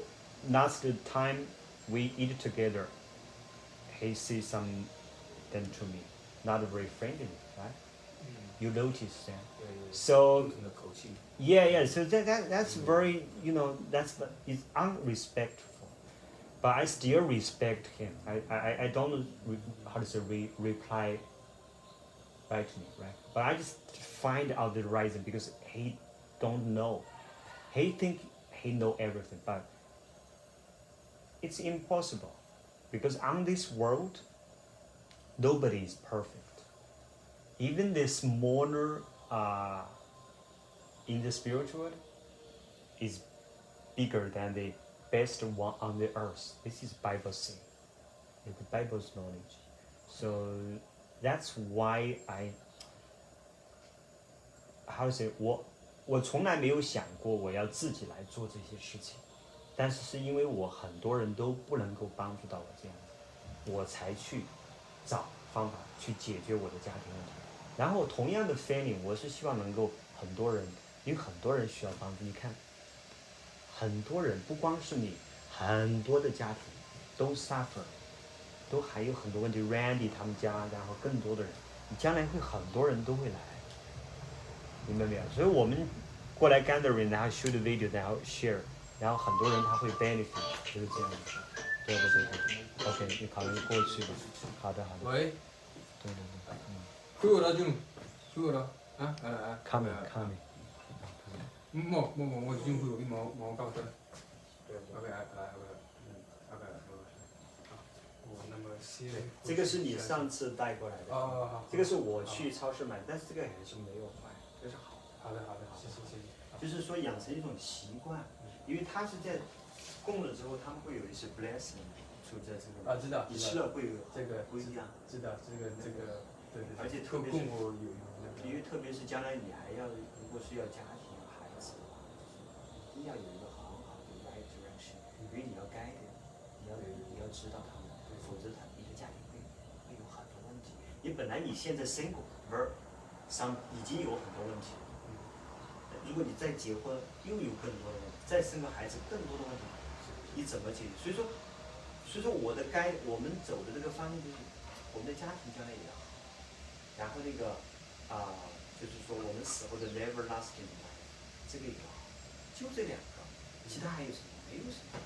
last time we eat together, he said something to me, not very friendly, right? You notice that. So so that's very, it's unrespectful. But I still respect him. I don't reply rightly, right? But I just find out the reason because he don't know. He think he know everything, but it's impossible because on this world, nobody is perfect. Even the smaller in the spiritual world is bigger than the best one on the earth. This is Bible saying. It's the Bible's knowledge. So that's why我从来没有想过我要自己来做这些事情，但是因为我很多人都不能够帮助到我这样子，我才去找方法去解决我的家庭问题。然后同样的 feeling， 我是希望能够很多人，因为很多人需要帮助。你看，很多人不光是你，很多的家庭都 suffer， 都还有很多问题。Randy 他们家，然后更多的人，你将来会很多人都会来，明白没有？所以我们过来 gathering， 然后 shoot video， 然后 share， 然后很多人他会 benefit， 就是这样子。对。OK， 你考虑过去吧。好的。喂。对。죽어라 좀 죽어라 Coming. 뭐 지금 그 여기 뭐 가고 있다. OK. 这个是你上次带过来的。好。这个是我去超市买，但是这个还是没有坏，这是好的。好的。谢谢。就是说养成一种习惯，因为他是在供了之后，他们会有一些 blessing 出在这个。知道。你吃了会有这个不一样。知道这个。对，而且特别是，因为特别是将来你还要，如果是要家庭孩子的话，一定要有一个很好的 right direction， 因为你要 guide， 你要指导他们，否则你的家庭会有很多问题。你本来你现在 single， 已经有很多问题了，如果你再结婚，又有更多的问题，再生个孩子，更多的问题，你怎么解决？所以说我们走的这个方向就是，我们的家庭将来也要好。然后就是说我们死后的 everlasting life， 这个也好，就这两个，其他还有什么？没有什么，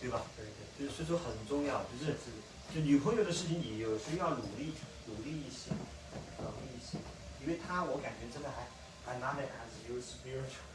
对吧？对。所以说很重要，就女朋友的事情，你有时候要努力一些，因为我感觉这个还 not as your spiritual。